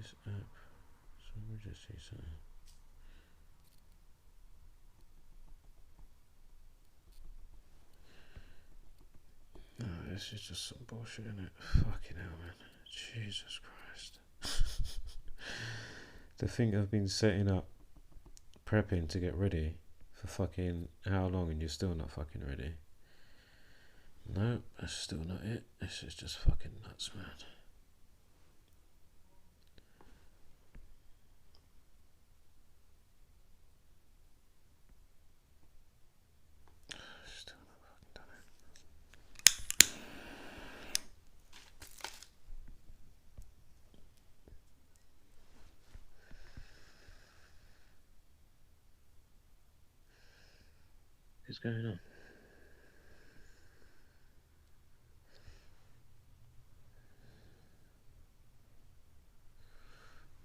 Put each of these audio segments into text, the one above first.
this app. So let me just see something. No, this is just some bullshit, isn't it? Fucking hell, man. Jesus Christ. The thing I've been setting up, prepping to get ready for fucking how long, and you're still not fucking ready? No, that's still not it. This is just fucking nuts, man. Still not fucking done it. What's going on?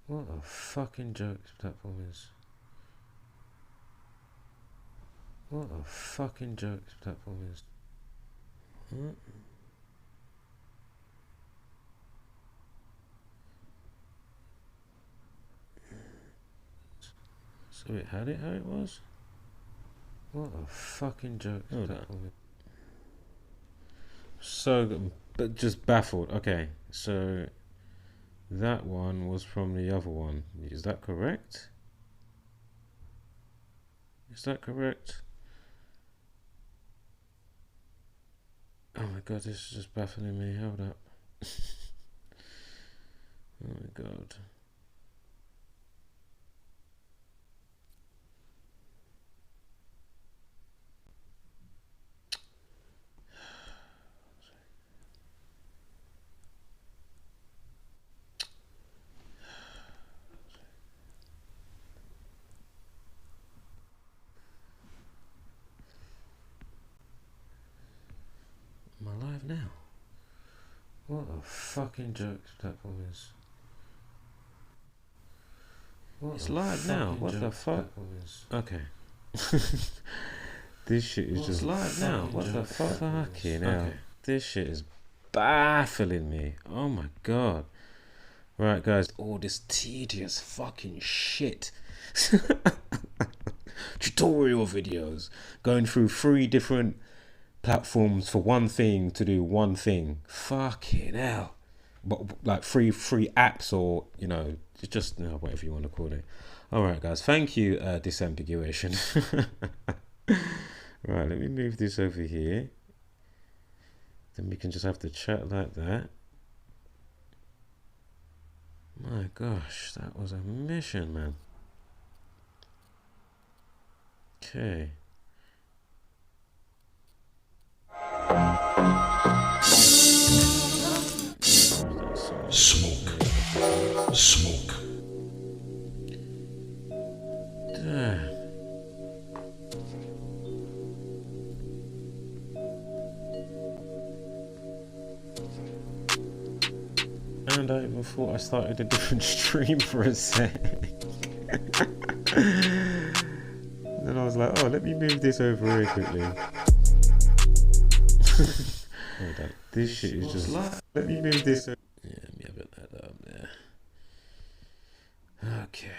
What a fucking joke this platform is. What a fucking joke this platform is. So it had it how it was? What a fucking joke this platform is. So, but just baffled. Okay, so that one was from the other one. Is that correct? Is that correct? Oh my god, this is just baffling me. Hold up. Oh my god. Am I live now? What a fucking joke this platform is. What it's live now. What the fuck? Okay. This shit is just live now. What the fuck? Fucking hell. Okay. This shit is baffling me. Oh my god. Right, guys. All this tedious fucking shit. Tutorial videos. Going through 3 different platforms for one thing to do one thing. Fucking hell. But like free apps, or you know, just whatever you want to call it. All right, guys. Thank you, disambiguation. Right, let me move this over here. Then we can just have to chat like that. My gosh, that was a mission, man. Okay. Smoke. Damn. And I even thought I started a different stream for a sec. Then I was like, oh, let me move this over here quickly. Hold on. This shit is just... Let me move this over. Yeah, let me have it that up there. Okay.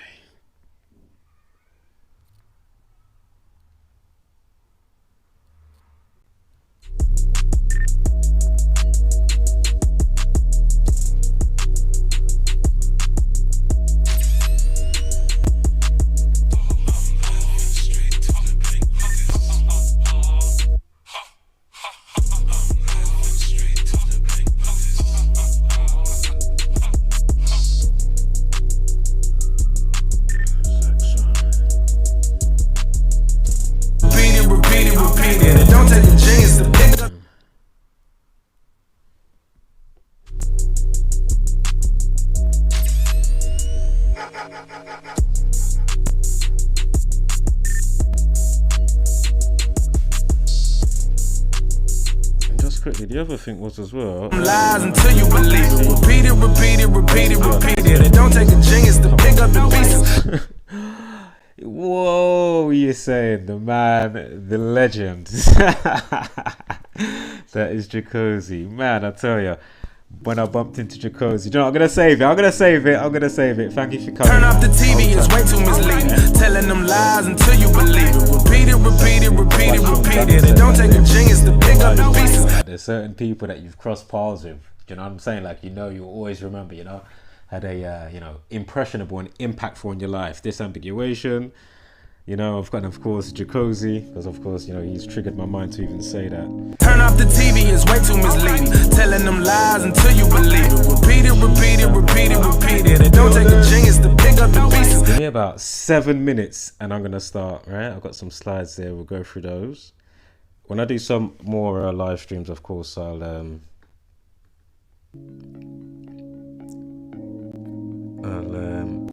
The other thing was as well. Lies until you believe it. Repeat it. It don't take a genius to pick up the pieces. Whoa, you're saying the man, the legend. That is Jacuzzi. Man, I tell you, when I bumped into Jacuzzi. You know, I'm gonna save it. Thank you for coming. Turn off the TV, it's way too misleading. Telling them lies until you believe it. Repeat it. It don't take a genius to pick up the pieces. There's certain people that you've crossed paths with. You know what I'm saying? Like, you know, you'll always remember, you know, had a, you know, impressionable and impactful in your life. Disambiguation. You know, I've got, of course, Jacuzzi, because, of course, you know, he's triggered my mind to even say that. Turn off the TV, it's way too misleading. Telling them lies until you believe it. Repeat it. It don't take a genius to pick up the pieces. Give me about 7 minutes and I'm going to start, right? I've got some slides there. We'll go through those. When I do some more live streams, of course, I'll...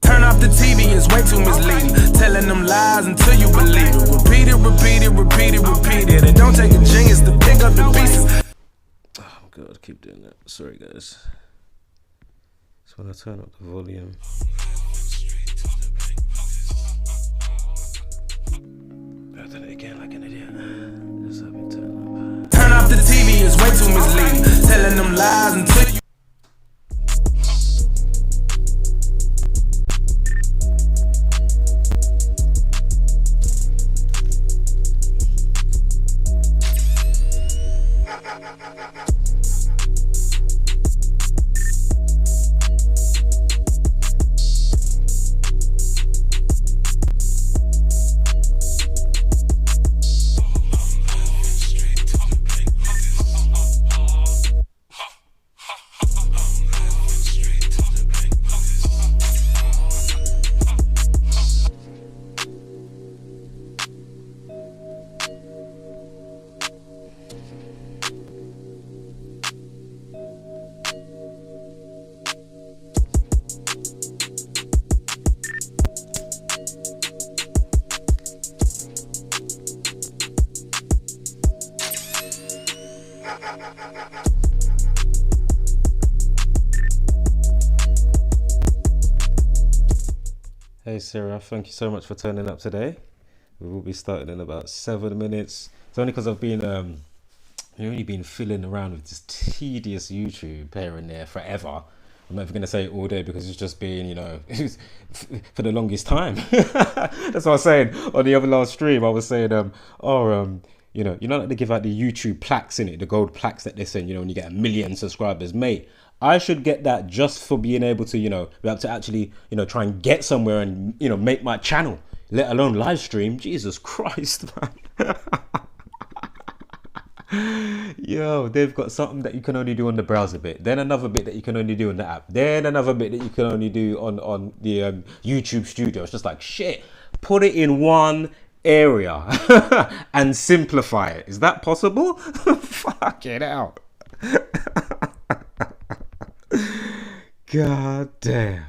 Turn off the TV, it's way too misleading. Telling them lies until you believe it. Repeat it. It don't take a genius to pick up the pieces. Oh, I'm good. Keep doing that. Sorry, guys. So when I turn up the volume. I've done it again like an idiot. Just have it turn up. Turn off the TV, it's way too misleading. Telling them lies until you... Hey Sarah, thank you so much for turning up today. We will be starting in about 7 minutes. It's only because I've been only been fiddling around with this tedious YouTube here and there forever. I'm never going to say it all day because it's just been, you know, for the longest time. That's what I was saying on the other last stream. I was saying, you know that they give out the YouTube plaques in it, the gold plaques that they send, you know, when you get 1 million subscribers, mate. I should get that just for being able to, you know, be able to actually, you know, try and get somewhere and, you know, make my channel, let alone live stream. Jesus Christ, man. Yo, they've got something that you can only do on the browser bit, then another bit that you can only do on the app, then another bit that you can only do on the YouTube studio. It's just like, shit, put it in one area and simplify it. Is that possible? Fuck it out. God damn.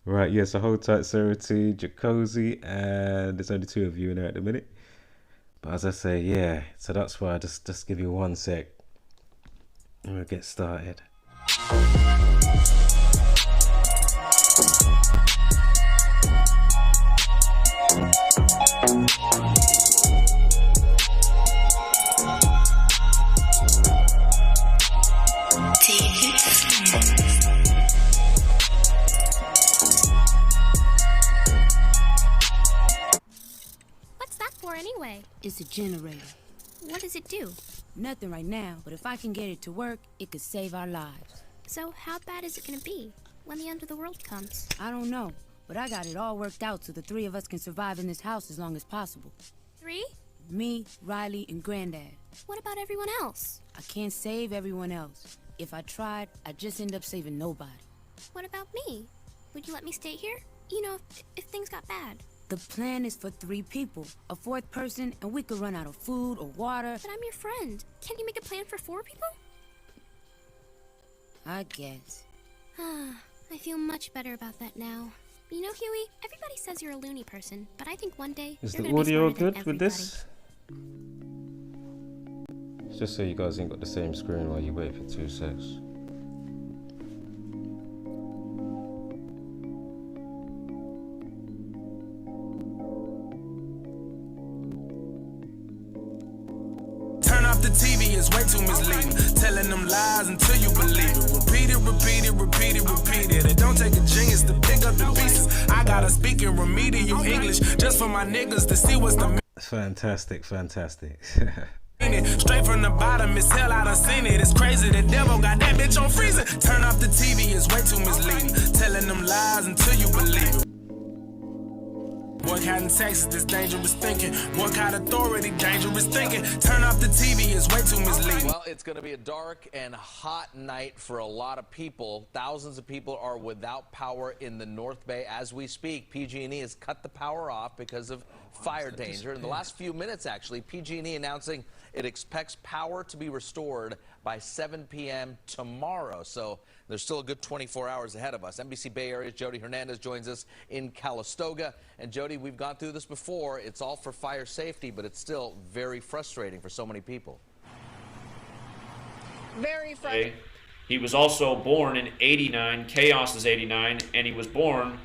Right, yeah, so hold tight, Sarah T, Jacuzzi, and there's only 2 of you in there at the minute. But as I say, yeah, so that's why I just give you 1 sec and we'll get started. Anyway, it's a generator. What does it do? Nothing right now, but if I can get it to work, it could save our lives. So how bad is it gonna be when the end of the world comes? I don't know, but I got it all worked out so the 3 of us can survive in this house as long as possible. 3? Me, Riley, and Granddad. What about everyone else? I can't save everyone else. If I tried, I'd just end up saving nobody. What about me? Would you let me stay here? You know, if things got bad. The plan is for 3 people, a 4th person, and we could run out of food or water. But I'm your friend. Can't you make a plan for 4 people? I guess. I feel much better about that now. You know, Huey, everybody says you're a loony person, but I think one day is you're the gonna audio be smarter good than with this? It's just so you guys ain't got the same screen while you wait for 2 secs. The TV is way too misleading. Telling them lies until you believe speak in remedial English just for my niggas to see what's the Fantastic, fantastic. straight from the bottom, it's hell, I done seen it. It's crazy, the devil got that bitch on freezing. Turn off the TV, it's way too misleading. Telling them lies until you believe it. Boycott in Texas, this dangerous thinking. Boycott authority, dangerous thinking. Turn off the TV, it's way too misleading. Well, it's going to be a dark and hot night for a lot of people. Thousands of people are without power in the North Bay as we speak. PG&E has cut the power off because of fire danger. In the last few minutes, actually, PG&E announcing it expects power to be restored by 7 p.m. tomorrow. So there's still a good 24 hours ahead of us. NBC Bay Area's Jody Hernandez joins us in Calistoga. And Jody, we've gone through this before. It's all for fire safety, but it's still very frustrating for so many people. Very frustrating. He was also born in '89. Chaos is '89, and he was born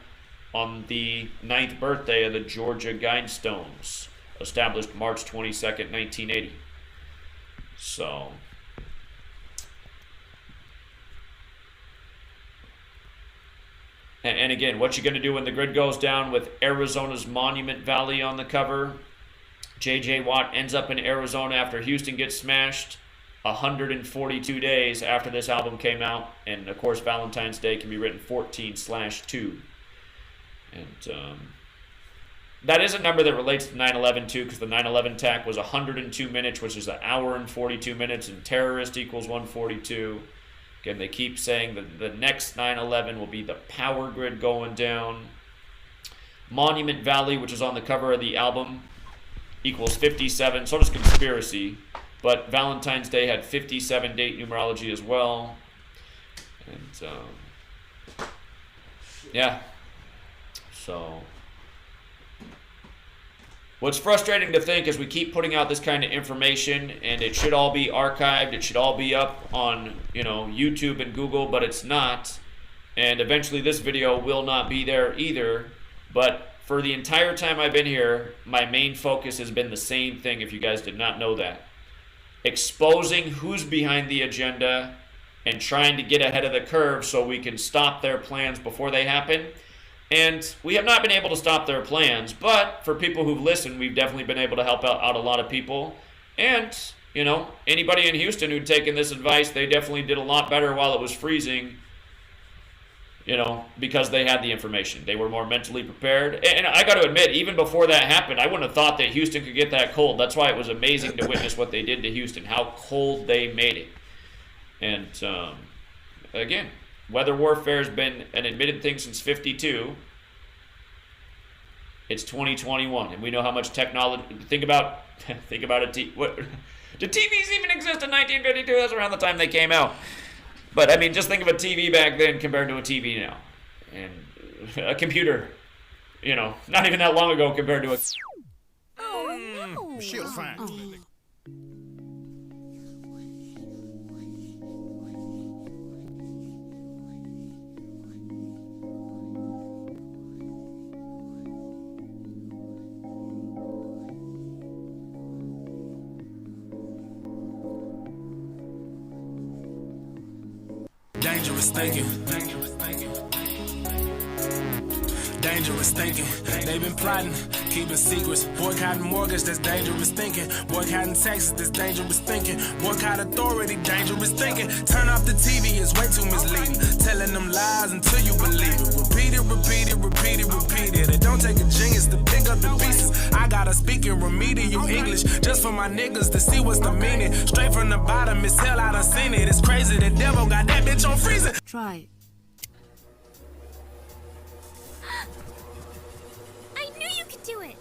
on the 9th birthday of the Georgia Guidestones, established March 22nd, 1980. So, and again, what you going to do when the grid goes down with Arizona's Monument Valley on the cover? J.J. Watt ends up in Arizona after Houston gets smashed 142 days after this album came out. And, of course, Valentine's Day can be written 14/2. And that is a number that relates to 9/11 too, because the 9/11 attack was 102 minutes, which is an hour and 42 minutes, and terrorist equals 142. Again, they keep saying that the next 9/11 will be the power grid going down. Monument Valley, which is on the cover of the album, equals 57. So does Conspiracy, but Valentine's Day had 57 date numerology as well. And yeah. So what's frustrating to think is we keep putting out this kind of information, and it should all be archived. It should all be up on, YouTube and Google, but it's not. And eventually this video will not be there either. But for the entire time I've been here, my main focus has been the same thing, if you guys did not know that. Exposing who's behind the agenda and trying to get ahead of the curve so we can stop their plans before they happen. And we have not been able to stop their plans, but for people who've listened, we've definitely been able to help out a lot of people. And, anybody in Houston who'd taken this advice, they definitely did a lot better while it was freezing, because they had the information. They were more mentally prepared. And I got to admit, even before that happened, I wouldn't have thought that Houston could get that cold. That's why it was amazing to witness what they did to Houston, how cold they made it. And, again, weather warfare has been an admitted thing since '52. It's 2021, and we know how much technology. Think about it. What did TVs even exist in 1952? That's around the time they came out. But I mean, just think of a TV back then compared to a TV now, and a computer. Not even that long ago compared to a. Oh no! She'll find. Dangerous thinking. Dangerous thinking. They've been plotting, keeping secrets. Boycotting mortgage, that's dangerous thinking. Boycotting taxes, that's dangerous thinking. Boycott authority, dangerous thinking. Turn off the TV, it's way too misleading. Telling them lies until you believe it. Repeat it, repeat it, repeat it, repeat it. It don't take a genius to pick up the pieces. I gotta speak in remedial English just for my niggas to see what's the meaning. Straight from the bottom, it's hell, I done seen it. It's crazy, the devil got that bitch on freezing. Try it. I knew you could do it!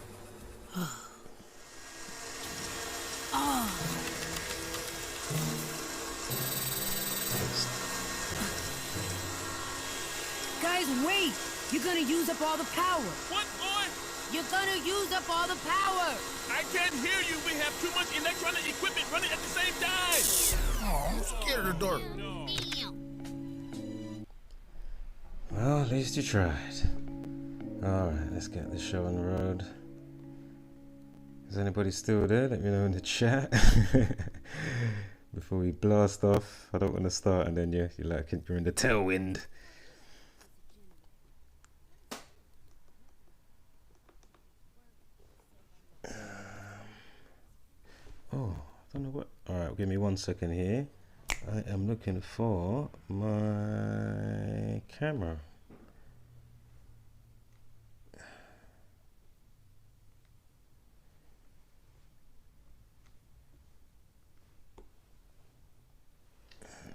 Guys, wait! You're gonna use up all the power. What, boy? You're gonna use up all the power. I can't hear you. We have too much electronic equipment running at the same time. Oh, I'm scared of the dark. Well, at least you tried. Alright, let's get this show on the road. Is anybody still there? Let me know in the chat. Before we blast off. I don't want to start and then you're in the tailwind. Oh, I don't know what. All right, give me 1 second here. I am looking for my camera.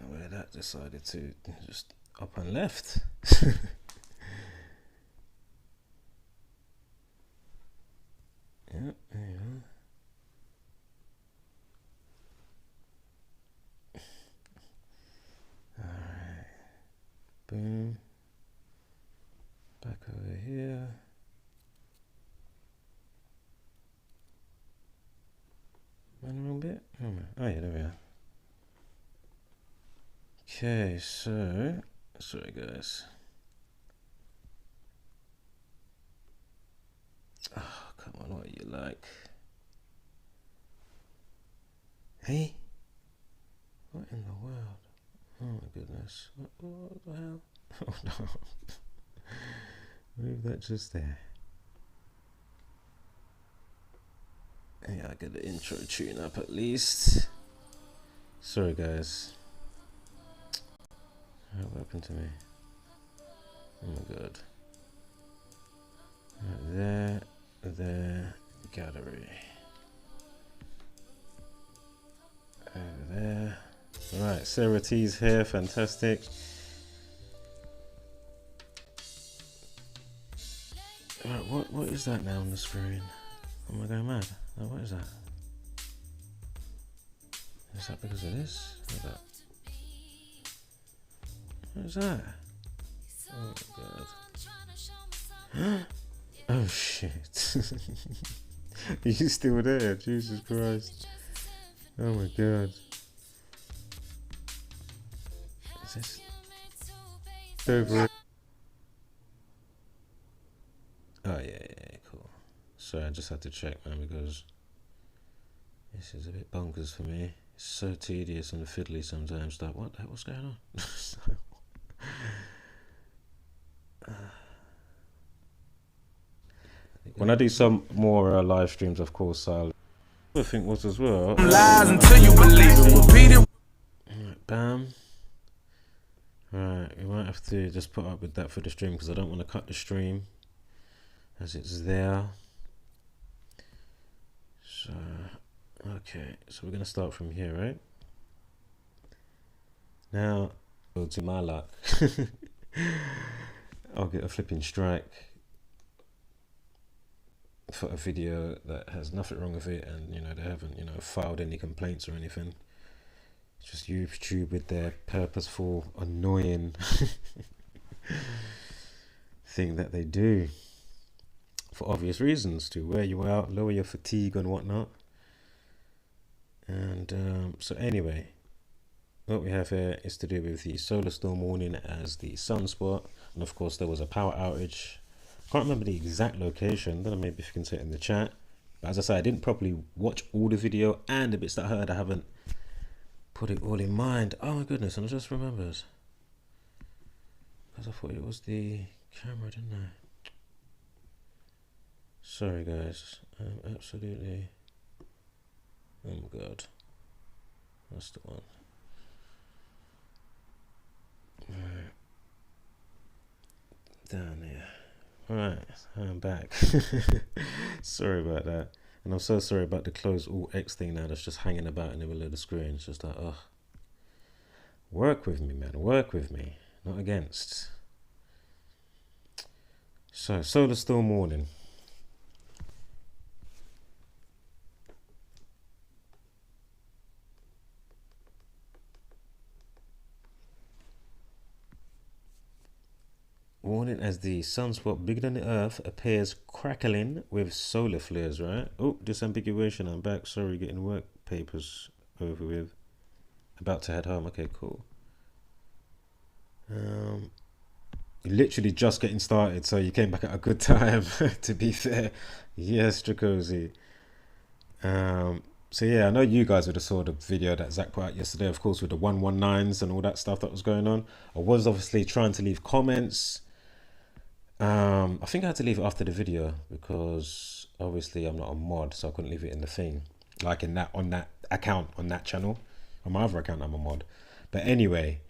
Where that decided to just up and left. Yeah, there you go. Alright. Boom. Back over here. Am I in the wrong bit? Oh yeah, there we are. Okay, so sorry guys. Oh, come on, what are you like? Hey? What in the world? Oh my goodness. What the hell? Oh no. Move that just there. Yeah, I get the intro tune up at least. Sorry guys. What happened to me? Oh my god. Right there, gallery. Over there. Right, Sarah T's here, fantastic. Right, what is that now on the screen? Am I going mad? Oh, what is that? Is that because of this? What is that? What is that? Oh my god. Oh shit. Are you still there? Jesus Christ. Oh my god. Is this over? Oh yeah, cool. Sorry, I just had to check, man, because this is a bit bonkers for me. It's so tedious and fiddly sometimes. Like, what the hell, what's going on? When I do some more live streams, of course, I'll. I think was as well. Lies until you believe it. Repeat it. Right, bam. Right, we might have to just put up with that for the stream because I don't want to cut the stream as it's there. So, okay, so we're gonna start from here, right? Now, go to my luck. I'll get a flipping strike for a video that has nothing wrong with it, and you know they haven't filed any complaints or anything. It's just YouTube with their purposeful annoying thing that they do for obvious reasons, to wear you out, lower your fatigue and whatnot. And so anyway, what we have here is to do with the solar storm warning as the sunspot, and of course there was a power outage. Can't remember the exact location. I don't know, maybe if you can say it in the chat. But as I said, I didn't properly watch all the video, and the bits that I heard, I haven't put it all in mind. Oh my goodness, and I just remembered. Because I thought it was the camera, didn't I? Sorry guys, absolutely. Oh my god. That's the one. Right. Down there. Right, I'm back. Sorry about that. And I'm so sorry about the close all X thing now that's just hanging about in the middle of the screen. It's just like, ugh. Work with me, man. Work with me. Not against. So, solar storm warning. Warning as the sunspot bigger than the Earth appears crackling with solar flares, right? Oh, disambiguation, I'm back. Sorry, getting work papers over with. About to head home. Okay, cool. Literally just getting started, so you came back at a good time, to be fair. Yes, Dracosi. So yeah, I know you guys would have saw the video that Zach put out yesterday, of course, with the 119s and all that stuff that was going on. I was obviously trying to leave comments. I think I had to leave it after the video because obviously I'm not a mod, so I couldn't leave it in the thing. like in that, on that account, on that channel. On my other account, I'm a mod. But anyway,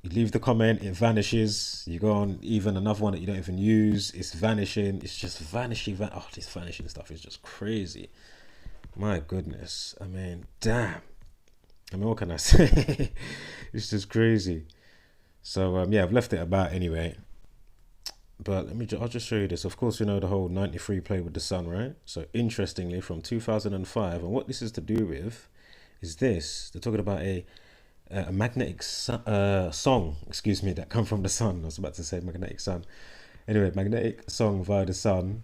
you leave the comment, it vanishes. You go on even another one that you don't even use, it's vanishing. It's just vanishing. Oh, this vanishing stuff is just crazy. My goodness. I mean, damn. I mean, what can I say? It's just crazy. So yeah, I've left it about anyway. But I'll just show you this. Of course, you know the whole 93 play with the sun, right? So interestingly, from 2005, and what this is to do with is this. They're talking about a magnetic song, excuse me, that come from the sun. I was about to say magnetic sun. Anyway, magnetic song via the sun.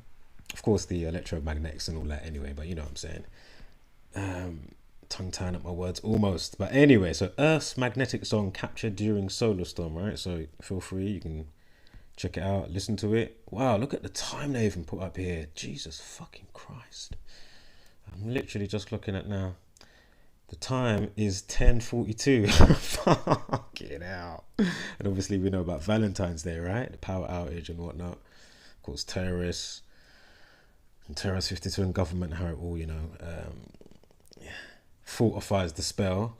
Of course, the electromagnetics and all that anyway, but you know what I'm saying. Tongue tying up my words almost. But anyway, so Earth's magnetic song captured during solar storm, right? So feel free, you can check it out, listen to it. Wow, look at the time they even put up here. Jesus fucking Christ. I'm literally just looking at now. The time is 10:42. Fucking hell. And obviously we know about Valentine's Day, right? The power outage and whatnot. Of course, terrorists and Terrorist 52 and government, how it all, you know, fortifies the spell.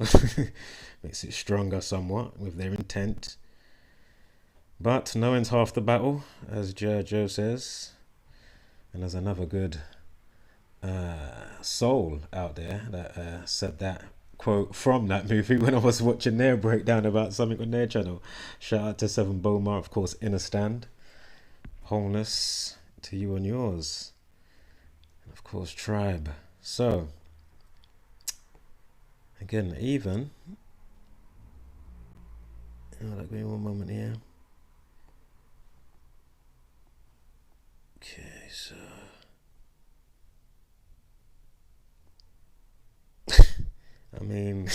Makes it stronger somewhat with their intent. But knowing's half the battle, as Joe says. And there's another good soul out there that said that quote from that movie when I was watching their breakdown about something on their channel. Shout out to Seven Bomar, of course, Inner Stand. Wholeness to you and yours. And of course, Tribe. So, again, even. Oh, give me one moment here. Okay, so. I mean,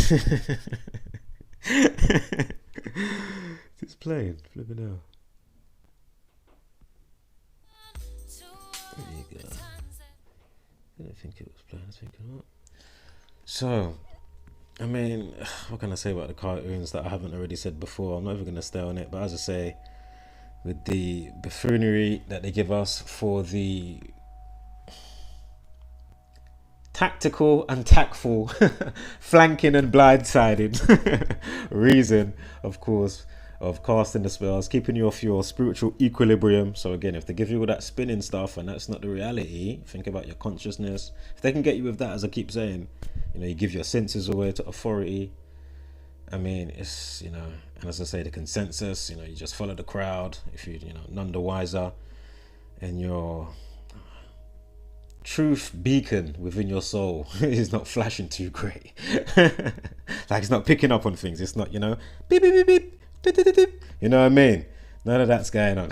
it's playing, flipping out. There you go. I don't think it was playing, I think not. So, I mean, what can I say about the cartoons that I haven't already said before? I'm not even going to stay on it, but as I say, with the buffoonery that they give us for the tactical and tactful flanking and blindsided reason, of course, of casting the spells, keeping you off your spiritual equilibrium. So again, if they give you all that spinning stuff and that's not the reality, think about your consciousness. If they can get you with that, as I keep saying, you know, you give your senses away to authority. I mean, it's, you know, and as I say, the consensus, you know, you just follow the crowd. If you know, none the wiser, and your truth beacon within your soul is not flashing too great. Like it's not picking up on things. It's not, you know, beep beep beep beep, doop, doop, doop, doop. You know what I mean? None of that's going on.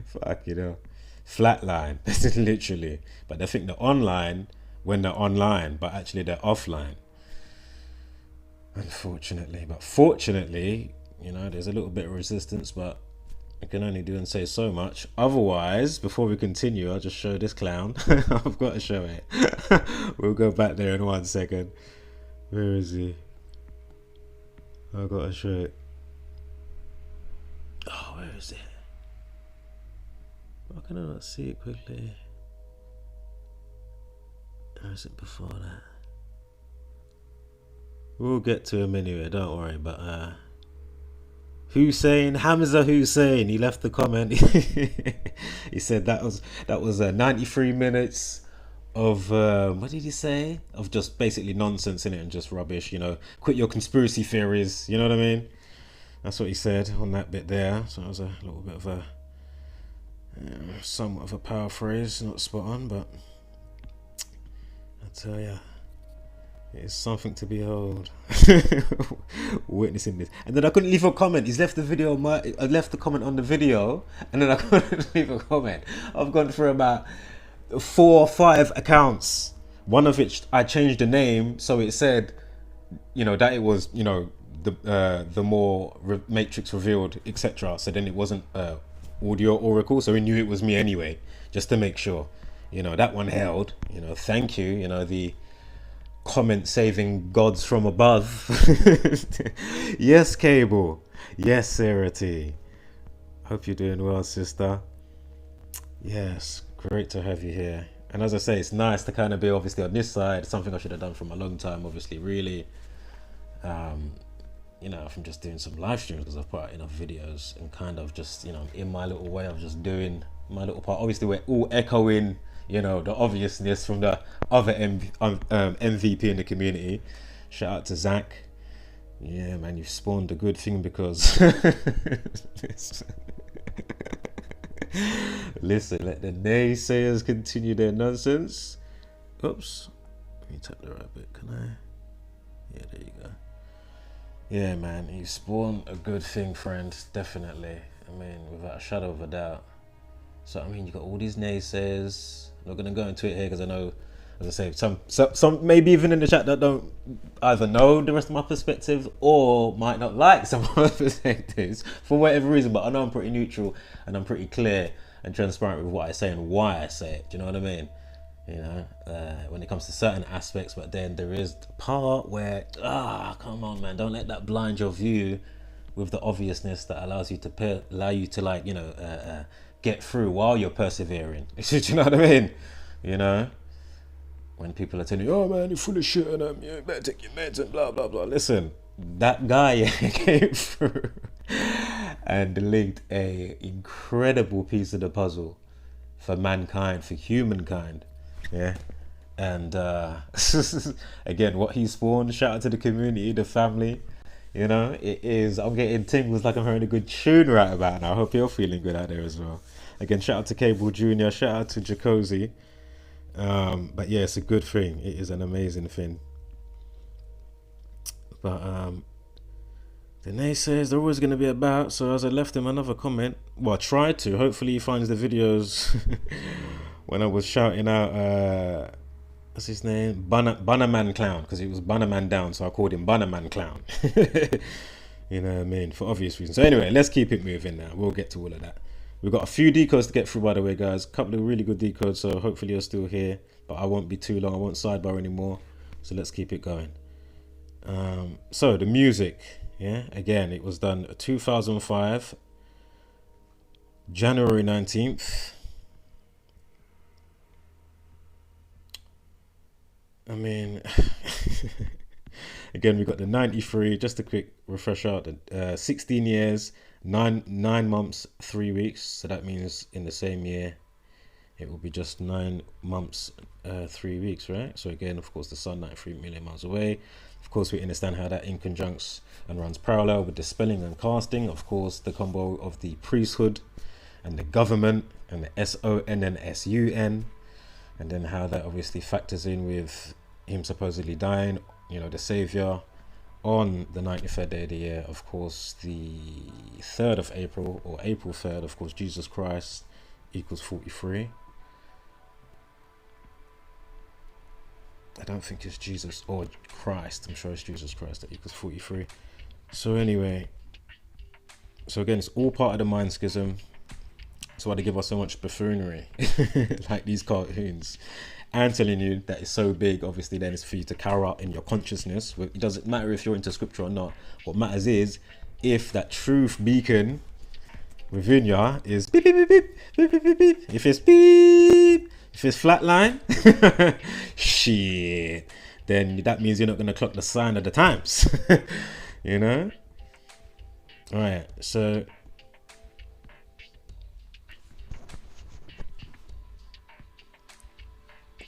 Fuck, you know, flatline. Literally. But they think they're online when they're online, but actually they're offline. Unfortunately, but fortunately, you know, there's a little bit of resistance, but I can only do and say so much. Otherwise, before we continue, I'll just show this clown. I've got to show it. We'll go back there in 1 second. Where is he? I've got to show it. Oh, where is it? Why can I not see it quickly? Or is it before that? We'll get to him anyway, don't worry. But Hussein, Hamza Hussein, he left the comment. He said that was 93 minutes of what did he say? Of just basically nonsense in it and just rubbish. You know, quit your conspiracy theories. You know what I mean? That's what he said on that bit there. So that was a little bit of a somewhat of a paraphrase, not spot on, but I tell ya, it is something to behold. Witnessing this, and then I couldn't leave a comment. He's left the video. I left the comment on the video, and then I couldn't leave a comment. I've gone through about 4 or 5 accounts, one of which I changed the name so it said, you know, that it was, you know, the more matrix revealed, etc. So then it wasn't audio oracle, so he knew it was me anyway, just to make sure, you know, that one held. You know, thank you, you know, the comment saving gods from above. Yes, Cable. Yes, Sarah T. Hope you're doing well, sister. Yes, great to have you here. And as I say, it's nice to kind of be obviously on this side. Something I should have done from a long time, obviously, really. You know, from just doing some live streams, because I've put out enough videos and kind of just, you know, in my little way of just doing my little part. Obviously, we're all echoing, you know, the obviousness from the other MVP in the community. Shout out to Zach. Yeah, man, you've spawned a good thing, because listen, let the naysayers continue their nonsense. Oops, let me tap the right bit, can I? Yeah, there you go. Yeah, man, you spawned a good thing, friend, definitely. I mean, without a shadow of a doubt. So, I mean, you got all these naysayers. I'm not going to go into it here, because I know, as I say, some maybe even in the chat that don't either know the rest of my perspective or might not like some of my perspectives for whatever reason. But I know I'm pretty neutral and I'm pretty clear and transparent with what I say and why I say it. Do you know what I mean? You know, when it comes to certain aspects, but then there is the part where, come on, man, don't let that blind your view with the obviousness that allows you to like, you know, get through while you're persevering. Do you know what I mean? You know, when people are telling you, oh man, you're full of shit and you better take your meds and blah blah blah. Listen, that guy came through and linked a incredible piece of the puzzle for mankind, for humankind. Yeah, and again, what he spawned, shout out to the community, the family. You know, it is, I'm getting tingles like I'm hearing a good tune right about now. I hope you're feeling good out there as well. Again, shout out to Cable Jr., shout out to Jacozy. But yeah, it's a good thing. It is an amazing thing. But the naysayers, they're always going to be about. So as I left him another comment, well, I tried to, hopefully he finds the videos when I was shouting out, what's his name? Bannerman Clown, because it was Bannerman down, so I called him Bannerman Clown. You know what I mean? For obvious reasons. So anyway, let's keep it moving now. We'll get to all of that. We've got a few decodes to get through, by the way, guys. A couple of really good decodes, so hopefully you're still here. But I won't be too long. I won't sidebar anymore. So let's keep it going. So the music, yeah, again, it was done 2005, January 19th. I mean, again, we got the 93, just a quick refresher, 16 years, 9 months, 3 weeks. So that means in the same year, it will be just 9 months, 3 weeks, right? So again, of course, the sun 93 million miles away. Of course, we understand how that inconjuncts and runs parallel with the spelling and casting. Of course, the combo of the priesthood and the government and the SON and SUN. And then how that obviously factors in with him supposedly dying, you know, the savior, on the 93rd day of the year. Of course, the 3rd of April, or April 3rd, of course, Jesus Christ equals 43. I don't think it's Jesus or Christ. I'm sure it's Jesus Christ that equals 43. So anyway, so again, it's all part of the mind schism. That's why they give us so much buffoonery, like these cartoons, and telling you that it's so big. Obviously, then it's for you to carry out in your consciousness. It doesn't matter if you're into scripture or not. What matters is if that truth beacon within you is beep, beep, beep, beep, beep, beep, beep. If it's beep, if it's flatline, shit, then that means you're not going to clock the sign of the times. You know? All right, so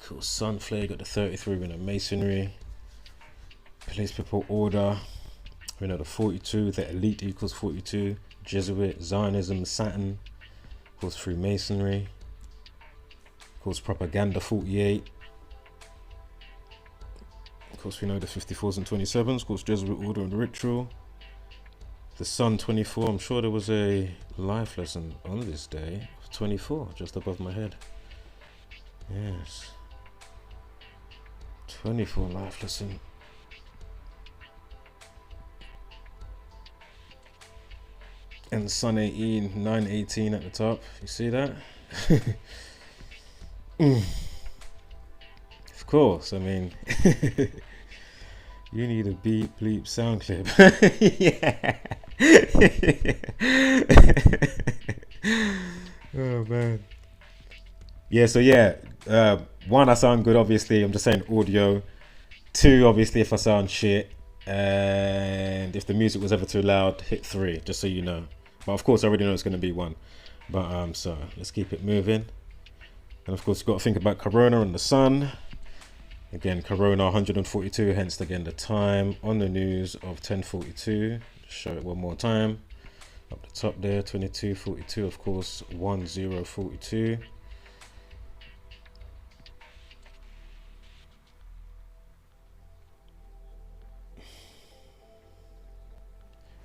cool. Sun flare, got the 33, we know masonry, place people order, we know the 42, the elite equals 42, Jesuit, Zionism, Saturn, of course Freemasonry, of course propaganda 48, of course we know the 54s and 27s, of course Jesuit order and ritual, the sun 24. I'm sure there was a life lesson on this day, 24, just above my head. Yes, 24 life lesson. And sun 18, 918 at the top. You see that? Of course, I mean, you need a beep bleep sound clip. Yeah. Oh man. Yeah, so yeah, 1, I sound good, obviously. I'm just saying audio. 2, obviously, if I sound shit. And if the music was ever too loud, hit 3, just so you know. But of course, I already know it's going to be 1. But so let's keep it moving. And of course, you've got to think about Corona and the sun. Again, Corona 142, hence again the time on the news of 10:42. Show it one more time. Up the top there, 22:42, of course, 10:42.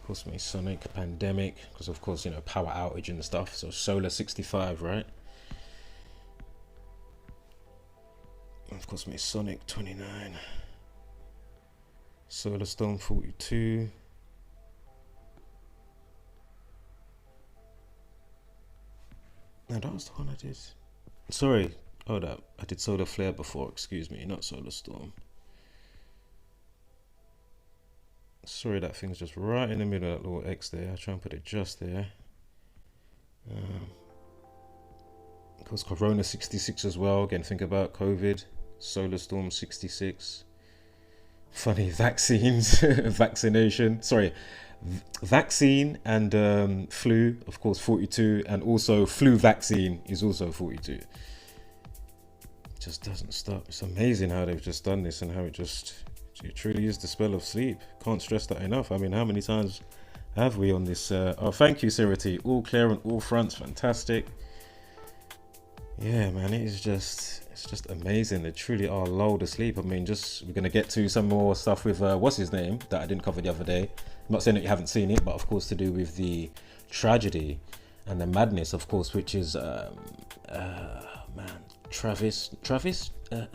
Of course, Masonic pandemic, because of course, you know, power outage and stuff. So solar 65, right? Of course, Masonic 29. Solar storm 42. No, that was the one I did. Sorry, hold up. I did solar flare before, excuse me, not solar storm. Sorry, that thing's just right in the middle of that little X there. I'll try and put it just there. Of course, Corona 66 as well. Again, think about COVID. Solar storm 66. Funny, vaccines, vaccination. Sorry, vaccine and flu, of course, 42. And also flu vaccine is also 42. It just doesn't stop. It's amazing how they've just done this and how it truly is the spell of sleep. Can't stress that enough. I mean, how many times have we on this? Oh, thank you, Sirity. All clear on all fronts. Fantastic. Yeah, man, it's just amazing. They truly are lulled asleep. I mean, we're gonna get to some more stuff with what's his name that I didn't cover the other day. I'm not saying that you haven't seen it, but of course to do with the tragedy and the madness, of course, which is Travis Scott.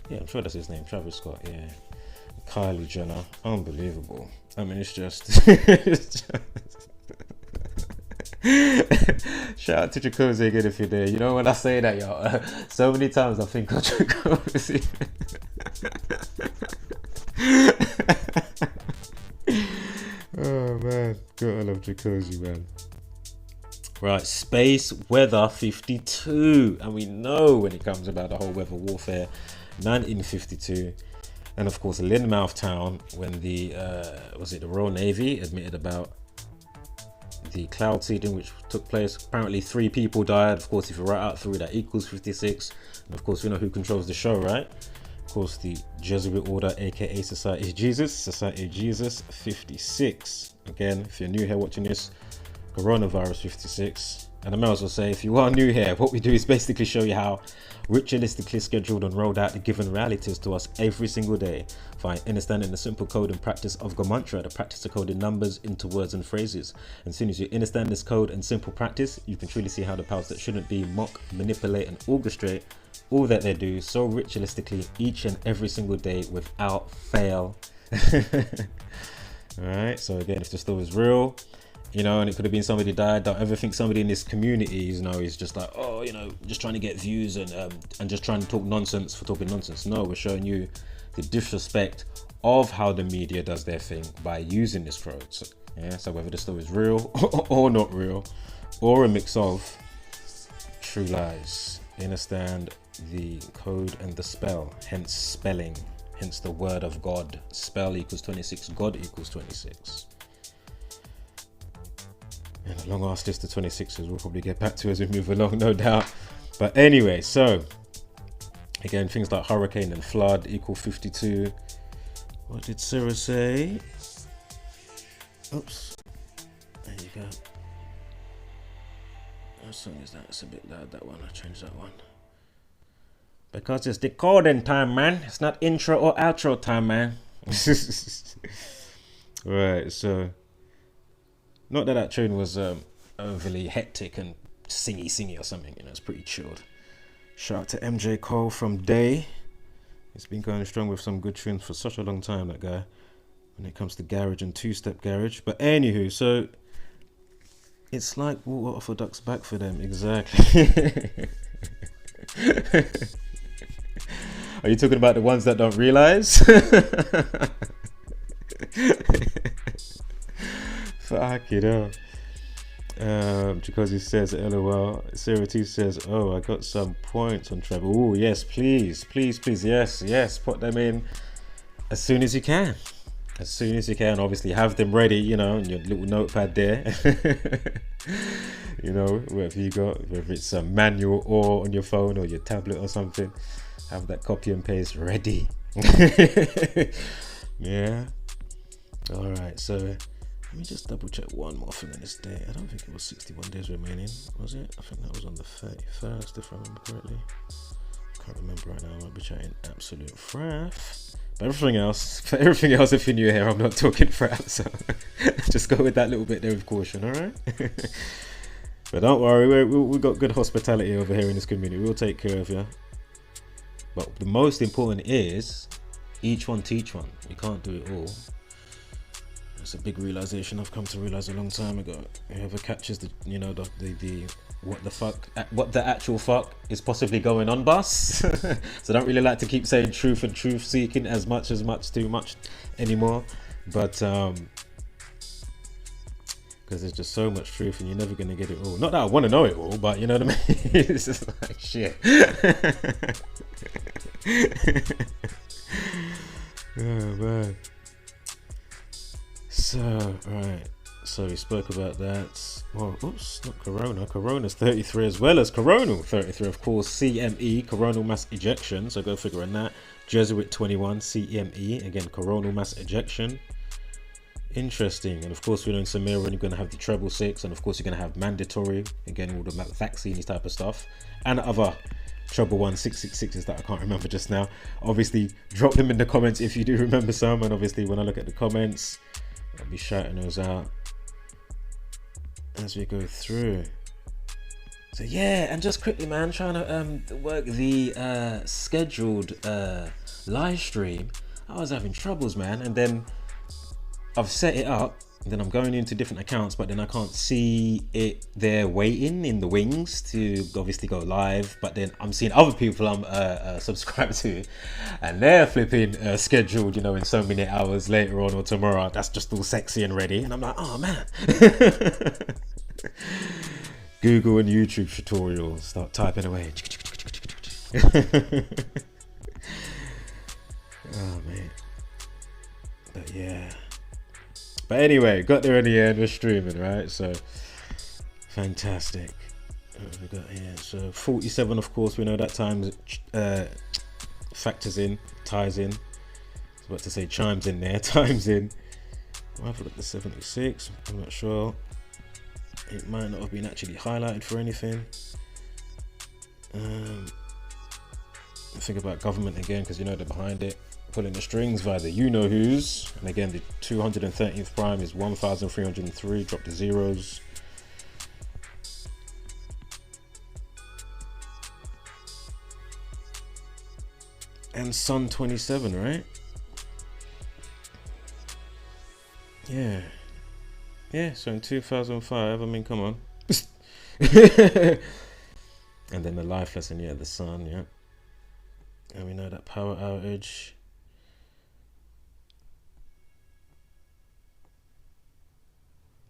Yeah, I'm sure that's his name, Travis Scott. Yeah, Kylie Jenner, unbelievable. I mean, it's just. Shout out to Jacuzzi again if you're there. You know, when I say that, y'all, so many times I think of Jacuzzi. Oh man, gotta love Jacuzzi, man. Right, space weather 52, and we know when it comes about the whole weather warfare, 1952, and of course Lynmouth Town, when the the Royal Navy admitted about the cloud seeding which took place. Apparently 3 people died. Of course, if you write out 3, that equals 56. And of course, you know who controls the show, right? Of course, the Jesuit Order, aka Society of Jesus, 56. Again, if you're new here watching this, coronavirus 56. And I may as well say, if you are new here, what we do is basically show you how ritualistically scheduled and rolled out the given realities to us every single day by understanding the simple code and practice of Gematria, the practice of coding numbers into words and phrases. And as soon as you understand this code and simple practice, you can truly see how the powers that shouldn't be mock, manipulate and orchestrate all that they do so ritualistically each and every single day without fail. Alright, so again, if the story is real, you know, and it could have been somebody died, don't ever think somebody in this community, you know, is just like, oh, you know, just trying to get views and just trying to talk nonsense for talking nonsense. No, we're showing you the disrespect of how the media does their thing by using this code. So, yeah, so whether the story is real or not real, or a mix of true lies, understand the code and the spell, hence spelling, hence the word of God. Spell equals 26, God equals 26. And a long ass list of 26s we'll probably get back to as we move along, no doubt. But anyway, so again, things like hurricane and flood equal 52. What did Sarah say? Oops. There you go. What song is that? It's a bit loud, that one. I'll change that one. Because it's decoding time, man. It's not intro or outro time, man. Right, so not that tune was overly hectic and singy or something, you know, it's pretty chilled. Shout out to MJ Cole from Day. He's been going strong with some good tunes for such a long time, that guy, when it comes to garage and two-step garage. But anywho, so it's like water off a duck's back for them, exactly. Are you talking about the ones that don't realize? Fuck it up. Because he says LOL. Sarah T says, oh, I got some points on Trevor. Oh yes, please, yes, put them in as soon as you can. As soon as you can, obviously have them ready, you know, in your little notepad there. You know, whatever you got, whether it's a manual or on your phone or your tablet or something, have that copy and paste ready. Yeah. All right, so let me just double check one more thing on this day. I don't think it was 61 days remaining, was it? I think that was on the 31st, if I remember correctly. Can't remember right now. I might be chatting absolute fraff. But everything else, if you're new here, I'm not talking fraff, so just go with that little bit there with caution, all right? But don't worry, we've got good hospitality over here in this community. We'll take care of you. But the most important is each one teach one. You can't do it all. It's a big realization I've come to realize a long time ago. Whoever catches the, you know, the what the actual fuck is possibly going on, boss. So I don't really like to keep saying truth and truth seeking as much too much anymore, but because there's just so much truth and you're never going to get it all. Not that I want to know it all, but you know what I mean. It's just like shit. Oh man. So right, so we spoke about that. Well, oops, not corona. Corona's 33 as well as coronal 33, of course. CME, coronal mass ejection. So go figure on that. Jesuit 21, CME, again, coronal mass ejection. Interesting. And of course, we know in Samira, you're going to have the treble 6, and of course, you're going to have mandatory, again, all the vaccine type of stuff, and other treble 1 666s that I can't remember just now. Obviously, drop them in the comments if you do remember some, and obviously, when I look at the comments, I'll be shouting those out as we go through. So yeah, and just quickly, man, trying to work the scheduled live stream. I was having troubles, man, and then I've set it up, and then I'm going into different accounts, but then I can't see it there waiting in the wings to obviously go live. But then I'm seeing other people I'm subscribed to, and they're flipping scheduled, you know, in so many hours later on or tomorrow. That's just all sexy and ready, and I'm like, oh man. Google and YouTube tutorials, start typing away. Oh man, but yeah. But anyway, got there in the end, we're streaming, right? So, fantastic. What have we got here? So, 47, of course, we know that times factors in, ties in. I was about to say chimes in there, times in. Why have I got the 76? I'm not sure. It might not have been actually highlighted for anything. Think about government again, because you know they're behind it. Pulling the strings via the you-know-who's, and again the 213th prime is 1303, drop the zeros. And Sun 27, right? Yeah, so in 2005, I mean, come on. And then the life lesson, yeah, the sun, yeah. And we know that power outage.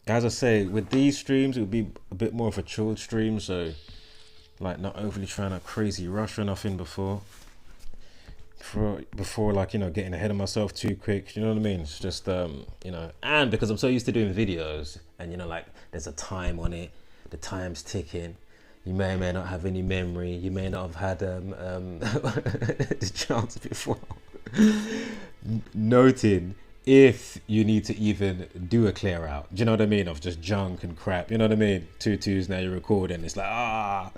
As I say, with these streams, it would be a bit more of a chilled stream, so like not overly trying to crazy rush or nothing before like, you know, getting ahead of myself too quick. You know what I mean? It's just you know, and because I'm so used to doing videos, and you know, like there's a time on it, the time's ticking. You may or may not have any memory. You may not have had the chance before noting if you need to even do a clear out. Do you know what I mean? Of just junk and crap. You know what I mean? 2 2s now you're recording. It's like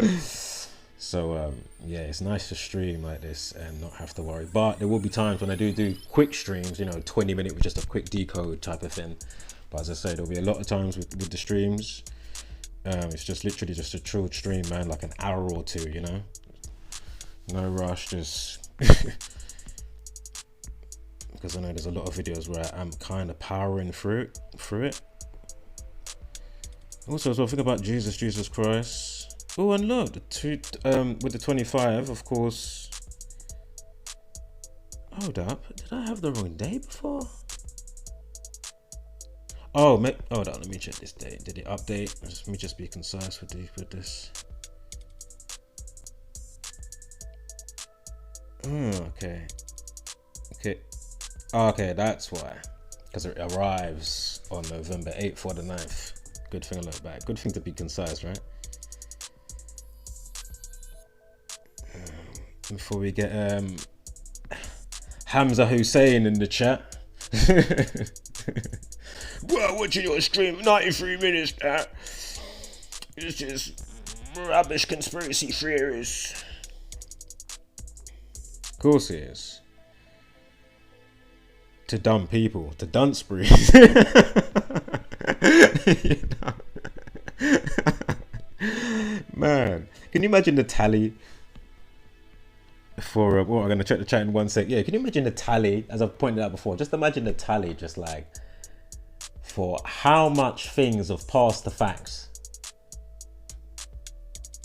So yeah, it's nice to stream like this and not have to worry. But there will be times when I do quick streams. You know, 20-minute with just a quick decode type of thing. But as I say, there'll be a lot of times with the streams. It's just literally just a chilled stream, man, like an hour or two, you know, no rush, just because I know there's a lot of videos where I'm kind of powering through it. Also, as well, think about Jesus Christ. Oh, and look, the two with the 25, of course. Hold up, did I have the wrong day before? Oh, hold on, let me check this date. Did it update? Let me just be concise with this. Okay. Okay, that's why. Because it arrives on November 8th or the 9th. Good thing I look back. Good thing to be concise, right? Before we get Hamza Hussein in the chat. Well, watching your stream, 93 minutes, it's just rubbish conspiracy theories. Of course it is. To dumb people, to dunce breeds. You know? Man, can you imagine the tally for I'm going to check the chat in 1 sec. Yeah, can you imagine the tally, as I've pointed out before, just imagine the tally just like for how much things have passed the facts.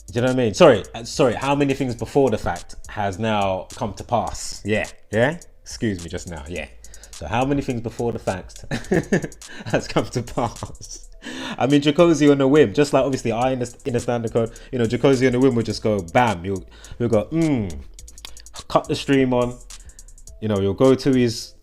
Do you know what I mean? Sorry, how many things before the fact has now come to pass? Yeah, excuse me just now, yeah. So how many things before the fact has come to pass? I mean, Jacuzzi on a whim, just like obviously I understand the code, you know, Jacuzzi on a whim will just go bam, you'll go cut the stream on, you know, you'll go to his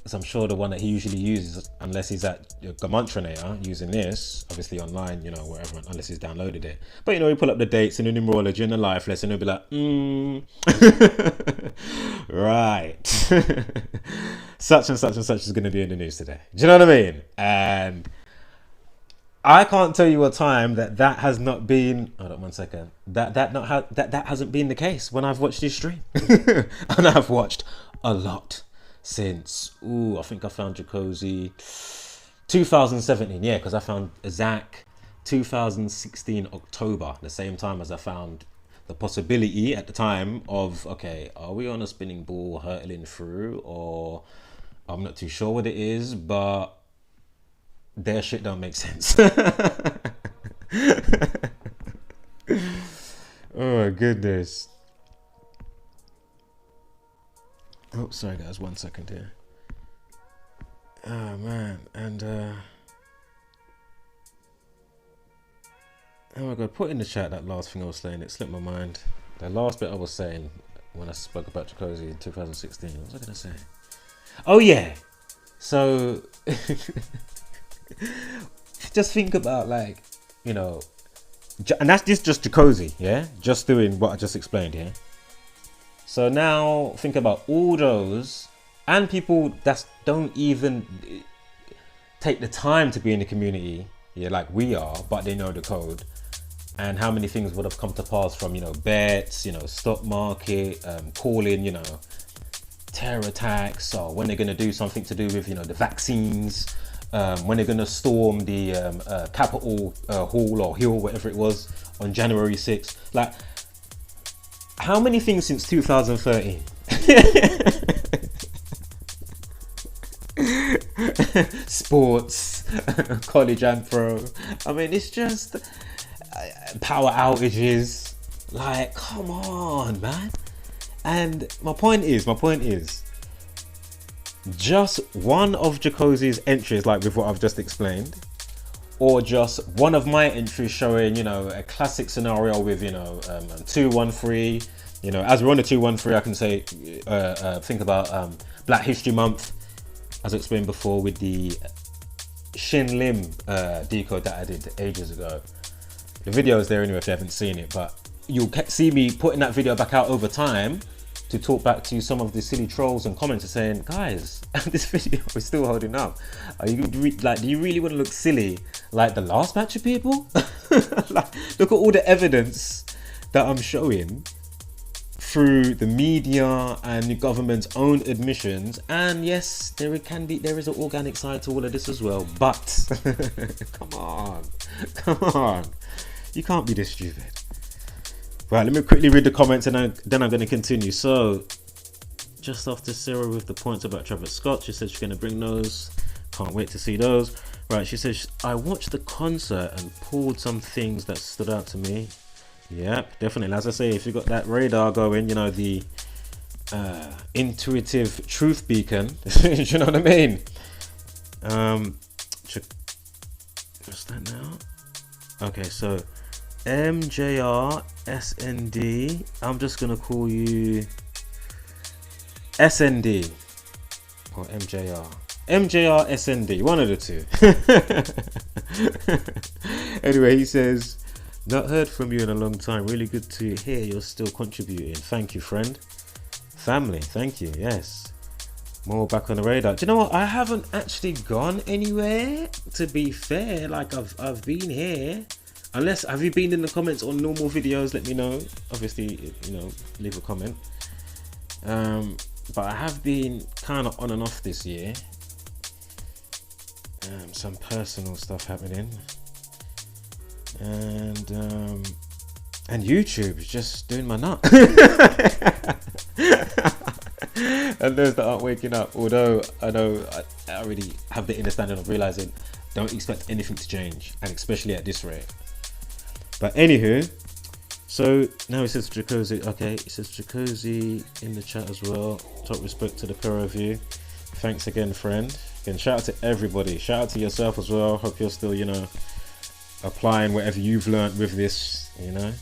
as I'm sure the one that he usually uses, unless he's at Gamantrinator using this, obviously online, you know, wherever, unless he's downloaded it. But you know, he pull up the dates in the numerology and the life lesson, he'll be like, right, such and such and such is going to be in the news today. Do you know what I mean? And I can't tell you a time that has not been. Hold on 1 second. That hasn't been the case when I've watched this stream, and I've watched a lot since. I think I found Jacuzzi 2017. Yeah, because I found Zach 2016 October, the same time as I found the possibility at the time of, okay, are we on a spinning ball hurtling through, or I'm not too sure what it is, but their shit don't make sense. Oh my goodness. Oh, sorry guys, 1 second here. Oh man, and oh my god, put in the chat that last thing I was saying. It slipped my mind. The last bit I was saying when I spoke about Jacuzzi in 2016. What was I gonna say? Oh yeah. So just think about, like, you know, and that's just Jacuzzi, yeah, just doing what I just explained here. So now think about all those and people that don't even take the time to be in the community, yeah, like we are, but they know the code, and how many things would have come to pass from, you know, bets, you know, stock market, calling, you know, terror attacks, or when they're going to do something to do with, you know, the vaccines, when they're going to storm the Capitol Hall or Hill, whatever it was, on January 6th. Like, how many things since 2013? Sports, college and pro. I mean, it's just power outages. Like, come on, man. And my point is, just one of Jacuzzi's entries, like with what I've just explained, or just one of my entries showing, you know, a classic scenario with, you know, 213, you know, as we're on the 213, I can say, think about Black History Month, as I explained before, with the Shin Lim decode that I did ages ago. The video is there anyway if you haven't seen it, but you'll see me putting that video back out over time to talk back to some of the silly trolls and commenters saying, guys, this video is still holding up. Are you like, do you really want to look silly like the last batch of people? Like, look at all the evidence that I'm showing through the media and the government's own admissions. And yes, there is an organic side to all of this as well, but come on, you can't be this stupid. Right, let me quickly read the comments and then I'm going to continue. So, just after Sarah with the points about Travis Scott, she said she's going to bring those. Can't wait to see those. Right, she says, I watched the concert and pulled some things that stood out to me. Yep, definitely. As I say, if you've got that radar going, you know, the intuitive truth beacon, you know what I mean? What's that now? Okay, so M.o.r SND. I'm just gonna call you SND or M.o.r. M.o.r SND, one of the two. Anyway, he says, not heard from you in a long time. Really good to hear you're still contributing. Thank you, friend. Family, thank you. Yes. More back on the radar. Do you know what? I haven't actually gone anywhere, to be fair. Like I've been here. Unless, have you been in the comments on normal videos? Let me know. Obviously, you know, leave a comment. But I have been kind of on and off this year. Some personal stuff happening. And YouTube is just doing my nut. And those that aren't waking up, although I know I already have the understanding of realizing don't expect anything to change, and especially at this rate. But anywho, so now it says Jacuzzi. Okay, it says Jacuzzi in the chat as well. Top respect to the peer review. Thanks again, friend. Again, shout out to everybody. Shout out to yourself as well. Hope you're still, you know, applying whatever you've learned with this, you know.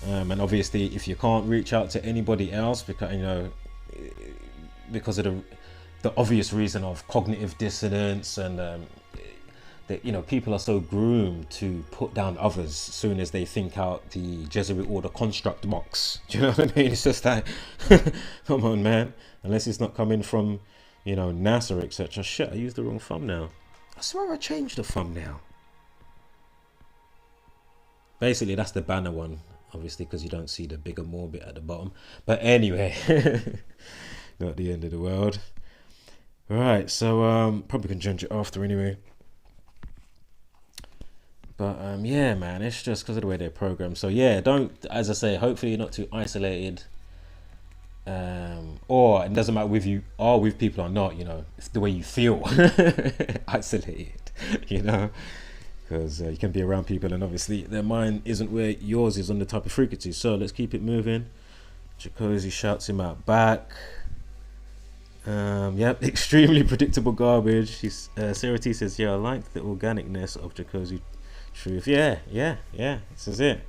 And obviously, if you can't reach out to anybody else, because, you know, because of the obvious reason of cognitive dissonance, and that, you know, people are so groomed to put down others as soon as they think out the Jesuit order construct box. Do you know what I mean? It's just like, come on, man. Unless it's not coming from, you know, NASA, etc. Shit, I used the wrong thumbnail. I swear I changed the thumbnail. Basically, that's the banner one, obviously, because you don't see the bigger more bit at the bottom. But anyway, not the end of the world. Right, so probably can change it after anyway. But yeah, man, it's just because of the way they're programmed. So yeah, don't, as I say, hopefully you're not too isolated. Or it doesn't matter with you are with people or not, you know, it's the way you feel isolated, you know. Because you can be around people and obviously their mind isn't where yours is on the type of frequency. So let's keep it moving. Jacuzzi shouts him out back. Yep, extremely predictable garbage. Sarah T says, yeah, I like the organicness of Jacuzzi truth. Yeah, this is it.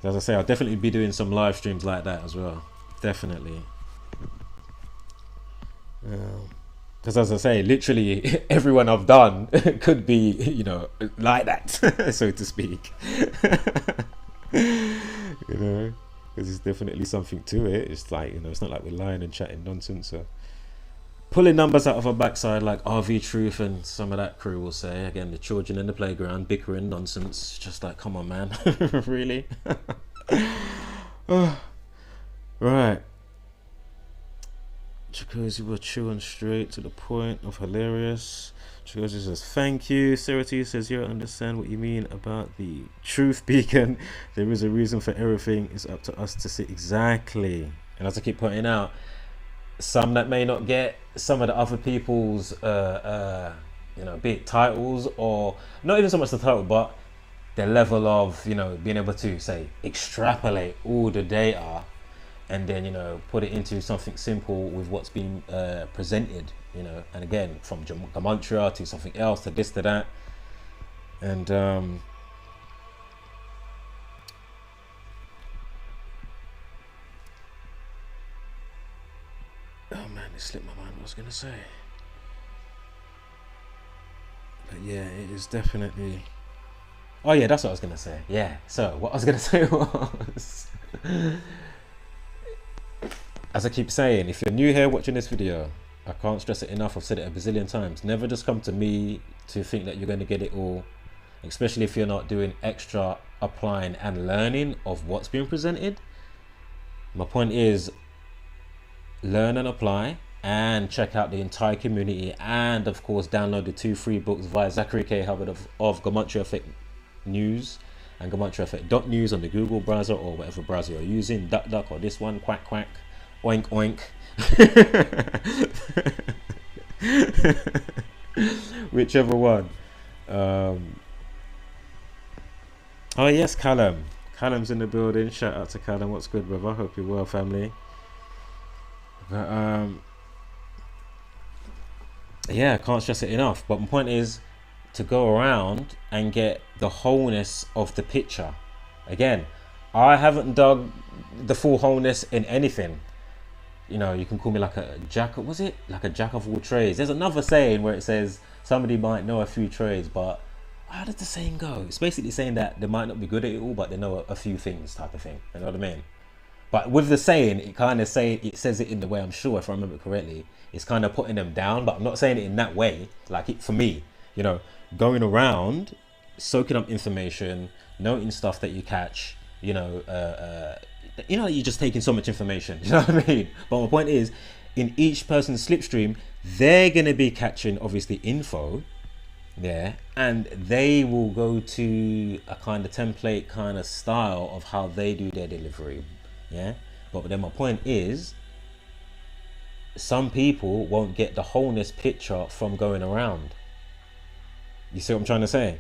As I say, I'll definitely be doing some live streams like that as well. Definitely. Because as I say, literally everyone I've done could be, you know, like that, so to speak. You know, because there's definitely something to it. It's like, you know, it's not like we're lying and chatting nonsense. So pulling numbers out of our backside like RV Truth and some of that crew will say. Again, the children in the playground, bickering nonsense. Just like, come on, man. Really? Oh, right. Jacuzzi will chew and straight to the point of hilarious. Jacuzzi says, thank you. Sarah T says, you don't understand what you mean about the truth beacon. There is a reason for everything. It's up to us to see. Exactly. And as I keep pointing out, some that may not get some of the other people's, you know, be it titles or not even so much the title, but the level of, you know, being able to say, extrapolate all the data and then, you know, put it into something simple with what's being presented, you know, and again, from gematria to something else to this to that. And oh man, it slipped my mind what I was gonna say. But yeah, it is definitely, oh yeah, that's what I was gonna say. Yeah, so what I was gonna say was as I keep saying, if you're new here watching this video, I can't stress it enough, I've said it a bazillion times, never just come to me to think that you're going to get it all, especially if you're not doing extra applying and learning of what's being presented. My point is, learn and apply and check out the entire community, and of course download the 2 free books via Zachary K. Hubbard of Gematria Effect News and Gematria Effect .news on the Google browser or whatever browser you're using, duck or this one, quack quack. Oink oink. Whichever one. Oh yes, Callum. Callum's in the building. Shout out to Callum. What's good, brother? Hope you're well, family. But Yeah, I can't stress it enough. But my point is to go around and get the wholeness of the picture. Again, I haven't dug the full wholeness in anything. You know, you can call me like a jack. Was it like a jack of all trades? There's another saying where it says somebody might know a few trades, but how does the saying go? It's basically saying that they might not be good at it all, but they know a few things, type of thing. You know what I mean? But with the saying, it kind of says it in the way, I'm sure, if I remember correctly, it's kind of putting them down. But I'm not saying it in that way. Like for me, you know, going around, soaking up information, noting stuff that you catch, you're just taking so much information. You know what I mean? But my point is, in each person's slipstream, they're gonna be catching obviously info, yeah, and they will go to a kind of template kind of style of how they do their delivery. Yeah, but then my point is, some people won't get the wholeness picture from going around. You see what I'm trying to say?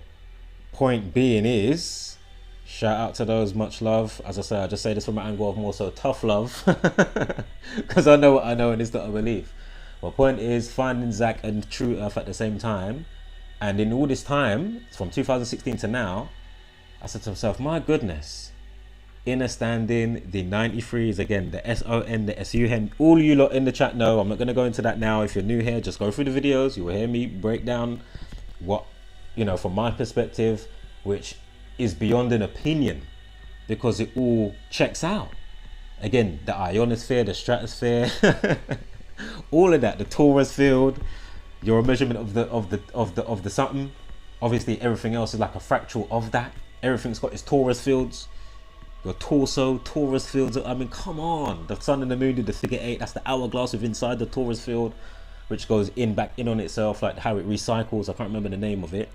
Point being is, shout out to those, much love. As I say, I just say this from an angle of more so tough love, because I know what I know and it's not a belief. My point is finding Zach and True Earth at the same time, and in all this time from 2016 to now, I said to myself, my goodness. Understanding the 93s, again, the SON, the SUN, all you lot in the chat know. I'm not going to go into that now. If you're new here, just go through the videos. You will hear me break down what, from my perspective, which is beyond an opinion, because it all checks out. Again, the ionosphere, the stratosphere, all of that, the torus field, your measurement of the something. Obviously, everything else is like a fractal of that. Everything's got its torus fields. Your torso, torus fields. I mean, come on. The sun and the moon did the figure 8. That's the hourglass with inside the torus field, which goes back in on itself, like how it recycles. I can't remember the name of it.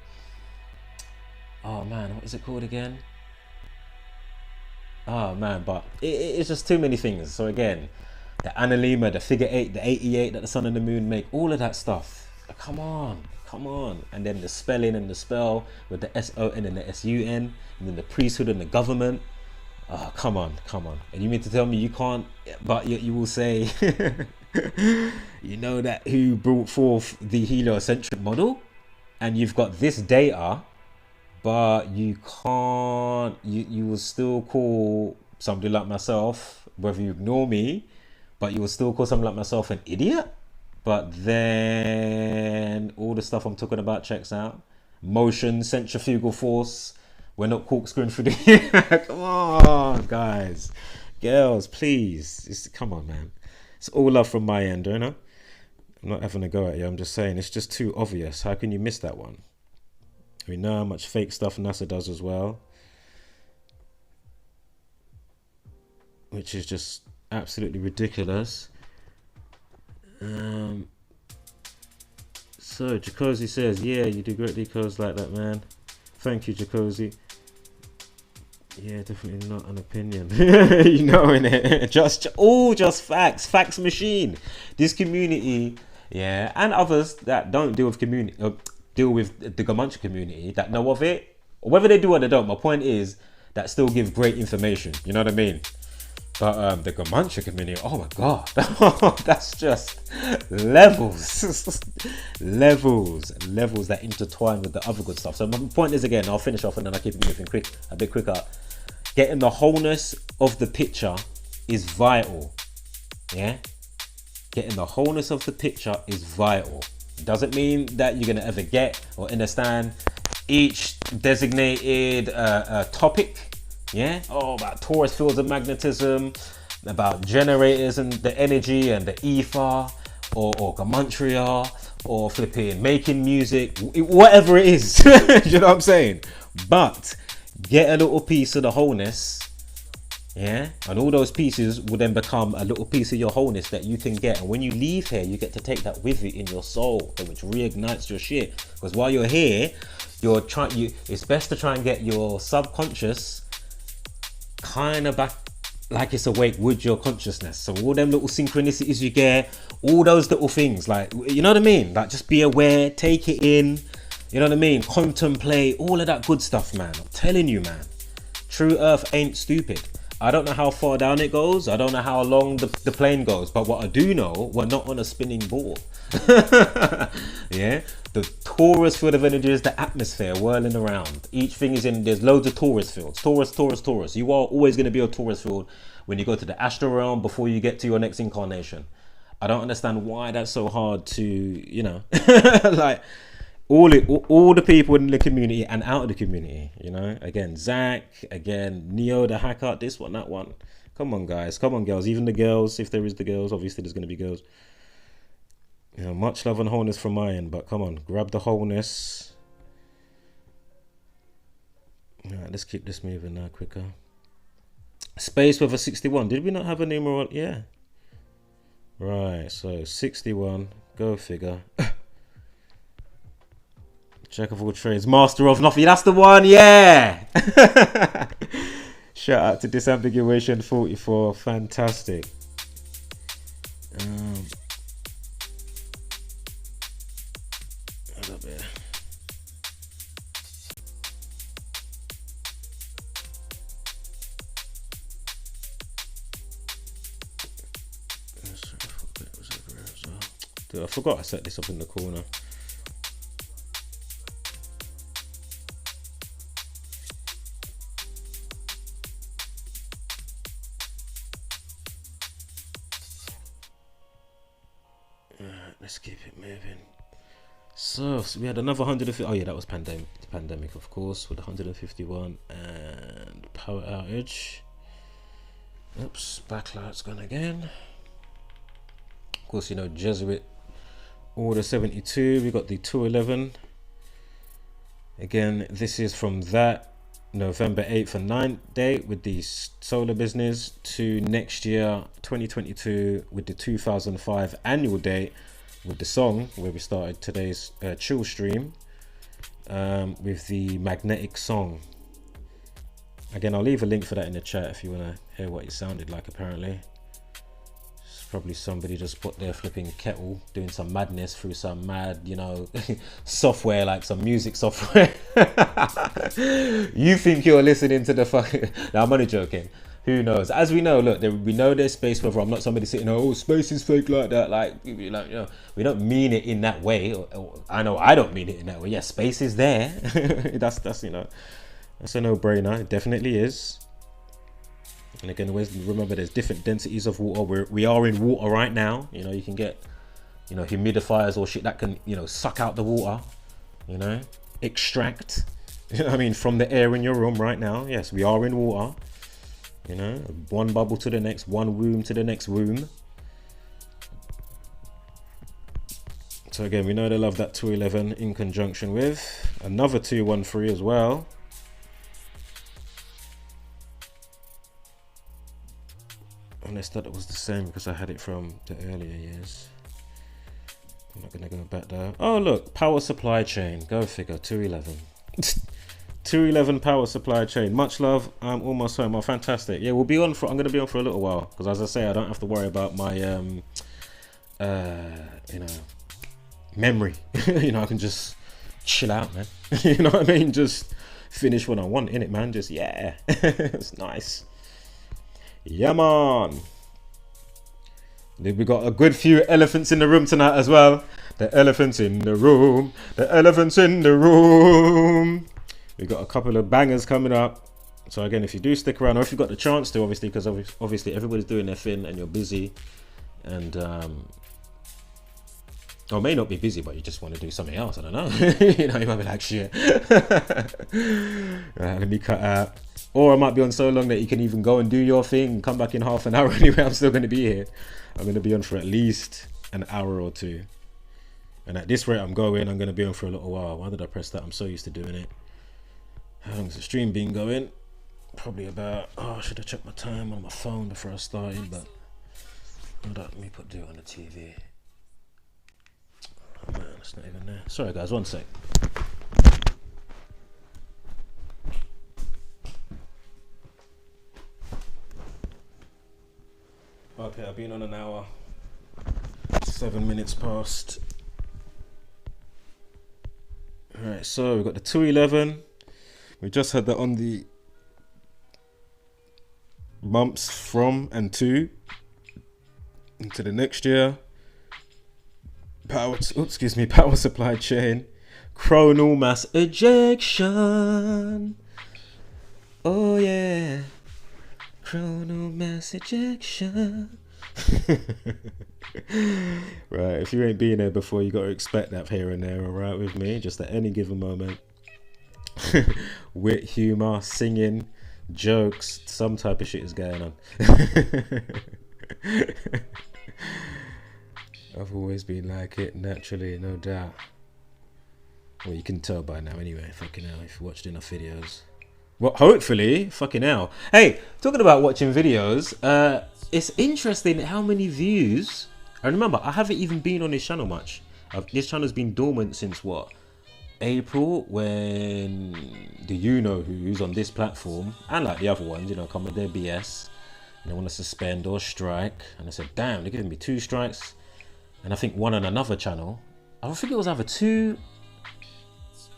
Oh man, what is it called again? Oh man, but it's just too many things. So again, the analemma, the figure 8, the 88 that the sun and the moon make, all of that stuff. Come on. And then the spelling and the spell with the SON and the SUN, and then the priesthood and the government. Oh, come on. And you mean to tell me you can't, but you will say, you know that who brought forth the heliocentric model? And you've got this data, but you can't, you will still call somebody like myself, whether you ignore me, but you will still call somebody like myself an idiot? But then all the stuff I'm talking about checks out. Motion, centrifugal force. We're not corkscrewing through the... Come on, guys. Girls, please. Come on, man. It's all love from my end, you know? I'm not having a go at you. I'm just saying it's just too obvious. How can you miss that one? We know how much fake stuff NASA does as well. Which is just absolutely ridiculous. So, Jacozy says, yeah, you do great decos like that, man. Thank you, Jacozy. Yeah, definitely not an opinion. You know, innit? Just facts machine. This community, yeah, and others that don't deal with deal with the Gamuncha community that know of it, or whether they do or they don't. My point is that still give great information. You know what I mean? But the Gamuncha community, oh my god, that's just levels that intertwine with the other good stuff. So my point is, again, I'll finish off and then I'll keep it moving a bit quicker. Getting the wholeness of the picture is vital. Yeah? Getting the wholeness of the picture is vital. It doesn't mean that you're gonna ever get or understand each designated topic. Yeah, about torus fields of magnetism, about generators and the energy and the ether, or gematria, or flipping making music, whatever it is. You know what I'm saying? But get a little piece of the wholeness, yeah, and all those pieces will then become a little piece of your wholeness that you can get. And when you leave here, you get to take that with you in your soul, which reignites your shit. Because while you're here, it's best to try and get your subconscious kind of back like it's awake with your consciousness. So all them little synchronicities you get, all those little things, like, you know what I mean? Like, just be aware, take it in, you know what I mean? Contemplate, all of that good stuff, man. I'm telling you, man. True Earth ain't stupid. I don't know how far down it goes. I don't know how long the plane goes. But what I do know, we're not on a spinning ball. Yeah, the torus field of energy is the atmosphere whirling around. Each thing is in, there's loads of torus fields. Torus. You are always going to be a torus field when you go to the astral realm before you get to your next incarnation. I don't understand why that's so hard to, you know, like all the people in the community and out of the community, you know. Again, Zach, again, Neo the hacker, this one, that one. Come on, guys. Come on, girls. Even the girls, if there is the girls, obviously there's going to be girls. You know, much love and wholeness from my end, but come on, grab the wholeness. All right, let's keep this moving now quicker. Space Weather 61. Did we not have a numeral? Yeah. Right, so 61. Go figure. Jack of all trades, master of nothing. That's the one, yeah. Shout out to Disambiguation 44. Fantastic. Hold up here. Dude, I forgot I set this up in the corner. Let's keep it moving. So we had another 150. Oh yeah, that was pandemic, of course, with 151 and power outage. Oops, backlight's gone again. Of course, you know, Jesuit Order 72. We got the 211. Again, this is from that November 8th and 9th date with the solar business to next year 2022 with the 2005 annual date with the song where we started today's chill stream with the magnetic song. Again, I'll leave a link for that in the chat if you want to hear what it sounded like. Apparently it's probably somebody just put their flipping kettle doing some madness through some mad, you know, software, like some music software. You think you're listening to the fucking... No, I'm only joking. Who knows? As we know, look, we know there's space weather. I'm not somebody sitting, oh, space is fake like that. Like, you know, we don't mean it in that way. Or I know I don't mean it in that way. Yeah, space is there. that's you know, that's a no-brainer. It definitely is. And again, remember, there's different densities of water. We are in water right now. You know, you can get, you know, humidifiers or shit that can, you know, suck out the water. You know, extract. You know what I mean, from the air in your room right now. Yes, we are in water. You know, one bubble to the next, one womb to the next womb. So again, we know they love that 211 in conjunction with another 213 as well. Unless that was the same because I had it from the earlier years. I'm not going to go back there. Oh, look, power supply chain. Go figure, 211. 211 power supply chain. Much love. I'm almost home. Oh, fantastic. Yeah, we'll be on for. I'm going to be on for a little while because, as I say, I don't have to worry about my, you know, memory. You know, I can just chill out, man. You know what I mean? Just finish what I want in it, man. Just yeah, it's nice. Yeah, man. We got a good few elephants in the room tonight as well. The elephants in the room. The elephants in the room. We got a couple of bangers coming up. So again, if you do stick around, or if you've got the chance to, obviously, because obviously everybody's doing their thing and you're busy, and or may not be busy, but you just want to do something else. I don't know. You know, you might be like, shit. Let me cut out. Or I might be on so long that you can even go and do your thing and come back in half an hour. Anyway, I'm still going to be here. I'm going to be on for at least an hour or two. And at this rate I'm going to be on for a little while. Why did I press that? I'm so used to doing it. How long has the stream been going? Probably about, oh, I should have checked my time on my phone before I started, but hold up, let me do it on the TV. Oh man, it's not even there. Sorry guys, one sec. Okay, I've been on an hour. 7 minutes past. Alright, so we've got the 211. We just had that on the months from and to into the next year. Power supply chain, coronal mass ejection. Oh yeah, coronal mass ejection. Right, if you ain't been there before, you got to expect that here and there. All right, with me, just at any given moment. Wit, humor, singing, jokes, some type of shit is going on. I've always been like it, naturally, no doubt. Well, you can tell by now anyway, fucking hell, if you watched enough videos. Well, hopefully, fucking hell. Hey, talking about watching videos, it's interesting how many views. And remember, I haven't even been on this channel much. This channel's been dormant since what? April, when the you-know-who's on this platform, and like the other ones, you know, come with their BS. And they want to suspend or strike. And I said, damn, they're giving me 2 strikes. And I think one on another channel. I think it was either 2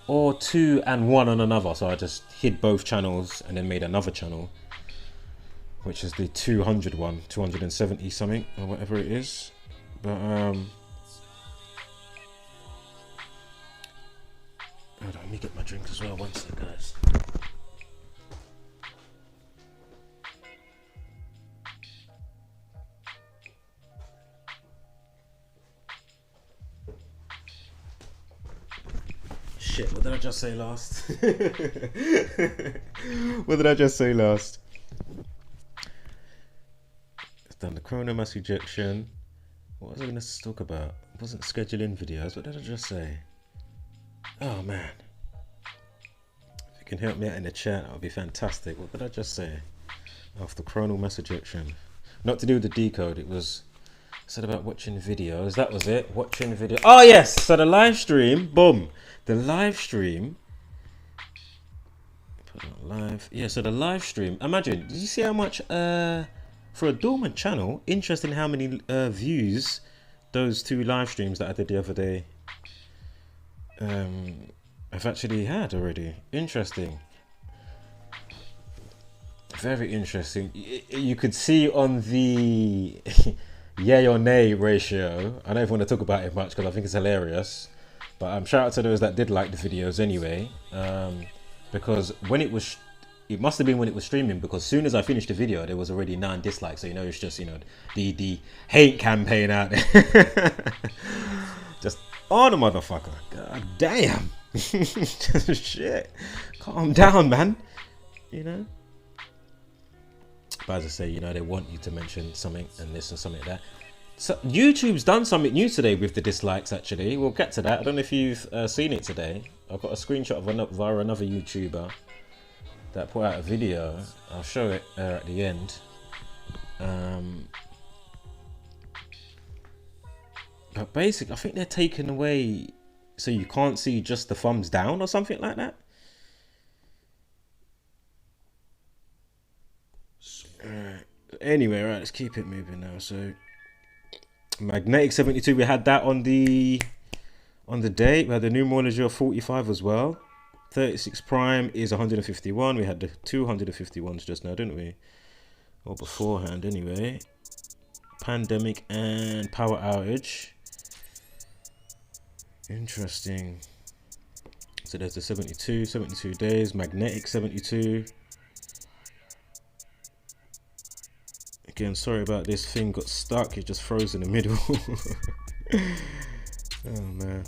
or 2 and 1 on another. So I just hid both channels and then made another channel, which is the 200 one, 270 something or whatever it is. But hold on, let me get my drink as well. One sec, guys. Shit, what did I just say last? What did I just say last? It's done the coronal mass ejection. What was I going to talk about? I wasn't scheduling videos. What did I just say? Oh man. If you can help me out in the chat, that would be fantastic. What did I just say? After coronal mass ejection. Not to do with the decode, it was said about watching videos. That was it. Watching video. Oh yes, so the live stream, boom. The live stream. Put it on live. Yeah, so the live stream. Imagine, did you see how much for a dormant channel, interesting how many views those 2 live streams that I did the other day I've actually had already. Interesting. Very interesting. You could see on the yay or nay ratio. I don't even want to talk about it much because I think it's hilarious. But shout out to those that did like the videos anyway. Because when it was, it must have been when it was streaming, because as soon as I finished the video, there was already 9 dislikes. So you know, it's just, you know, the hate campaign out there. Just on a motherfucker. God damn. Shit. Calm down, man. You know. But as I say, you know, they want you to mention something and this and something like that. So YouTube's done something new today with the dislikes, actually. We'll get to that. I don't know if you've seen it today. I've got a screenshot of via another YouTuber that put out a video. I'll show it at the end. But basically, I think they're taking away so you can't see just the thumbs down or something like that. Anyway, right, let's keep it moving now. So magnetic 72, we had that on the date. We had the numerology of 45 as well. 36 prime is 151. We had the 251s just now, didn't we? Or beforehand anyway. Pandemic and power outage. Interesting. So there's the 72 days, magnetic 72. Again, sorry about this thing, got stuck, it just froze in the middle. Oh man.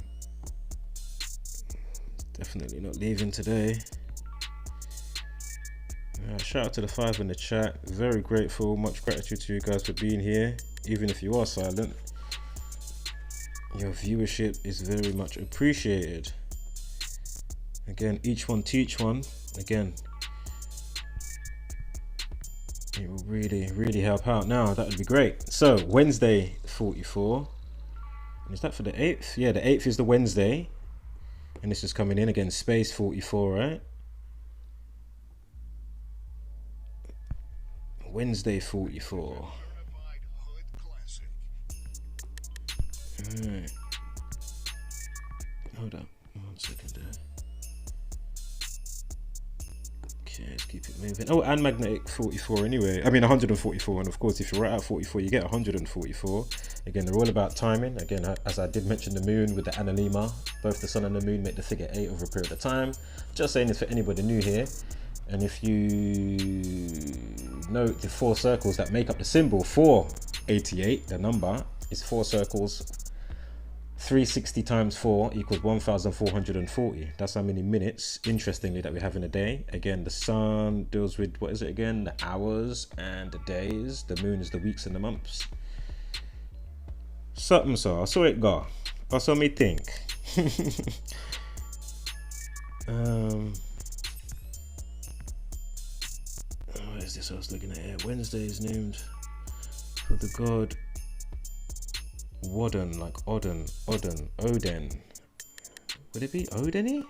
Definitely not leaving today. Shout out to the 5 in the chat. Very grateful, much gratitude to you guys for being here. Even if you are silent, your viewership is very much appreciated. Again, each one teach one. Again, it will really help out. Now that would be great. So Wednesday 44, is that for the 8th? Yeah, the 8th is the Wednesday, and this is coming in again, space 44, right? Wednesday 44. Alright, hold up 1 second there. Okay, let's keep it moving. Oh, and magnetic 44 anyway. I mean 144, and of course if you write out 44, you get 144. Again, they're all about timing. Again, as I did mention the moon with the analemma, both the sun and the moon make the figure 8 over a period of time. Just saying this for anybody new here. And if you note the 4 circles that make up the symbol for 88, the number is 4 circles. 360 times 4 equals 1440. That's how many minutes, interestingly, that we have in a day. Again, the sun deals with, what is it again? The hours and the days. The moon is the weeks and the months. Something so. I saw it go. I saw me think. What is this I was looking at here? Wednesday is named for the god Woden, like Odin. Would it be Odin?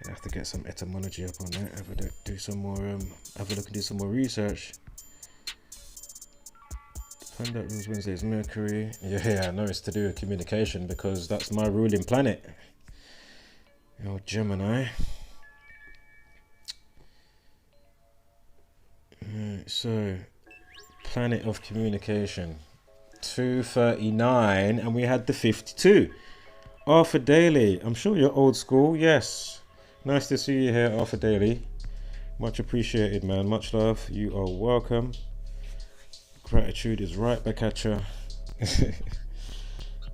I have to get some etymology up on that. Have a look and do some more research. The planet that rules Wednesday is Mercury. Yeah, I know it's to do with communication because that's my ruling planet. Your Gemini. Alright, so planet of communication. 239, and we had the 52. Arthur Daly, I'm sure you're old school. Yes, nice to see you here, Arthur Daly. Much appreciated, man. Much love. You are welcome. Gratitude is right back at you.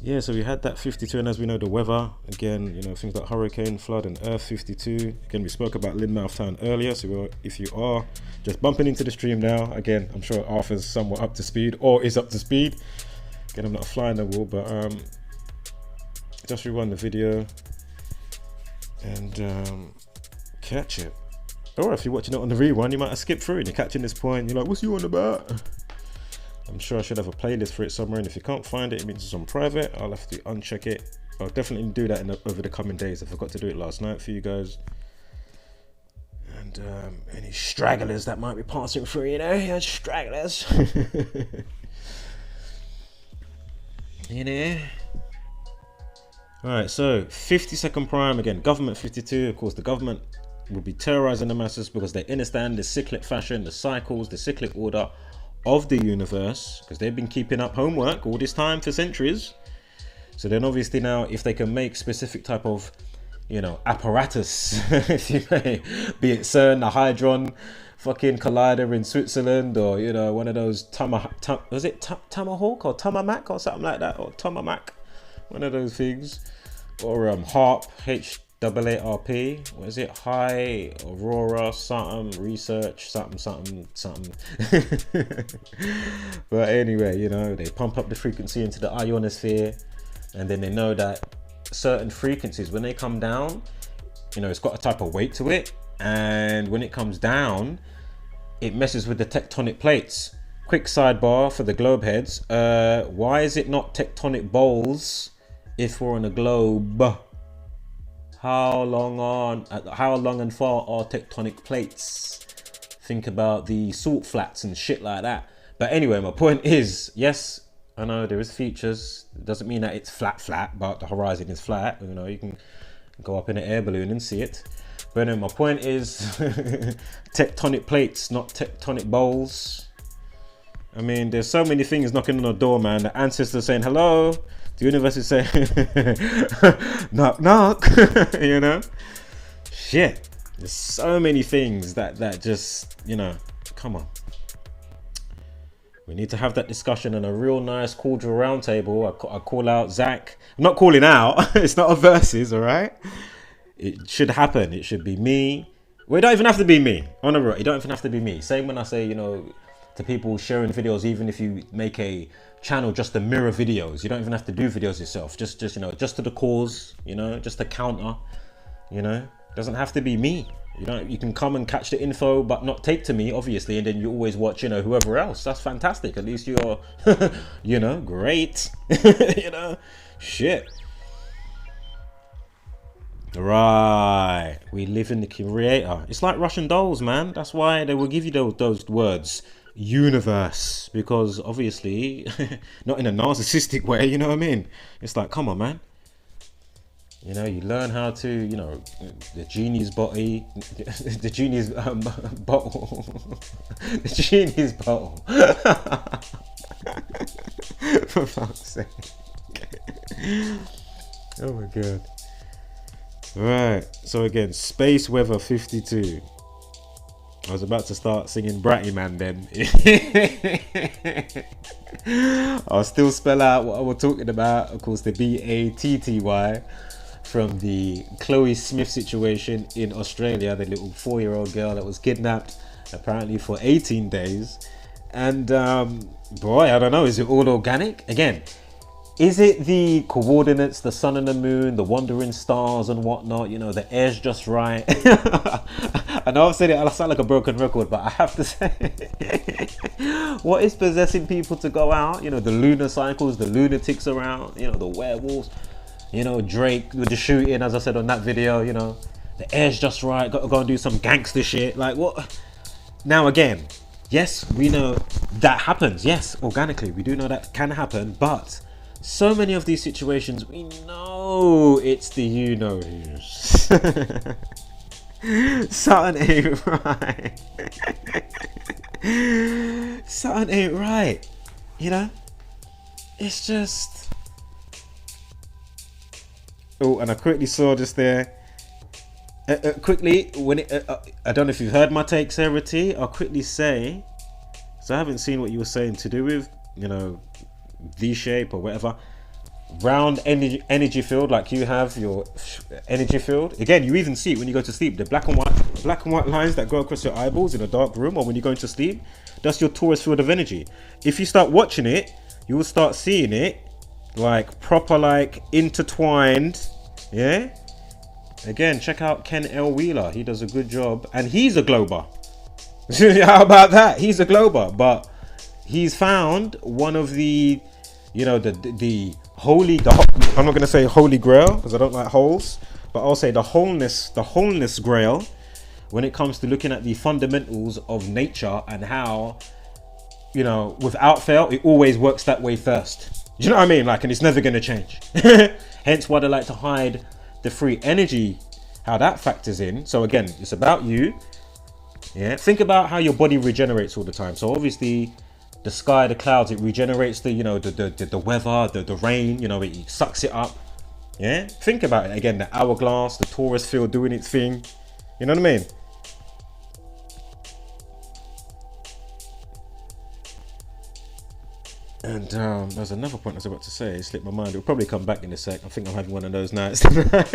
Yeah, so we had that 52, and as we know, the weather again, you know, things like hurricane, flood, and earth 52. Again, we spoke about Lynmouth Town earlier, so if you are just bumping into the stream now, again, I'm sure Arthur's somewhat up to speed or is up to speed. Again, I'm not a fly in the wall, but just rewind the video and catch it. Or if you're watching it on the rewind, you might have skipped through and you're catching this point. You're like, what's you on about? I'm sure I should have a playlist for it somewhere, and if you can't find it, it means it's on private. I'll have to uncheck it. I'll definitely do that over the coming days. I forgot to do it last night for you guys. And any stragglers that might be passing through, you know, yeah, stragglers. You know. Alright, so 52nd prime again, government 52. Of course, the government will be terrorizing the masses because they understand the cyclic fashion, the cycles, the cyclic order of the universe, because they've been keeping up homework all this time for centuries. So then obviously now, if they can make specific type of, you know, apparatus, if you may, be it CERN, the Hadron fucking collider in Switzerland, or, you know, one of those tomahawk or tomahawk or something like that, or tomahawk, one of those things, or HARP, HAARP, what is it, high aurora something research something. But anyway, you know, they pump up the frequency into the ionosphere, and then they know that certain frequencies, when they come down, you know, it's got a type of weight to it, and when it comes down, it messes with the tectonic plates. Quick sidebar for the globe heads, why is it not tectonic bowls if we're on a globe? How long and far are tectonic plates? Think about the salt flats and shit like that. But anyway, my point is, yes, I know there is features. It doesn't mean that it's flat, but the horizon is flat. You know, you can go up in an air balloon and see it. But anyway, my point is tectonic plates, not tectonic bowls. I mean, there's so many things knocking on the door, man. The ancestors saying hello. The universe is saying knock knock. You know, shit, there's so many things that just, you know, come on, we need to have that discussion in a real nice cordial round table. I call out Zach. I'm not calling out. It's not a versus, all right? It should happen. It should be me. Well, it don't even have to be me. On the road, it don't even have to be me. Same when I say, you know, to people sharing videos, even if you make a channel just to mirror videos, you don't even have to do videos yourself. Just you know, just to the cause, you know, just a counter, you know, doesn't have to be me. You know, you can come and catch the info, but not take to me, obviously, and then you always watch, you know, whoever else. That's fantastic. At least you're, you know, great. You know, shit. Right, we live in the creator. It's like Russian dolls, man. That's why they will give you those words, universe, because obviously not in a narcissistic way, you know what I mean? It's like, come on, man, You know, you learn how to, you know, the genie's body, the genie's bottle, the genie's bottle. For fuck's sake. Oh my god. Right, so again, Space Weather 52. I was about to start singing Bratty Man then. I'll still spell out what I was talking about. Of course, the BATTY from the Chloe Smith situation in Australia, the little 4-year-old girl that was kidnapped apparently for 18 days. And boy, I don't know, is it all organic? Again, is it the coordinates, the sun and the moon, the wandering stars and whatnot, you know, the air's just right? I know I've said it, I sound like a broken record, but I have to say, what is possessing people to go out? You know, the lunar cycles, the lunatics around, you know, the werewolves, you know, Drake with the shooting, as I said on that video, you know, the air's just right, got to go and do some gangster shit. Like, what? Now again, yes, we know that happens. Yes, organically, we do know that can happen, but so many of these situations, we know it's the you-know-who's. Something ain't right. Something ain't right. You know? It's just... Oh, and I quickly saw just there. Quickly, when it, I don't know if you've heard my take, Sarah T. I'll quickly say, so I haven't seen what you were saying to do with, you know, V-shape or whatever, round energy field like you have your energy field. Again, you even see it when you go to sleep, the black and white lines that go across your eyeballs in a dark room, or when you're going to sleep, that's your torus field of energy. If you start watching it, you will start seeing it like proper, like intertwined. Yeah, again, check out Ken L. Wheeler, he does a good job, and he's a glober. How about that? He's a glober, but he's found one of the, you know, the holy, I'm not going to say holy grail because I don't like holes, but I'll say the wholeness grail when it comes to looking at the fundamentals of nature and how, you know, without fail, it always works that way first. Do you know what I mean? Like, and it's never going to change. Hence why they like to hide the free energy, how that factors in. So again, it's about you. Yeah, think about how your body regenerates all the time. So obviously, the sky, the clouds, it regenerates the, you know, the weather, the rain, you know, it sucks it up. Yeah, think about it again, the hourglass, the torus field doing its thing. You know what I mean? And there's another point I was about to say, it slipped my mind. It'll probably come back in a sec. I think I'm having one of those nights tonight.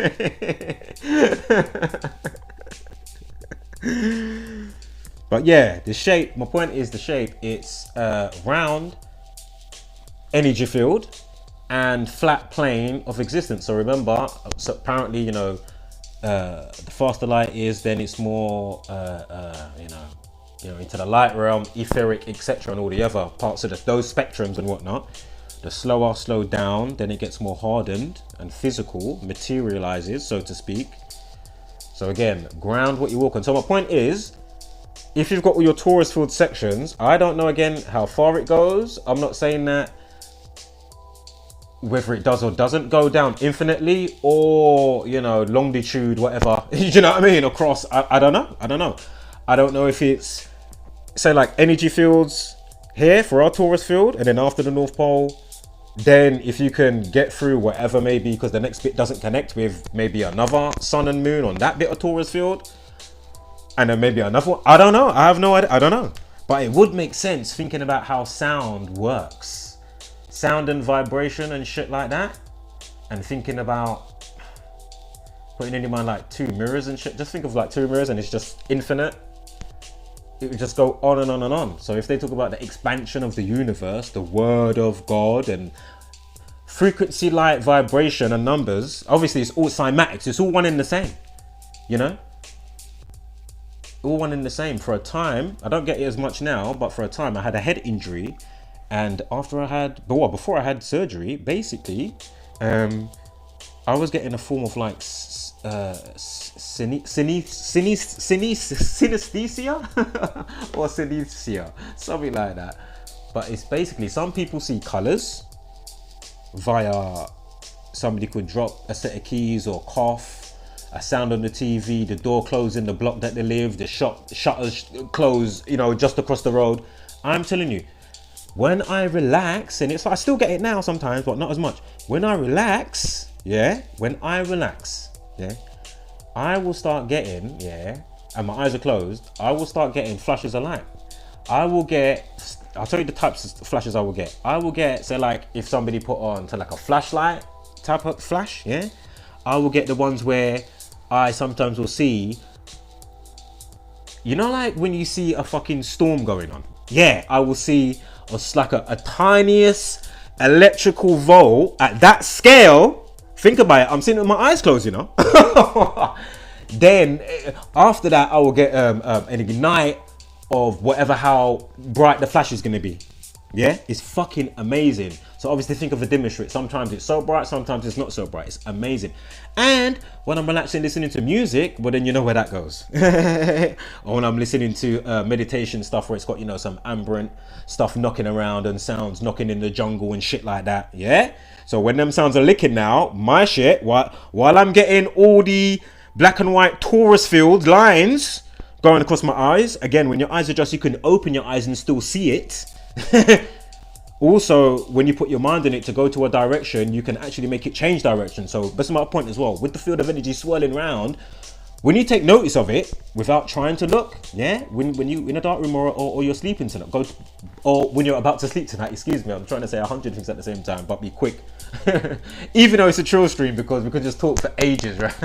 But yeah, the shape, my point is the shape, it's round energy field and flat plane of existence. So remember, so apparently, you know, the faster light is, then it's more, you know, into the light realm, etheric, etc., and all the other parts of those spectrums and whatnot. The slower slow down, then it gets more hardened and physical, materializes, so to speak. So again, ground what you walk on. So my point is, if you've got all your torus field sections, I don't know again how far it goes. I'm not saying that whether it does or doesn't go down infinitely, or, you know, longitude, whatever, you know what I mean, across, I don't know. I don't know if it's, say, like energy fields here for our torus field, and then after the North Pole, then if you can get through whatever, maybe because the next bit doesn't connect with maybe another sun and moon on that bit of torus field, and then maybe another one. I don't know. I have no idea. I don't know. But it would make sense thinking about how sound works. Sound and vibration and shit like that. And thinking about putting in your mind like two mirrors and shit. Just think of like two mirrors and it's just infinite. It would just go on and on and on. So if they talk about the expansion of the universe, the word of God, and frequency, light, vibration and numbers, obviously it's all cymatics. It's all one and the same, you know? All one and the same. For a time, I don't get it as much now, but for a time I had a head injury, and before I had surgery, basically, I was getting a form of like synesthesia or synesthesia, something like that. But it's basically, some people see colors via somebody could drop a set of keys or cough, a sound on the TV, the door closed in the block that they live, the shutters close, you know, just across the road. I'm telling you, when I relax, and it's, I still get it now sometimes, but not as much. When I relax, yeah, I will start getting, and my eyes are closed, I will start getting flashes of light. I'll tell you the types of flashes I will get. I will get, say like, if somebody put on to like a flashlight type of flash, yeah, I will get the ones where I sometimes will see, you know, like when you see a fucking storm going on. Yeah, I will see a tiniest electrical volt at that scale. Think about it. I'm sitting with my eyes closed, you know. Then after that, I will get an ignite of whatever, how bright the flash is going to be. Yeah, it's fucking amazing. So obviously think of a dimmer switch. Sometimes it's so bright, sometimes it's not so bright. It's amazing. And when I'm relaxing listening to music, well then you know where that goes. Or when I'm listening to meditation stuff where it's got, you know, some ambient stuff knocking around and sounds knocking in the jungle and shit like that. Yeah. So when them sounds are licking now, my shit, while I'm getting all the black and white torus field lines going across my eyes. Again, when your eyes adjust, you can open your eyes and still see it. Also, when you put your mind in it to go to a direction, you can actually make it change direction. So that's my point as well. With the field of energy swirling around, when you take notice of it without trying to look, yeah, when you in a dark room or you're sleeping tonight, or when you're about to sleep tonight, excuse me, I'm trying to say 100 things at the same time, but be quick. Even though it's a chill stream, because we could just talk for ages, right?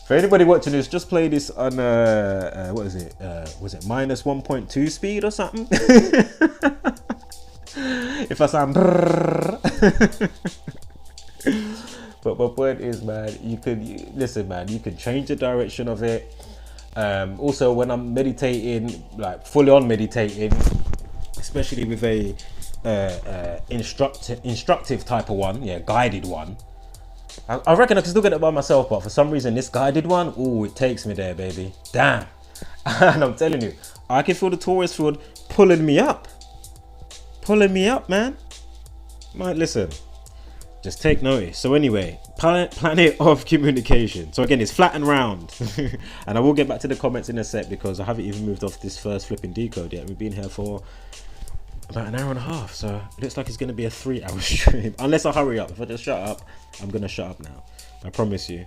For anybody watching this, just play this on what is it? Was it minus 1.2 speed or something? If I sound but my point is, man, you can change the direction of it. Also, when I'm meditating, like fully on meditating, especially with a instructive type of one, yeah, guided one. I reckon I can still get it by myself, but for some reason this guided one, ooh, it takes me there, baby. Damn. And I'm telling you, I can feel the torus field pulling me up, man. Might listen. Just take notice. So anyway, planet of communication. So again, it's flat and round. And I will get back to the comments in a sec because I haven't even moved off this first flipping decode yet. We've been here for about an hour and a half, so it looks like it's going to be a 3-hour stream unless I hurry up. If I just shut up, I'm going to shut up now, I promise you.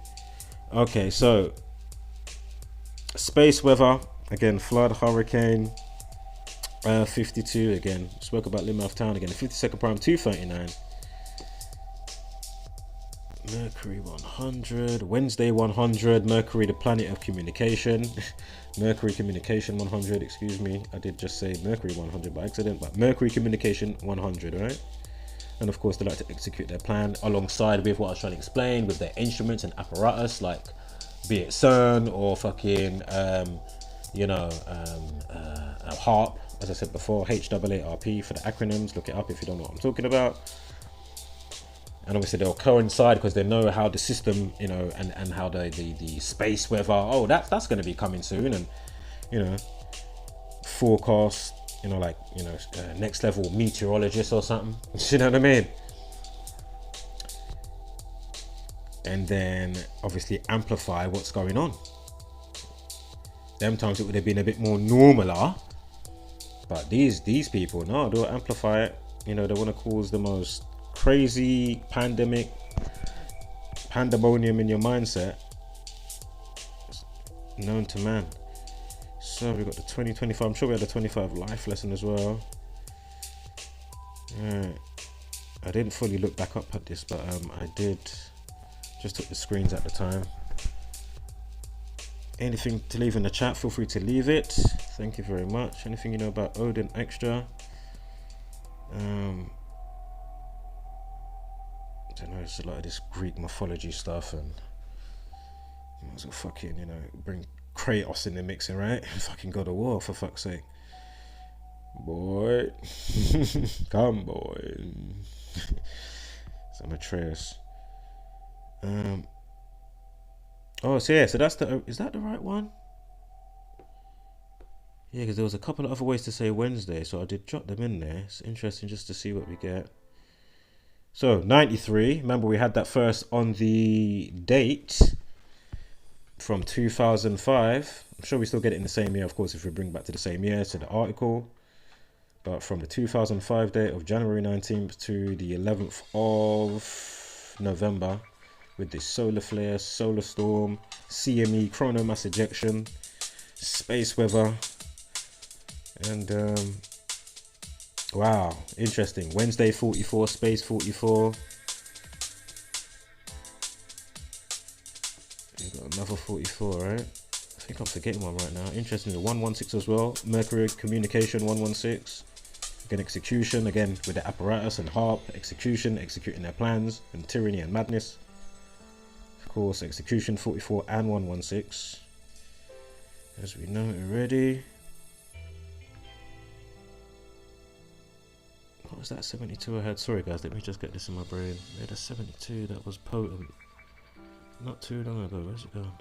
Okay, so space weather, again, flood, hurricane, 52, again, spoke about Limouth Town, again, 52nd prime, 239, Mercury 100, Wednesday 100, Mercury, the planet of communication. Mercury communication 100, excuse me, I did just say Mercury 100 by accident, but Mercury communication 100, right? And of course they like to execute their plan alongside with what I was trying to explain with their instruments and apparatus, like be it CERN or fucking a HARP, as I said before, HAARP for the acronyms. Look it up if you don't know what I'm talking about. And obviously they'll coincide because they know how the system, you know, and how the space weather, oh, that's going to be coming soon, and, you know, forecast, you know, like, you know, next level meteorologist or something. You know what I mean? And then obviously amplify what's going on. Them times it would have been a bit more normaler, but these people, no, they'll amplify it. You know, they want to cause the most crazy pandemonium in your mindset known to man. So we got the 2025, I'm sure we had the 25 life lesson as well. Right. I didn't fully look back up at this, but I did, just took the screens at the time. Anything to leave in the chat, feel free to leave it. Thank you very much. Anything you know about Odin extra? I don't know, it's a lot of this Greek mythology stuff, and you might as well fucking, you know, bring Kratos in the mixing, right? Fucking God of War, for fuck's sake. Boy. Come, boy. So Atreus. Oh, so yeah, so that's the, is that the right one? Yeah, because there was a couple of other ways to say Wednesday, so I did jot them in there. It's interesting just to see what we get. So 93, remember we had that first on the date from 2005. I'm sure we still get it in the same year, of course, if we bring back to the same year to the article. But from the 2005 date of January 19th to the 11th of November, with the solar flare, solar storm, CME, chrono mass ejection, space weather, and wow, interesting. Wednesday 44, space 44. We've got another 44, right? I think I'm forgetting one right now. Interesting, the 116 as well. Mercury communication 116. Again, execution, again with the apparatus and harp. Execution, executing their plans, and tyranny and madness. Of course, execution 44 and 116. As we know it already. What was that 72 I had? Sorry guys, let me just get this in my brain. We had a 72 that was potent. Not too long ago. Where's it gone?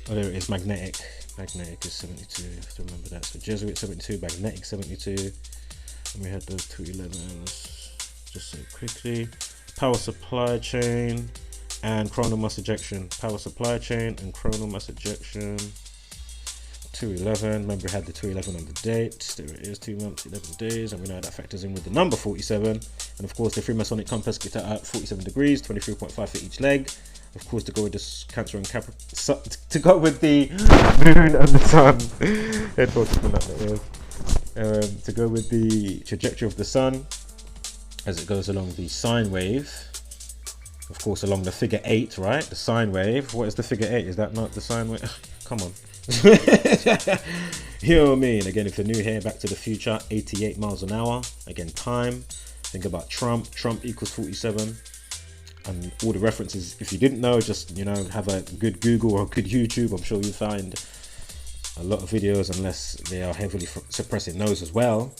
Oh, there it is. Magnetic. Magnetic is 72. You have to remember that. So Jesuit 72, magnetic 72. And we had those 211s. Just say quickly. Power supply chain and chronal mass ejection. Power supply chain and chronal mass ejection. 211. Remember we had the 211 on the date. There it is, 2 months, 11 days, and we know that factors in with the number 47. And of course the Freemasonic compass gets at 47 degrees, 23.5 for each leg. Of course, to go with this Cancer and to go with the moon and the sun. Headphones coming out the ear. To go with the trajectory of the sun as it goes along the sine wave. Of course, along the figure 8, right? The sine wave. What is the figure 8? Is that not the sine wave? Come on. You know what I mean? Again, if you're new here, Back to the Future, 88 miles an hour. Again, time. Think about Trump. Trump equals 47. And all the references, if you didn't know, just, you know, have a good Google or a good YouTube. I'm sure you'll find a lot of videos, unless they are heavily suppressing those as well.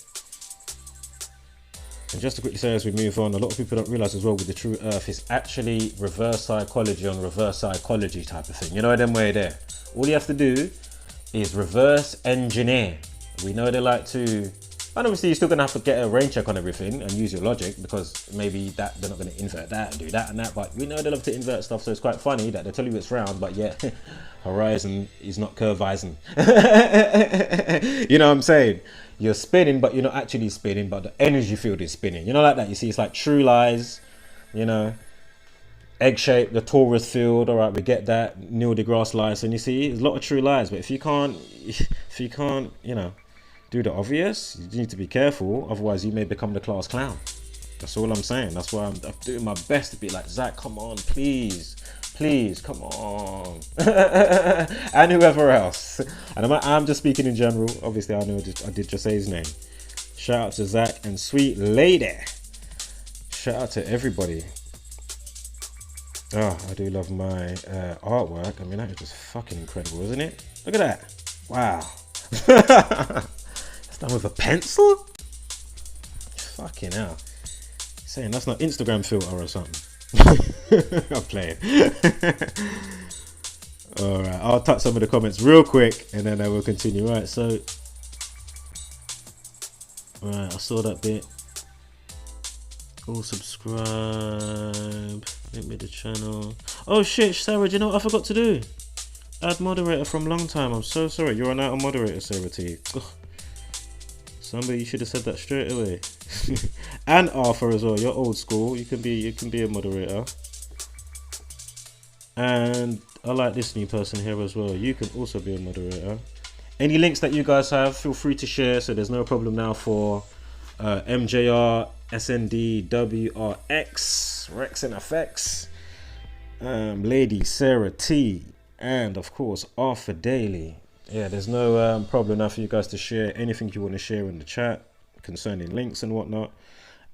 And just to quickly say as we move on, a lot of people don't realize as well with the true Earth, it's actually reverse psychology on reverse psychology type of thing. You know them way there. All you have to do is reverse engineer. We know they like to, and obviously you're still gonna have to get a rain check on everything and use your logic, because maybe that they're not gonna invert that and do that and that, but we know they love to invert stuff, so it's quite funny that they tell you it's round, but yeah, horizon is not curvising. You know what I'm saying? You're spinning, but you're not actually spinning, but the energy field is spinning. You know, like that. You see, it's like true lies, you know, egg shape, the torus field. All right, we get that. Neil deGrasse lies, and you see, there's a lot of true lies. But if you can't, you know, do the obvious, you need to be careful. Otherwise, you may become the class clown. That's all I'm saying. That's why I'm doing my best to be like, Zach, come on, please, come on. And whoever else. And I'm just speaking in general. Obviously, I know I did just say his name. Shout out to Zach and Sweet Lady. Shout out to everybody. Oh, I do love my artwork. I mean, that is just fucking incredible, isn't it? Look at that. Wow. It's done with a pencil? Fucking hell. Saying that's not Instagram filter or something. I'm playing. Alright, I'll touch some of the comments real quick and then I will continue. Right, so right, I saw that bit. All subscribe. Link me the channel. Oh shit, Sarah, do you know what I forgot to do? Add moderator from long time. I'm so sorry. You're an out of moderator, Sarah T. Ugh. Somebody should have said that straight away. And Arthur as well. You're old school. You can be a moderator. And I like this new person here as well. You can also be a moderator. Any links that you guys have, feel free to share. So there's no problem now for MJR, SND, WRX, Rex and FX, Lady Sarah T, and of course Arthur Daly. Yeah, there's no problem now for you guys to share anything you want to share in the chat concerning links and whatnot.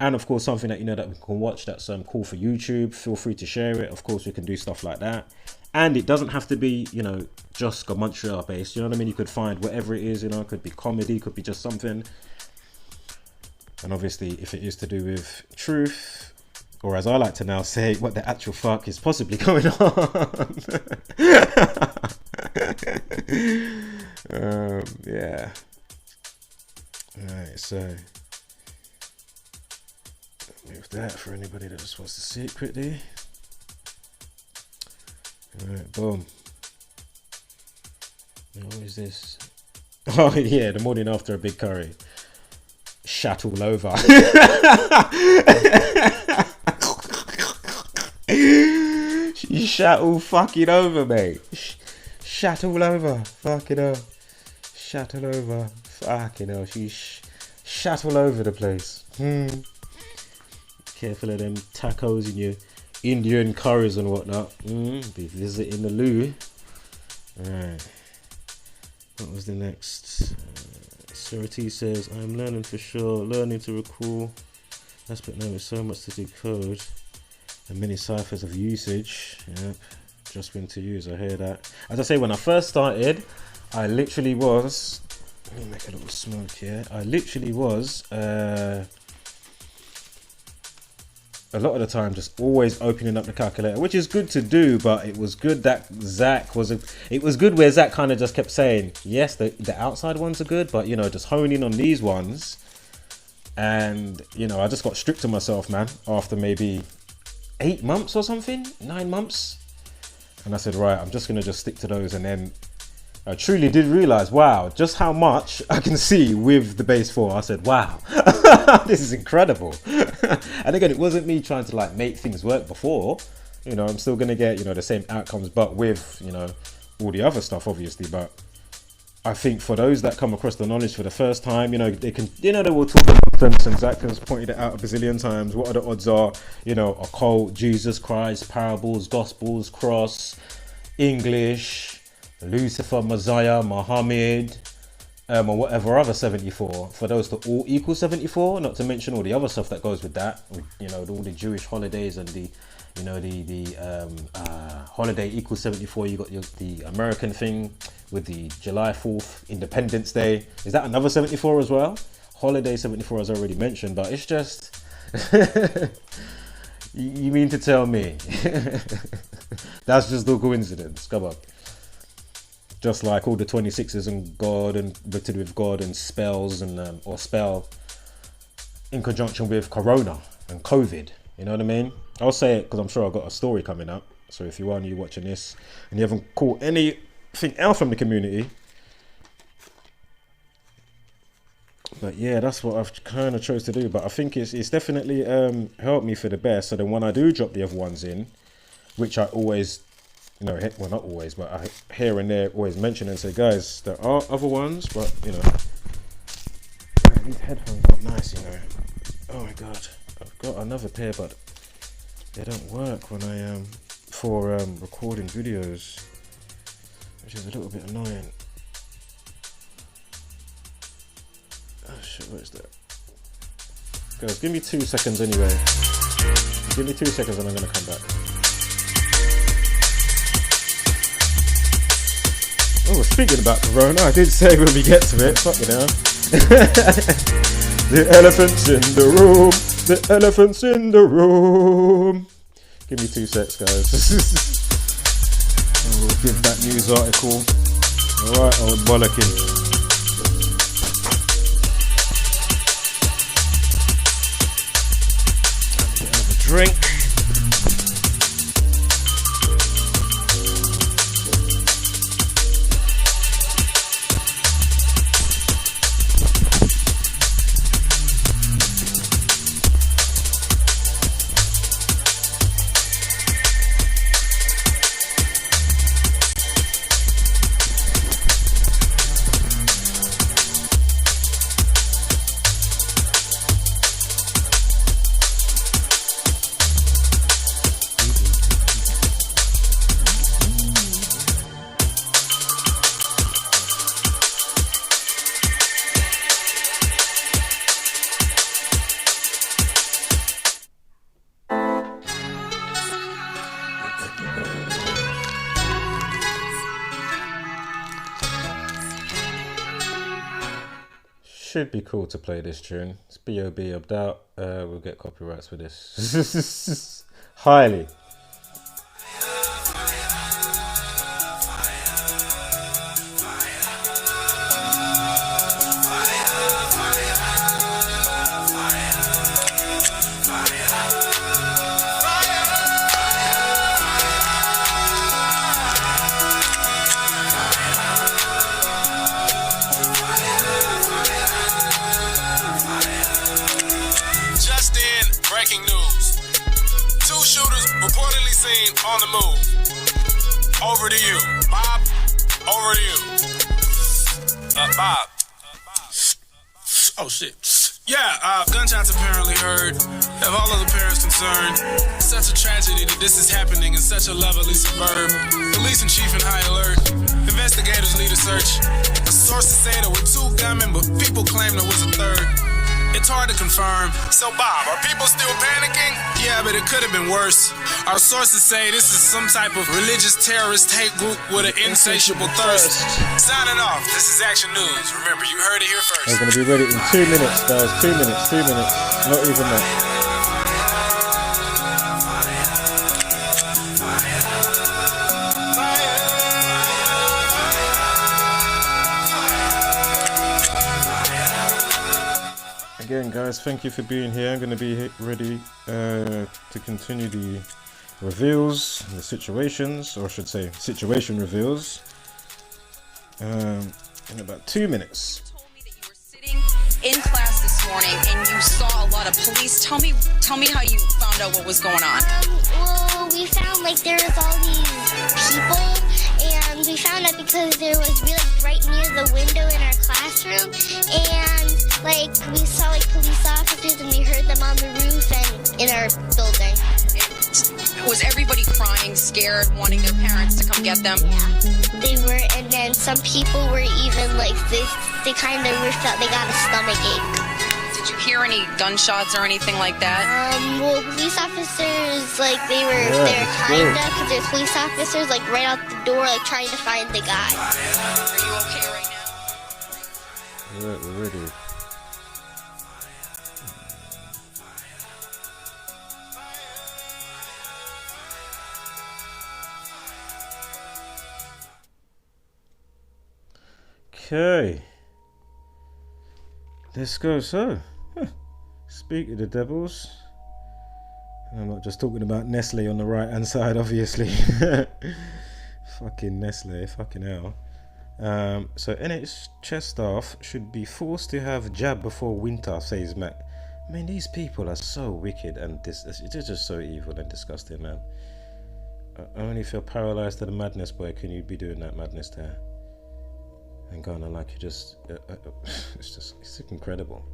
And of course, something that you know that we can watch that's cool for YouTube, feel free to share it. Of course, we can do stuff like that. And it doesn't have to be, you know, just Montreal based. You know what I mean? You could find whatever it is, you know, it could be comedy, could be just something. And obviously, if it is to do with truth, or as I like to now say, what the actual fuck is possibly going on. Yeah. Alright, so move that for anybody that just wants to see it quickly. Alright, boom. Now, what is this? Oh yeah, the morning after a big curry. Shat all over. She shat all fucking over, mate. Shat all over. Fucking hell. Shat all over. Fucking hell. She shat all over the place. Careful of them tacos and your Indian curries and whatnot. Be visiting the loo. Alright. What was the next? Surety says, I'm learning for sure. Learning to recall. Aspect now is so much to decode. And many ciphers of usage. Yep. Just when to use. I hear that. As I say, when I first started, I literally was. Let me make a little smoke here. I literally was. A lot of the time just always opening up the calculator, which is good to do, but it was good that it was good where Zach kind of just kept saying, yes, the outside ones are good, but, you know, just hone in on these ones. And, you know, I just got strict to myself, man, after maybe 8 months or something, 9 months. And I said, right, I'm just going to just stick to those. And then I truly did realize, wow, just how much I can see with the base 4. I said, wow, this is incredible. And again, it wasn't me trying to like make things work before. You know, I'm still going to get, you know, the same outcomes, but with, you know, all the other stuff, obviously. But I think for those that come across the knowledge for the first time, you know, they can, you know, they will talk about and Zach has pointed it out a bazillion times. What are the odds are, you know, occult, Jesus Christ, parables, gospels, cross, English, Lucifer, Messiah, Muhammad, or whatever other 74, for those to all equal 74, not to mention all the other stuff that goes with that, you know, all the Jewish holidays and the, you know, the holiday equals 74. You got the American thing with the July 4th Independence Day. Is that another 74 as well? Holiday 74 as already mentioned, but it's just you mean to tell me that's just no coincidence? Come on. Just like all the 26s and God and written with God and spells and or spell in conjunction with Corona and COVID. You know what I mean? I'll say it because I'm sure I've got a story coming up. So if you are new watching this and you haven't caught anything else from the community, but yeah, that's what I've kind of chose to do. But I think it's definitely helped me for the best. So then when I do drop the other ones in, which I always, you know, well, not always, but I here and there always mention and say, guys, there are other ones, but, you know, these headphones look nice, you know. Oh my God, I've got another pair, but they don't work when I for recording videos, which is a little bit annoying. Oh shit, what is that? Guys, give me 2 seconds anyway. Give me 2 seconds and I'm gonna come back. Oh, speaking about Corona, I did say when we get to it, fucking hell. The elephant's in the room, the elephant's in the room. Give me 2 secs, guys. And we'll give that news article. Alright, old bollocking. Have a drink. Should be cool to play this tune. It's B.O.B. I doubt we'll get copyrights for this. Highly. scene, on the move. Over to you. Bob, over to you. Bob. Oh, shit. Yeah, gunshots apparently heard. Have all of the parents concerned. Such a tragedy that this is happening in such a lovely suburb. Police and chief in high alert. Investigators lead a search. Sources say there were 2 gunmen, but people claim there was a 3rd. It's hard to confirm. So, Bob, are people still panicking? Yeah, but it could have been worse. Our sources say this is some type of religious terrorist hate group with an insatiable thirst. Signing off. This is Action News. Remember, you heard it here first. I'm going to be ready in 2 minutes, guys. 2 minutes. 2 minutes. Not even that. Again, guys, thank you for being here. I'm going to be ready to continue the reveals, the situations, or I should say situation reveals, in about 2 minutes. You told me that you were sitting in class this morning and you saw a lot of police. Tell me how you found out what was going on. Well, we found like there was all these people, and we found out because there was really right near the window in our classroom, and like we saw like police officers and we heard them on the roof and in our building. Was everybody crying, scared, wanting their parents to come get them? Yeah, they were, and then some people were even like they kind of felt they got a stomach ache. Did you hear any gunshots or anything like that? Well, police officers, like, they were kind of, because there's police officers, like, right out the door, like, trying to find the guy. Are you okay right now? Alright, we're ready. Okay. Let's go, so. Speak of the devils. I'm not just talking about Nestle on the right hand side, obviously. Fucking Nestle, fucking hell. So NHS staff should be forced to have jab before winter, says Matt. I mean, these people are so wicked and they're just so evil and disgusting, man. I only feel paralyzed to the madness, boy. Can you be doing that madness there? And going on like you just, it's incredible.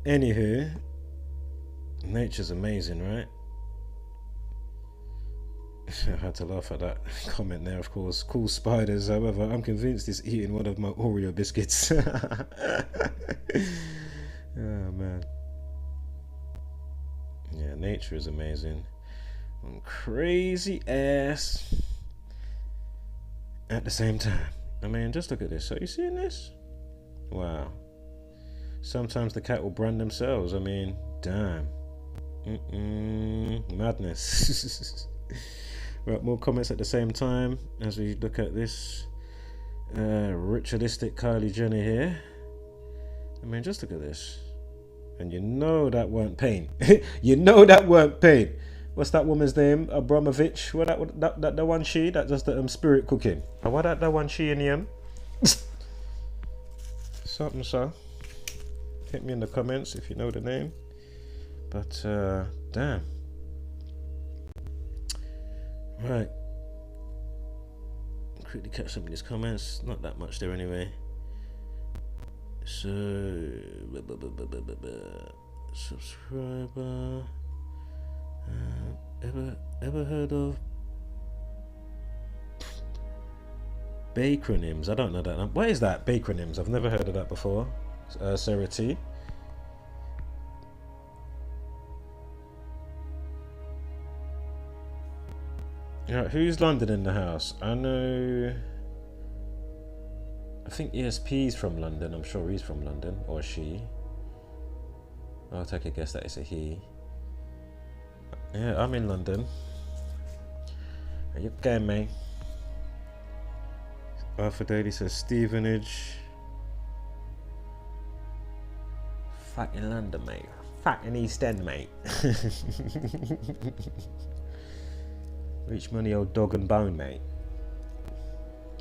Anywho, nature's amazing, right? I had to laugh at that comment there, of course. Cool spiders, however, I'm convinced it's eating one of my Oreo biscuits. Oh, man. Yeah, nature is amazing. On crazy ass at the same time. I mean, just look at this. Are you seeing this? Wow. Sometimes the cat will brand themselves. I mean, damn. Madness. Right, more comments at the same time as we look at this ritualistic Kylie Jenner here. I mean, just look at this. And you know that weren't paint. You know that weren't paint. What's that woman's name? Abramovich. What that the one she that does the spirit cooking? What that one she in the something so. Hit me in the comments if you know the name. But damn. Right. Quickly catch some of these comments. Not that much there anyway. So subscriber. Ever heard of Bacronyms? I don't know that. What is that? Bacronyms? I've never heard of that before. Sarah T. Right, who's London in the house? I know. I think ESP's from London. I'm sure he's from London, or she. I'll take a guess that it's a he. Yeah, I'm in London. Are you okay, mate? Arthur Daly says Stevenage. Fucking London, mate. Fucking East End, mate. Reach money, old dog and bone, mate.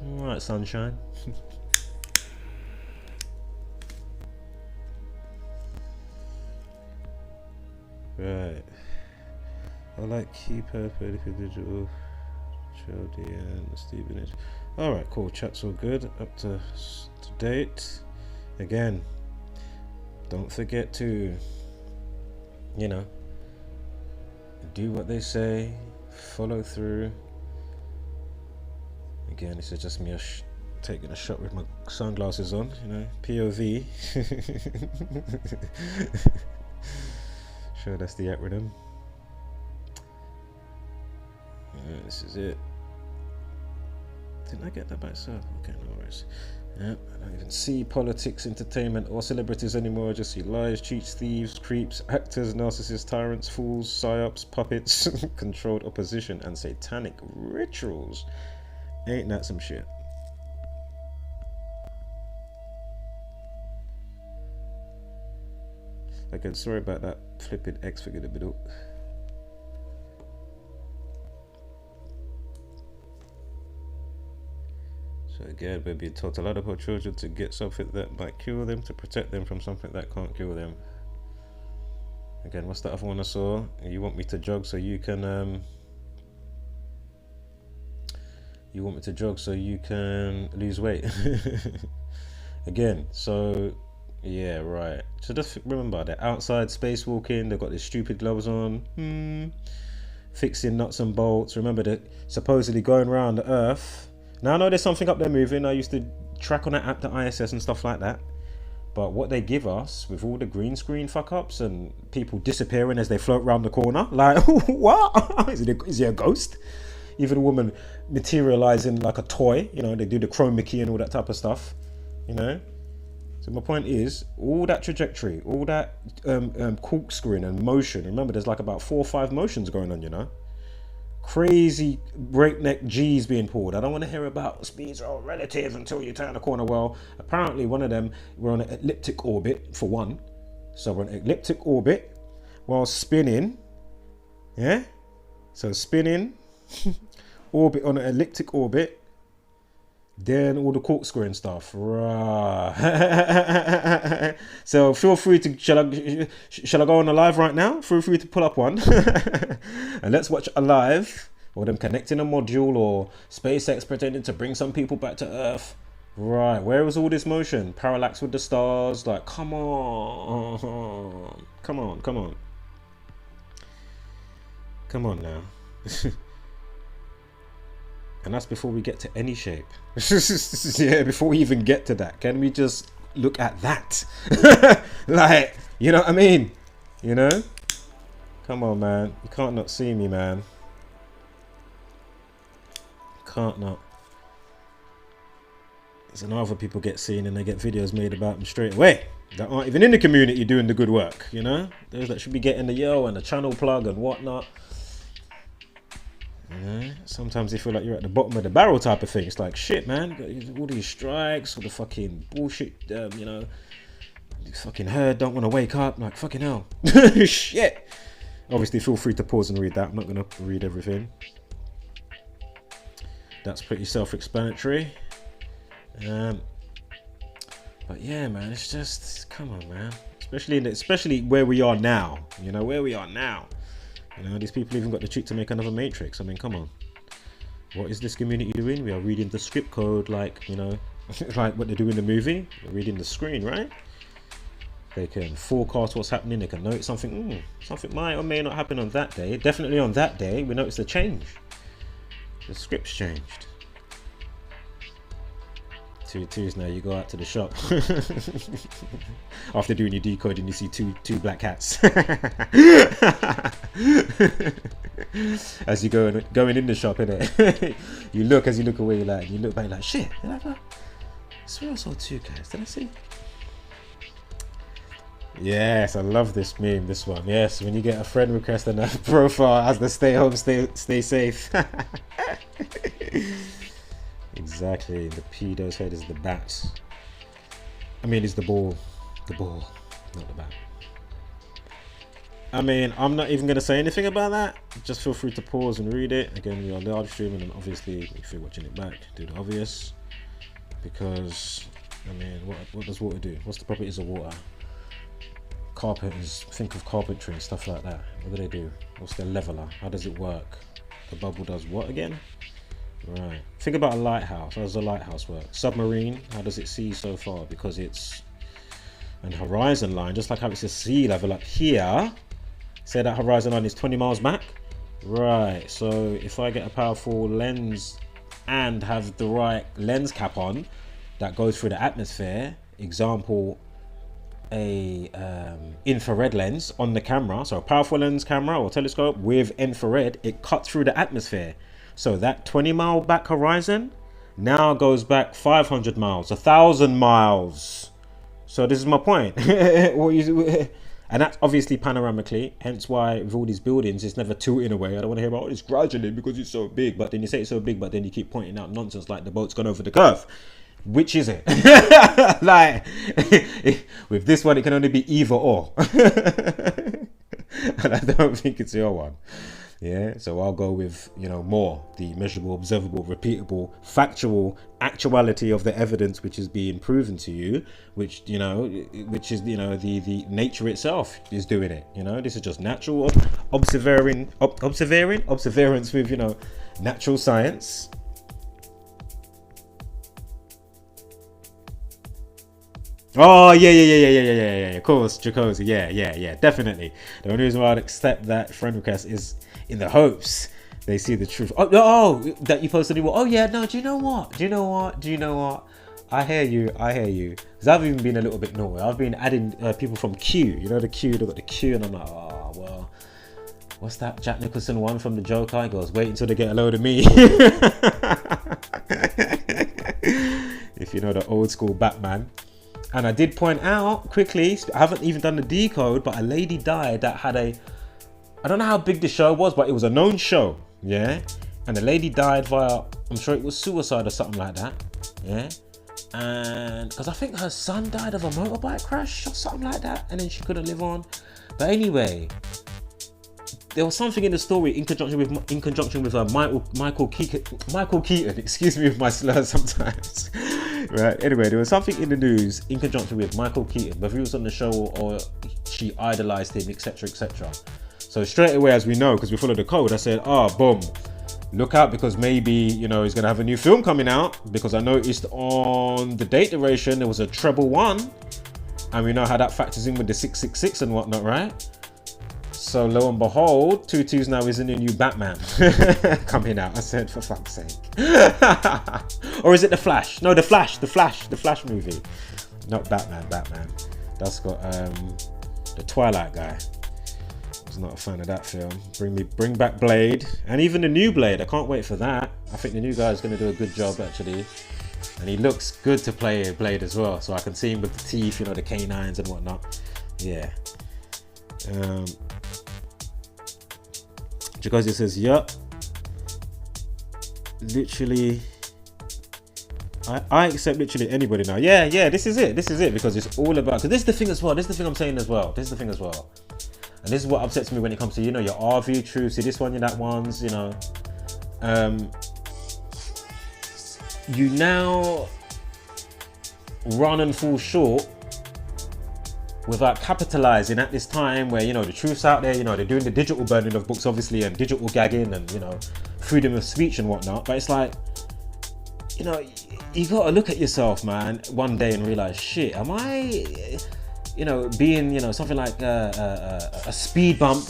Alright, sunshine. Right. I like keypad digital and Stevenage. Alright, cool. Chat's all good. Up to date. Again, don't forget to, you know, do what they say, follow through. Again, this is just me taking a shot with my sunglasses on, you know, POV. Sure, that's the acronym. This is it. Didn't I get that by itself? Okay, no worries. Yep, I don't even see politics, entertainment, or celebrities anymore. I just see lies, cheats, thieves, creeps, actors, narcissists, tyrants, fools, psyops, puppets, controlled opposition, and satanic rituals. Ain't that some shit? Again, sorry about that flipping X figure in the middle. So again, we're being taught a lot of our children to get something that might kill them, to protect them from something that can't kill them. Again, what's the other one I saw? You want me to jog so you can lose weight. Again, so yeah, right. So just remember, they're outside spacewalking, they've got these stupid gloves on, fixing nuts and bolts. Remember, they're supposedly going around the Earth. Now I know there's something up there moving. I used to track on that app, the ISS and stuff like that. But what they give us with all the green screen fuck ups and people disappearing as they float around the corner, like what? Is he a ghost? Even a woman materializing like a toy, you know, they do the chroma key and all that type of stuff, you know. So my point is, all that trajectory, all that corkscrewing and motion, remember there's like about 4 or 5 motions going on, you know. Crazy breakneck G's being pulled. I don't want to hear about speeds are all relative until you turn the corner. Well, apparently one of them, we're on an elliptic orbit for one. So we're on an elliptic orbit while spinning. Yeah? So spinning, orbit on an elliptic orbit. Then all the corkscrew and stuff. Right. So feel free to, shall I go on a live right now? Feel free to pull up one. And let's watch a live, or them connecting a module, or SpaceX pretending to bring some people back to Earth. Right, where was all this motion? Parallax with the stars. Like, come on. Come on now. And that's before we get to any shape. Yeah, before we even get to that, can we just look at that? Like, you know what I mean? You know? Come on, man. You can't not see me, man. Can't not. So now other people get seen and they get videos made about them straight away that aren't even in the community doing the good work, you know? Those that should be getting the yo and the channel plug and whatnot. Yeah, sometimes you feel like you're at the bottom of the barrel type of thing. It's like, shit, man, all these strikes, all the fucking bullshit, you know, the fucking herd don't want to wake up. Like, fucking hell. Shit. Obviously, feel free to pause and read that. I'm not going to read everything. That's pretty self-explanatory. But yeah, man, it's just, come on, man. Especially where we are now. You know, where we are now. You know, these people even got the cheek to make another Matrix. I mean, come on. What is this community doing? We are reading the script code like, you know, like what they do in the movie. They're reading the screen, right? They can forecast what's happening. They can note something. Something might or may not happen on that day. Definitely on that day, we notice a change. The script's changed. 2-2s now, you go out to the shop. After doing your decoding, you see two black hats. As you going in the shop, innit? You look away, like, you look back like, shit, I swear I saw 2 guys, did I see? Yes, I love this meme, this one. Yes, when you get a friend request and a profile as the stay home, stay safe. Exactly, the pedo's head is the bat. I mean, it's the ball, not the bat. I mean, I'm not even going to say anything about that. Just feel free to pause and read it. Again, we are live streaming, and obviously, if you're watching it back, do the obvious. Because, I mean, what does water do? What's the properties of water? carpenters think of carpentry and stuff like that. What do they do? What's their leveler? How does it work? The bubble does what again? Right. Think about a lighthouse. How does a lighthouse work? Submarine. How does it see so far? Because it's an horizon line, just like how it's a sea level up here. Say that horizon line is 20 miles back. Right. So if I get a powerful lens and have the right lens cap on that goes through the atmosphere, example, a infrared lens on the camera, so a powerful lens camera or telescope with infrared, it cuts through the atmosphere. So that 20-mile back horizon now goes back 500 miles, 1,000 miles. So this is my point. And that's obviously panoramically, hence why with all these buildings it's never tilting away. I don't want to hear about it's gradually because it's so big, but then you say it's so big, but then you keep pointing out nonsense like the boat's gone over the curve. Which is it? Like, with this one it can only be either or. And I don't think it's your one. Yeah, so I'll go with, you know, more the measurable, observable, repeatable, factual actuality of the evidence which is being proven to you, which, you know, which is, you know, the nature itself is doing it. You know, this is just natural observance with, you know, natural science. Oh yeah, of course, Jacuzzi, yeah, definitely. The only reason why I'd accept that friend request is in the hopes they see the truth. Oh, that you posted it. Oh yeah, no, do you know what? I hear you. Because I've even been a little bit naughty. I've been adding people from Q. You know the Q, they've got the Q, and I'm like, oh well, what's that Jack Nicholson one from the Joker? He goes, wait until they get a load of me. If you know the old school Batman. And I did point out quickly, I haven't even done the decode, but a lady died that had I don't know how big the show was, but it was a known show, yeah? And the lady died via, I'm sure it was suicide or something like that, yeah? And, because I think her son died of a motorbike crash or something like that, and then she couldn't live on. But anyway, there was something in the story in conjunction with Michael Keaton, excuse me with my slurs sometimes. Right, anyway, there was something in the news in conjunction with Michael Keaton, whether he was on the show or she idolized him, etc, etc. So straight away, as we know, because we follow the code, I said, boom, look out, because maybe, you know, he's gonna have a new film coming out, because I noticed on the date duration there was a treble 1, and we know how that factors in with the 666 and whatnot, right? So lo and behold, 22's now is in the new Batman coming out. I said, for fuck's sake. Or is it the Flash? No, the Flash movie. Not Batman. That's got the Twilight guy. I was not a fan of that film. Bring back Blade, and even the new Blade. I can't wait for that. I think the new guy is going to do a good job actually, and he looks good to play Blade as well. So I can see him with the teeth, you know, the canines and whatnot. Yeah. Because it says, yup, literally, I accept literally anybody now. Yeah, this is it, because it's all about, because this is the thing as well, this is the thing I'm saying as well, and this is what upsets me when it comes to, you know, your RV truths, this one, that one's, you know, you now run and fall short without capitalizing at this time where, you know, the truth's out there, you know, they're doing the digital burning of books obviously, and digital gagging, and, you know, freedom of speech and whatnot. But it's like, you know, you gotta look at yourself, man, one day and realize, shit, am I, you know, being, you know, something like a speed bump,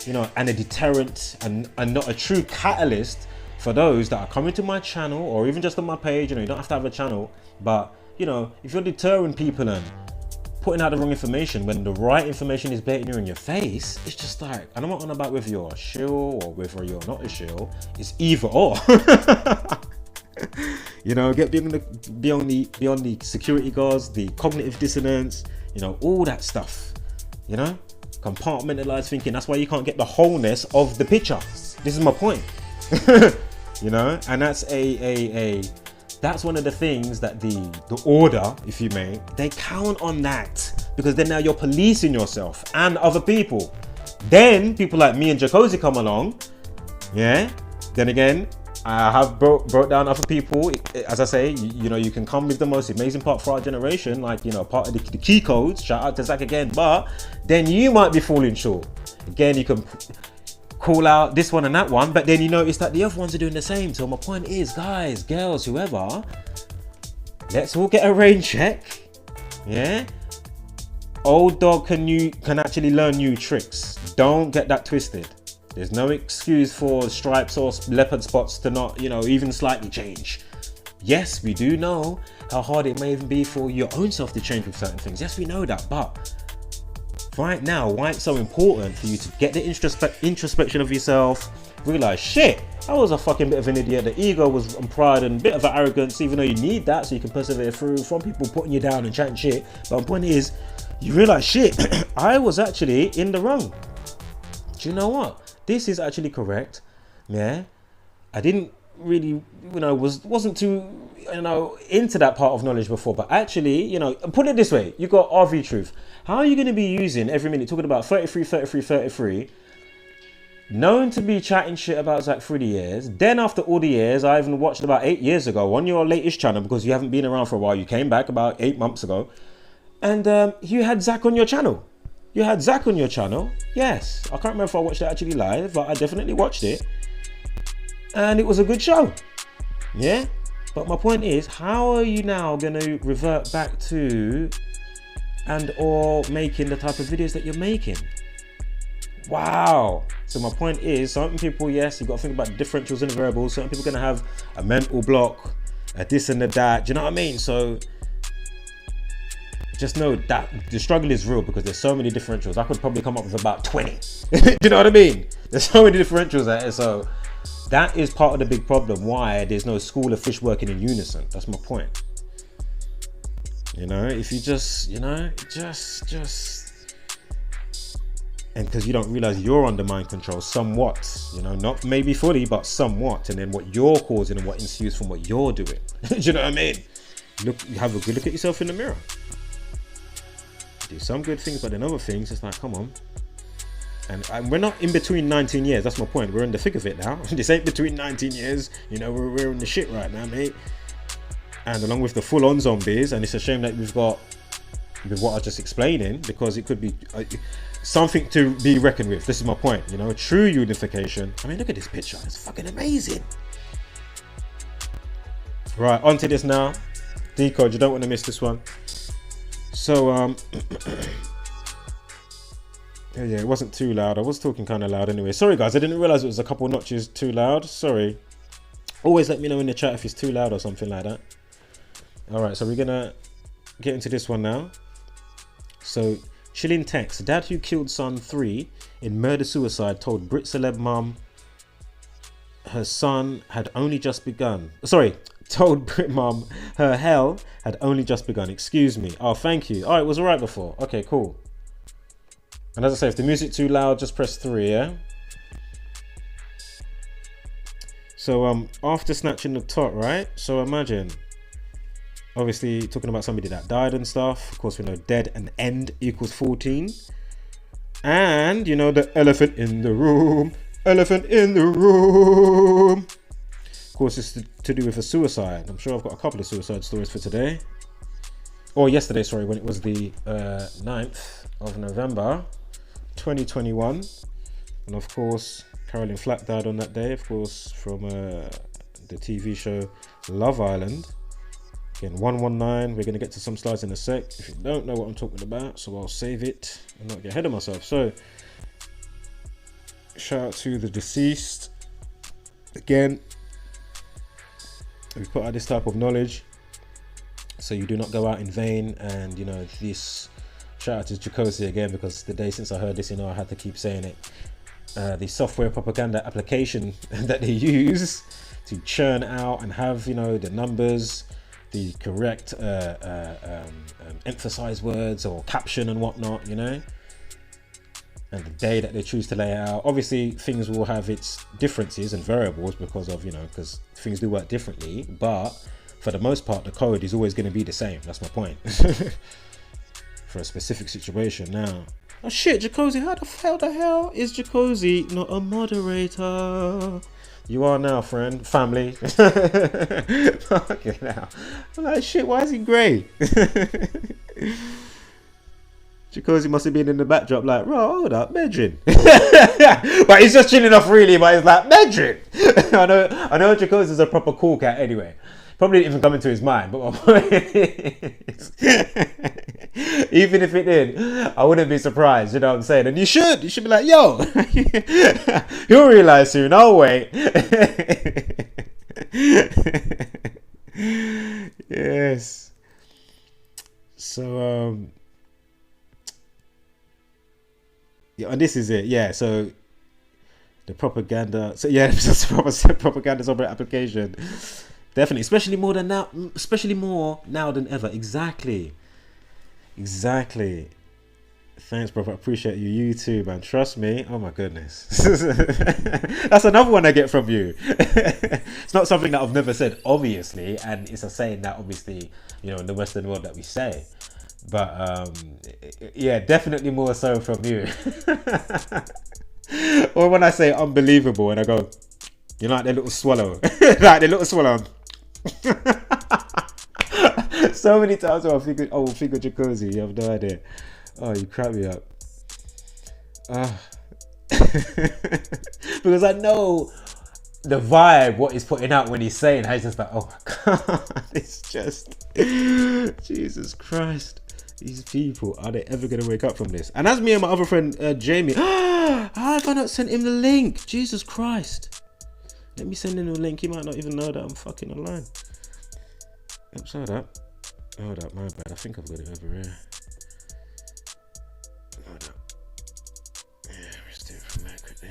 you know, and a deterrent, and not a true catalyst for those that are coming to my channel, or even just on my page. You know, you don't have to have a channel, but, you know, if you're deterring people and putting out the wrong information when the right information is baiting you in your face, it's just like, and I'm not on about whether you're a shill or whether you're not a shill, it's either or. You know, get beyond the security guards, the cognitive dissonance, you know, all that stuff, you know, compartmentalized thinking. That's why you can't get the wholeness of the picture. This is my point. You know, and that's that's one of the things that the order, if you may, they count on that, because then now you're policing yourself and other people. Then people like me and Jacuzzi come along, yeah, then again, I have brought down other people. As I say, you know, you can come with the most amazing part for our generation, like, you know, part of the key codes. Shout out to Zach again. But then you might be falling short. Again, you can call out this one and that one, but then you notice that the other ones are doing the same. So my point is, guys, girls, whoever, let's all get a rain check. Yeah. Old dog can actually learn new tricks. Don't get that twisted. There's no excuse for stripes or leopard spots to not, you know, even slightly change. Yes, we do know how hard it may even be for your own self to change with certain things. Yes, we know that. But right now, why it's so important for you to get the introspection of yourself, realize, shit, I was a fucking bit of an idiot. The ego was and pride and a bit of an arrogance, even though you need that so you can persevere through from people putting you down and chatting shit. But the point is, you realize, shit, I was actually in the wrong. Do you know what? This is actually correct. Yeah, I didn't really, you know, wasn't too, you know, into that part of knowledge before. But actually, you know, put it this way: you got RV Truth. How are you going to be using every minute talking about 33, known to be chatting shit about Zach through the years? Then after all the years, I even watched about 8 years ago on your latest channel, because you haven't been around for a while. You came back about 8 months ago. And you had Zach on your channel. You had Zach on your channel. Yes. I can't remember if I watched it actually live, but I definitely watched it. And it was a good show. Yeah? But my point is, how are you now going to revert back to and or making the type of videos that you're making? Wow. So my point is, certain people, yes, you've got to think about the differentials and the variables. Certain people are going to have a mental block, a this and a that. Do you know what I mean? So just know that the struggle is real, because there's so many differentials. I could probably come up with about 20. Do you know what I mean? There's so many differentials there. So that is part of the big problem, why there's no school of fish working in unison. That's my point. You know, if you just, you know, and because you don't realize you're under mind control somewhat, you know, not maybe fully, but somewhat. And then what you're causing and what ensues from what you're doing. Do you know what I mean? Look, have a good look at yourself in the mirror. Do some good things, but then other things, it's like, come on. And we're not in between 19 years. That's my point. We're in the thick of it now. This ain't between 19 years. You know, we're in the shit right now, mate. And along with the full-on zombies, and it's a shame that we've got, with what I was just explaining, because it could be something to be reckoned with. This is my point. You know, true unification. I mean, look at this picture. It's fucking amazing. Right, on to this now. Decode, you don't want to miss this one. So, yeah, it wasn't too loud. I was talking kind of loud anyway. Sorry, guys. I didn't realize it was a couple notches too loud. Sorry. Always let me know in the chat if it's too loud or something like that. All right, so we're going to get into this one now. So, chilling text. Dad who killed son 3 in murder-suicide told Brit celeb mum her son had only just begun. Sorry. Told Brit mum her hell had only just begun. Excuse me. Oh, thank you. Oh, it was all right before. Okay, cool. And as I say, if the music's too loud, just press 3, yeah? So, after snatching the tot, right? So imagine, obviously, talking about somebody that died and stuff. Of course, we know dead and end equals 14. And, you know, the elephant in the room. Elephant in the room. Of course, it's to do with a suicide. I'm sure I've got a couple of suicide stories for today. Or yesterday, sorry, when it was the 9th of November, 2021. And of course, Caroline Flack died on that day, of course, from the TV show Love Island. Again, 119. We're going to get to some slides in a sec. If you don't know what I'm talking about, so I'll save it and not get ahead of myself. So, shout out to the deceased. Again, we've put out this type of knowledge so you do not go out in vain. And you know, this shout out to Jacosi again, because the day since I heard this, you know, I had to keep saying it. The software propaganda application that they use to churn out and have, you know, the numbers, the correct emphasized words or caption and whatnot, you know, and the day that they choose to lay out. Obviously things will have its differences and variables because of, you know, because things do work differently, but for the most part the code is always going to be the same. That's my point. For a specific situation. Now, oh shit, Jacosi, how the hell is Jacosi not a moderator? You are now, friend. Family. Fucking hell. I'm like, shit, why is he grey? Jacuzzi must have been in the backdrop like, bro, hold up, Medrin. But he's just chilling off really, but he's like, Medrin. I know Jacuzzi's a proper cool cat anyway. Probably didn't even come into his mind, but my point is, even if it did, I wouldn't be surprised, you know what I'm saying? And you should be like, yo, you'll realise soon, I'll wait. Yes. So, yeah, and this is it, yeah, so the propaganda, so yeah, propaganda's on application. Definitely, especially more now than ever. Exactly. Thanks, bro. I appreciate you. You too, man. Trust me. Oh my goodness. That's another one I get from you. It's not something that I've never said, obviously, and it's a saying that obviously, you know, in the Western world that we say. But yeah, definitely more so from you. Or when I say unbelievable and I go, you like the little swallow. Like the little swallow. So many times I figured Jacuzzi, you have no idea. Oh, you crack me up. Because I know the vibe, what he's putting out when he's saying, he's just like, oh my god, it's just Jesus Christ. These people, are they ever gonna wake up from this? And that's me and my other friend Jamie. How have I not sent him the link? Jesus Christ. Let me send him a link. He might not even know that I'm fucking online. Oops, hold up, my bad. I think I've got it over here. Hold up. Yeah, let's do it from there quickly.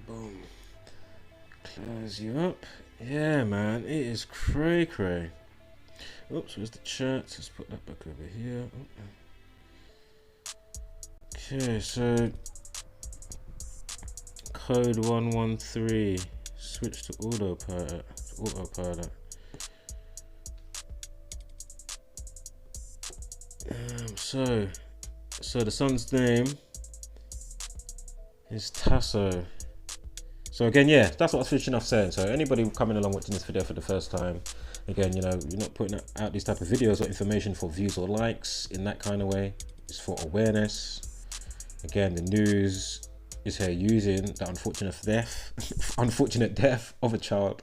Boom. Close you up. Yeah, man, it is cray. Oops, where's the chat? Let's put that back over here. Okay, so code 113. Switch to autopilot. So the son's name is Tasso. So again, yeah, that's what I was finishing off saying. So anybody coming along watching this video for the first time, again, you know, you're not putting out these type of videos or information for views or likes in that kind of way. It's for awareness. Again, the news is here using the unfortunate death of a child,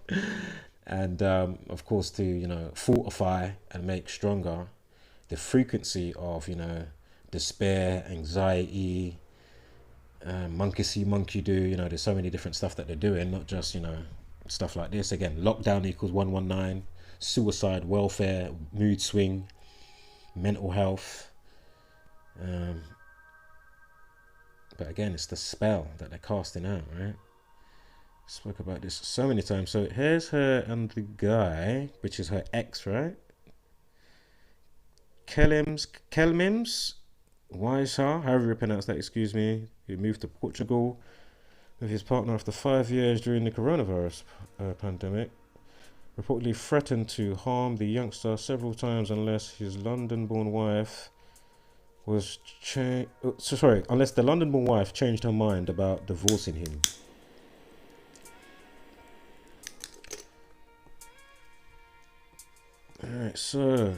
and of course to, you know, fortify and make stronger the frequency of, you know, despair, anxiety, monkey see, monkey do. You know, there's so many different stuff that they're doing, not just, you know, stuff like this. Again, lockdown equals 119, suicide, welfare, mood swing, mental health. But again, it's the spell that they're casting out, right? Spoke about this so many times. So here's her and the guy, which is her ex, right? Kelmims, Weishar, however you pronounce that, excuse me, who moved to Portugal with his partner after 5 years during the coronavirus pandemic, reportedly threatened to harm the youngster several times unless his London-born wife unless the London-born wife changed her mind about divorcing him. Alright, so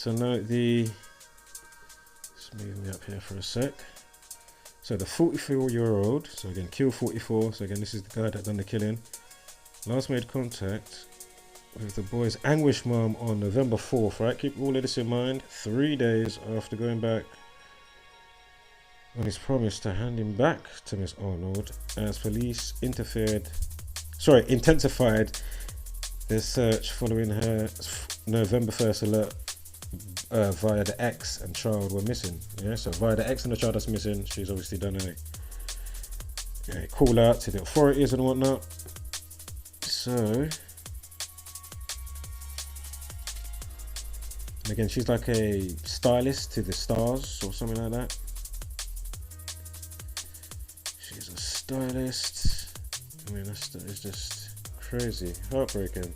now let's move me up here for a sec. So the 44-year-old, so again, killed 44, so again, this is the guy that done the killing, last made contact with the boy's anguished mum on November 4th, right? Keep all of this in mind. 3 days after going back on his promise to hand him back to Miss Arnold, as police intensified their search following her November 1st alert via the ex and child were missing. Yeah, so via the ex and the child that's missing, she's obviously done a call out to the authorities and whatnot. So And again, she's like a stylist to the stars or something like that. She's a stylist. I mean, it's just crazy, heartbreaking.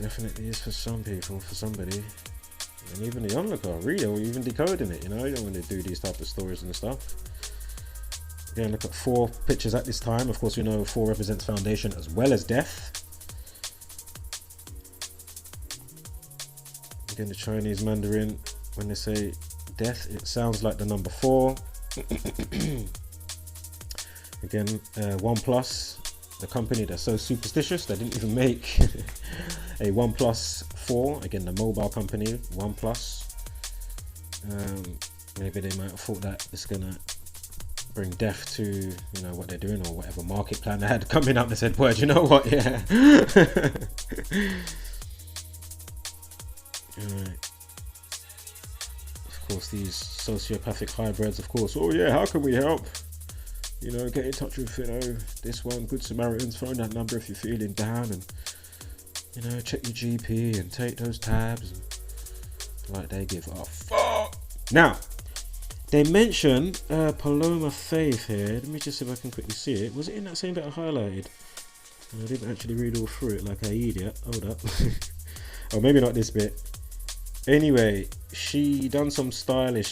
Definitely is for some people, for somebody. And even the onlooker, reader, or even decoding it, you know, you don't want to do these type of stories and stuff. Again, look at 4 pictures at this time. Of course, we know 4 represents foundation as well as death. Again, the Chinese Mandarin, when they say death, it sounds like the number 4. Again, OnePlus, the company that's so superstitious, they didn't even make a OnePlus 4. Again, the mobile company, OnePlus. Maybe they might have thought that it's gonna bring death to, you know, what they're doing or whatever market plan they had coming up. They said, well, you know what, yeah. Alright. Of course, these sociopathic hybrids, of course, oh yeah, how can we help? You know, get in touch with, you know, this one, Good Samaritans, phone that number if you're feeling down, and, you know, check your GP and take those tabs, and, like, they give a fuck. Now, they mention Paloma Faith here. Let me just see if I can quickly see it. Was it in that same bit I highlighted? I didn't actually read all through it like an idiot. Hold up. Or maybe not this bit. Anyway, she done some styling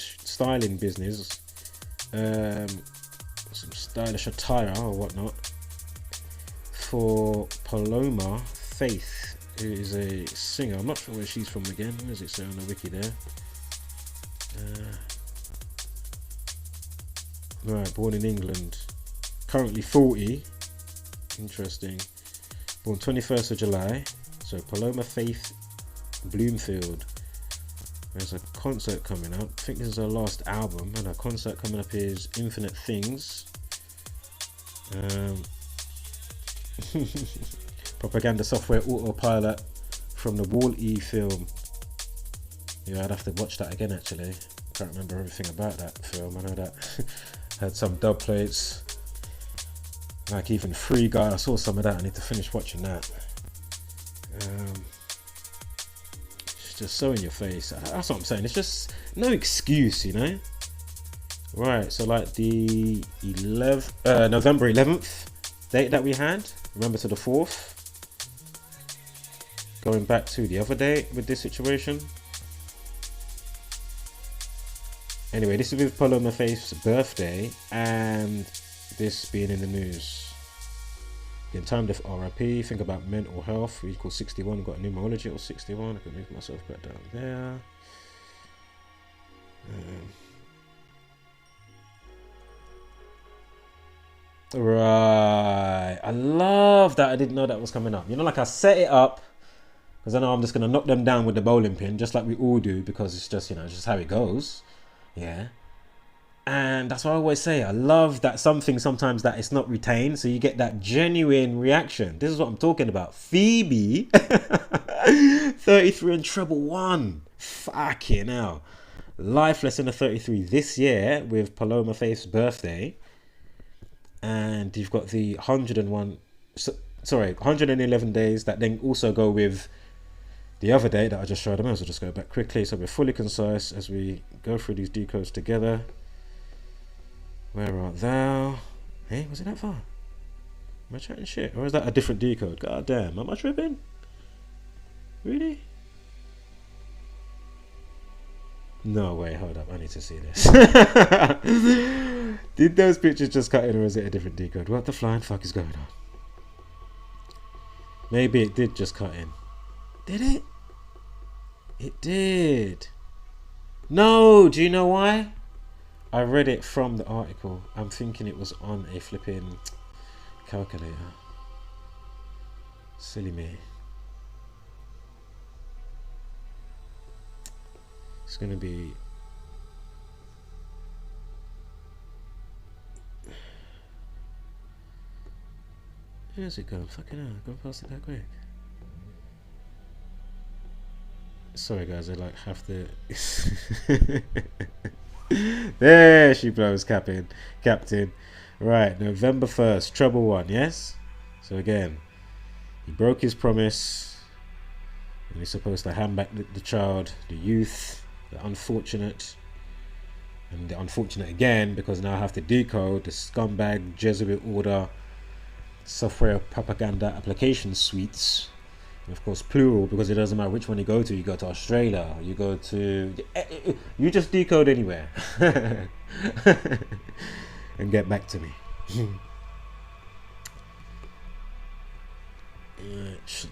business. Some stylish attire or whatnot for Paloma Faith, who is a singer. I'm not sure where she's from again. Where does it say on the wiki there? Right, born in England, currently 40. Interesting. Born 21st of July. So Paloma Faith Bloomfield. There's a concert coming up. I think this is her last album, and her concert coming up is Infinite Things. Propaganda software autopilot from the Wall-E film. Yeah, I'd have to watch that again actually. Can't remember everything about that film. I know that had some dub plates, like even Free Guy. I saw some of that. I need to finish watching that. It's just so in your face. That's what I'm saying. It's just no excuse, you know. Right, so like the November 11th date that we had, remember, to the 4th, going back to the other day with this situation. Anyway, this is with Paloma Faith's birthday and this being in the news. In time of RIP, think about mental health. We equal 61, got a numerology of 61. I can move myself back down there. Right, I love that. I didn't know that was coming up. You know, like I set it up because I know I'm just going to knock them down with the bowling pin, just like we all do, because it's just, you know, just how it goes. Yeah. And that's what I always say. I love that something sometimes that it's not retained, so you get that genuine reaction. This is what I'm talking about. Phoebe 33 and treble 1. Fucking hell. Life lesson of 33 this year with Paloma Faith's birthday. And you've got the 111 days that then also go with the other day that I just showed them. I'll just go back quickly so we're fully concise as we go through these decodes together. Where art thou? Hey, was it that far? Am I chatting shit? Or is that a different decode? God damn, am I tripping? Really? No way, hold up, I need to see this. Did those pictures just cut in, or is it a different decode? What the flying fuck is going on? Maybe it did just cut in. Did it? It did. No, do you know why? I read it from the article. I'm thinking it was on a flipping calculator. Silly me. It's gonna be... Where's it going? Fucking hell, go past it that quick. Sorry guys, I like have to... There she blows, Captain. Right, November 1st, treble 1, yes? So again, he broke his promise And you're supposed to hand back the child, the youth, the unfortunate, and the unfortunate again, because now I have to decode the scumbag Jesuit order software propaganda application suites. And of course plural, because it doesn't matter which one you go to. You go to Australia, you go to, you just decode anywhere and get back to me.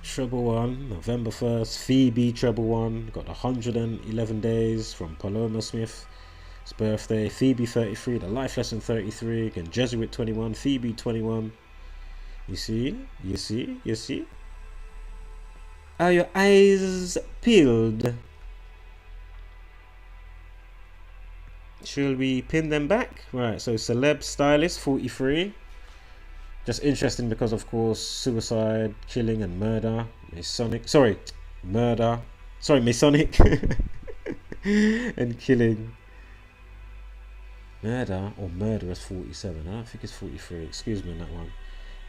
Treble 1, November 1st, Phoebe Treble 1, got 111 days from Paloma Smith's birthday, Phoebe 33, the life lesson 33, again Jesuit 21, Phoebe 21. You see? Are your eyes peeled? Shall we pin them back? Right, so celeb stylist 43. Just interesting because of course suicide, killing and murder, Masonic and killing. Murder or murderous 47. I don't think it's 43. Excuse me on that one.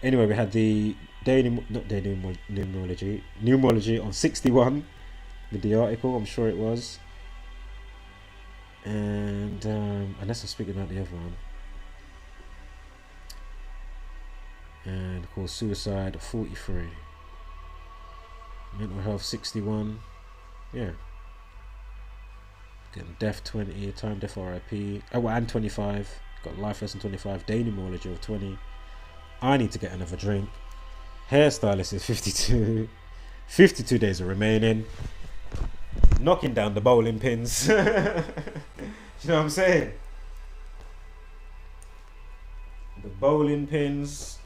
Anyway, we had the numerology on 61 with the article. I'm sure it was. And unless I'm speaking about the other one. And of course suicide 43. Mental health 61. Yeah. Getting death 20, time death RIP. Oh, and 25. Got life lesson 25. Day numerology of 20. I need to get another drink. Hairstylist is 52. 52 days are remaining. Knocking down the bowling pins. You know what I'm saying? The bowling pins.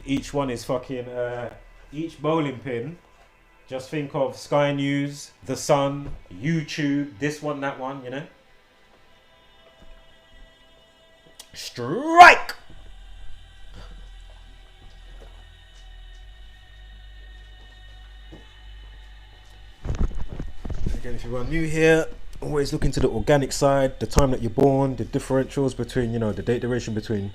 Each one is fucking each bowling pin. Just think of Sky News, The Sun, YouTube, this one, that one, you know. Strike! Again, if you are new here, always look into the organic side, the time that you're born, the differentials between, you know, the date duration between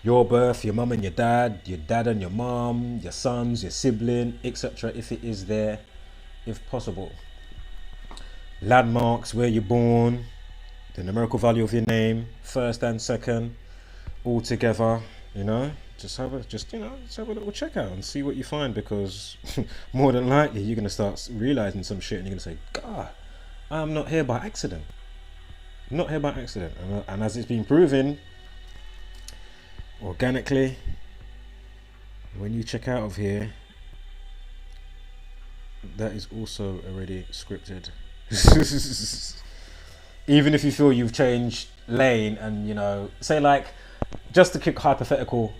your birth, your mum and your dad and your mum, your sons, your sibling, etc. if it is there, if possible. Landmarks, where you're born, the numerical value of your name, first and second, all together, you know. Just have a little check out and see what you find, because more than likely you're gonna start realizing some shit and you're gonna say, God, I'm not here by accident. I'm not here by accident. And as it's been proven organically, when you check out of here, that is also already scripted. Even if you feel you've changed lane and, you know, say like, just to kick hypothetical,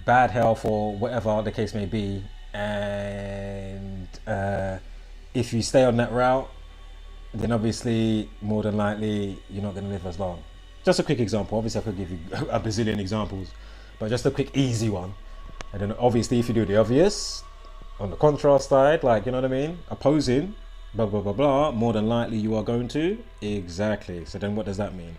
bad health or whatever the case may be, and if you stay on that route, then obviously more than likely you're not going to live as long. Just a quick example. Obviously I could give you a bazillion examples, but just a quick easy one. And then obviously if you do the obvious on the contrast side, like, you know what I mean, opposing, blah blah blah blah, more than likely you are going to. Exactly. So then what does that mean?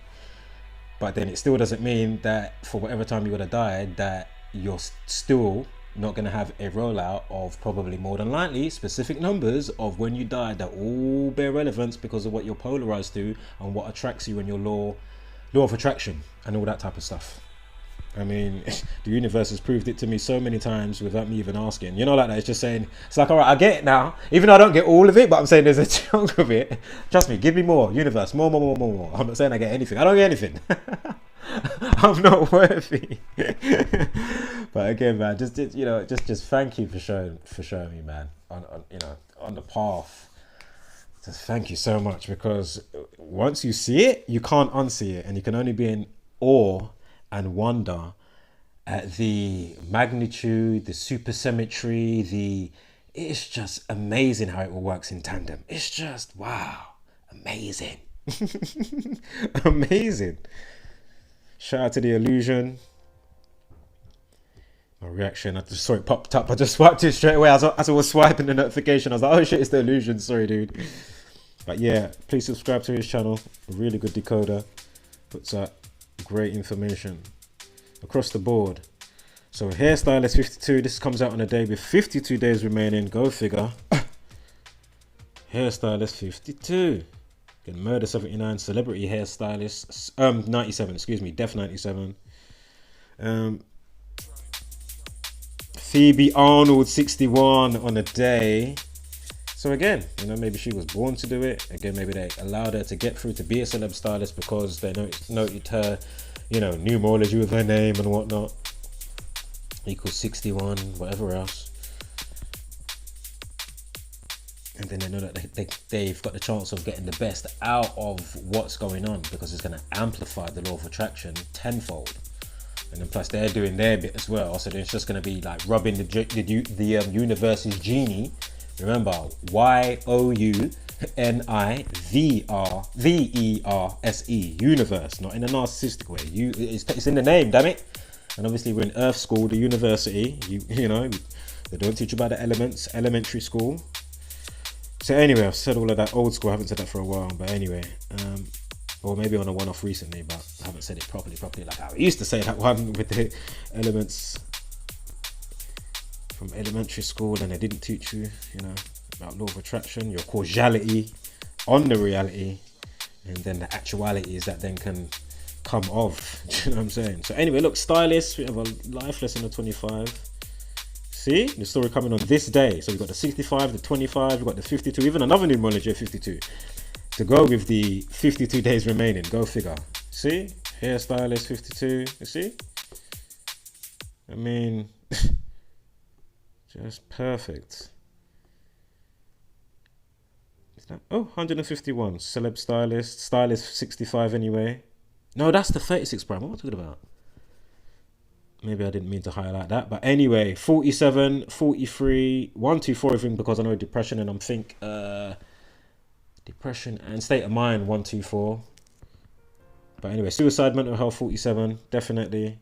But then it still doesn't mean that for whatever time you would have died, that you're still not going to have a rollout of probably more than likely specific numbers of when you died that all bear relevance because of what you're polarized to and what attracts you and your law of attraction and all that type of stuff. I mean, the universe has proved it to me so many times without me even asking. You know, like that. It's just saying, it's like, all right, I get it now. Even though I don't get all of it, but I'm saying there's a chunk of it. Trust me, give me more. Universe, more. I'm not saying I get anything. I don't get anything. I'm not worthy. But again, man, just thank you for showing me, man, on the path. Just thank you so much, because once you see it, you can't unsee it, and you can only be in awe and wonder at the magnitude, the supersymmetry, it's just amazing how it all works in tandem. It's just, wow, amazing. Amazing. Shout out to the illusion. My reaction, I just saw it popped up. I just swiped it straight away as I was swiping the notification. I was like, oh shit, it's the illusion. Sorry, dude. But yeah, please subscribe to his channel. A really good decoder. Puts out great information across the board. So hairstylist 52. This comes out on a day with 52 days remaining. Go figure. Hairstylist 52. Again, Murder 79. Celebrity hairstylist 97. Excuse me. Def 97. Phoebe Arnold 61 on a day. So again, you know, maybe she was born to do it. Again, maybe they allowed her to get through to be a celeb stylist because they noted her, you know, numerology with her name and whatnot. Equals 61, whatever else. And then they know that they've got the chance of getting the best out of what's going on because it's going to amplify the law of attraction tenfold. And then plus they're doing their bit as well. So then it's just going to be like rubbing the universe's genie. Remember, YOUNIVERSE, universe, not in a narcissistic way. It's in the name, damn it. And obviously we're in Earth School, the university. You know, they don't teach you about the elements, elementary school. So anyway, I've said all of that. Old school, I haven't said that for a while, but anyway, or maybe on a one-off recently, but I haven't said it properly like I used to say that one with the elements from elementary school, and they didn't teach you, you know, about law of attraction, your causality on the reality, and then the actualities that then can come of. Do you know what I'm saying? So anyway, look, stylists, we have a life lesson of 25. See, the story coming on this day. So we've got the 65, the 25, we've got the 52, even another numerology of 52 to go with the 52 days remaining. Go figure. See, hairstylist 52. You see? I mean, just perfect. Is that 151 celeb stylist 65 anyway. No, that's the 36 prime. What am I talking about? Maybe I didn't mean to highlight that, but anyway, 47, 43, 124 everything because I know depression and I'm depression and state of mind 124. But anyway, suicide, mental health 47, definitely.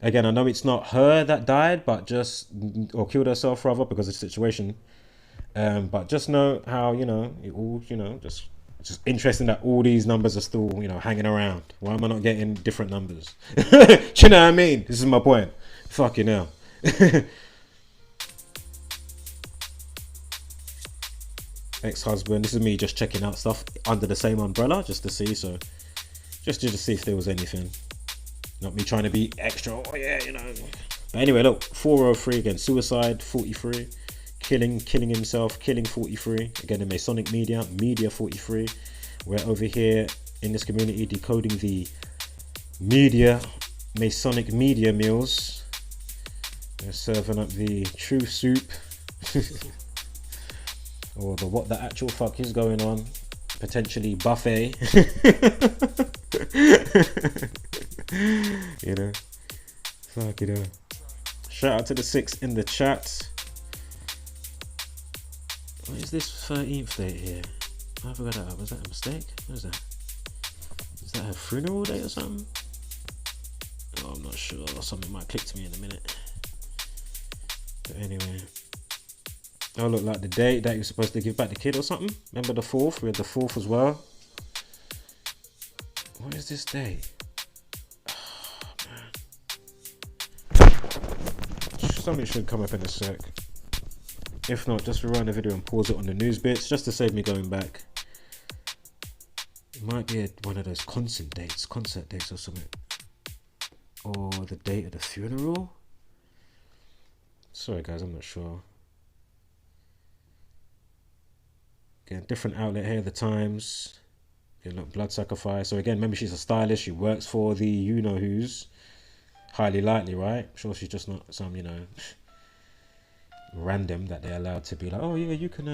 Again, I know it's not her that died, but or killed herself rather because of the situation. But just know how, you know, it all, you know, just interesting that all these numbers are still, you know, hanging around. Why am I not getting different numbers? Do you know what I mean? This is my point. Fucking hell. Ex-husband. This is me just checking out stuff under the same umbrella just to see. So just to see if there was anything. Not me trying to be extra. Oh yeah, you know. But anyway, look. 403 again. Suicide 43. Killing himself, killing 43. Again, the Masonic media 43. We're over here in this community decoding the Masonic media meals. They're serving up the true soup. Or the what the actual fuck is going on. Potentially buffet. You know. Fuck it up. Shout out to the 6 in the chat. What is this 13th date here? I forgot that. Was that a mistake? What is that? Is that her funeral date or something? Oh, I'm not sure. Something might click to me in a minute. But anyway. Oh, look, like the date that you're supposed to give back the kid or something. Remember the 4th? We had the 4th as well. What is this date? Oh, man. Something should come up in a sec. If not, just rewind the video and pause it on the news bits just to save me going back. It might be one of those concert dates or something. Or the date of the funeral. Sorry guys, I'm not sure. Again, different outlet here, the Times. Okay, look, blood sacrifice. So again, remember she's a stylist. She works for the you-know-who's. Highly likely, right? I'm sure she's just not some, you know... random that they're allowed to be like, oh yeah, you can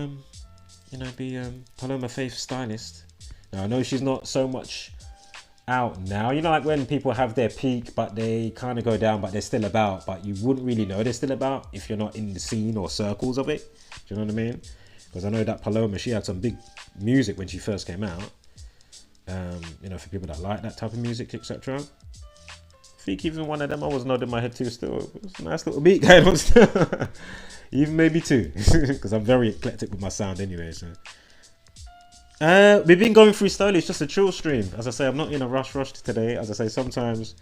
you know, be Paloma Faith stylist. Now I know she's not so much out now, you know, like when people have their peak but they kind of go down but they're still about, but you wouldn't really know they're still about if you're not in the scene or circles of it. Do you know what I mean? Because I know that Paloma, she had some big music when she first came out, you know, for people that like that type of music, etc. I think even one of them I was nodding my head to still. It was a nice little beat going on still. Even maybe 2, because I'm very eclectic with my sound anyway. So we've been going through slowly. It's just a chill stream. As I say, I'm not in a rush today. As I say, sometimes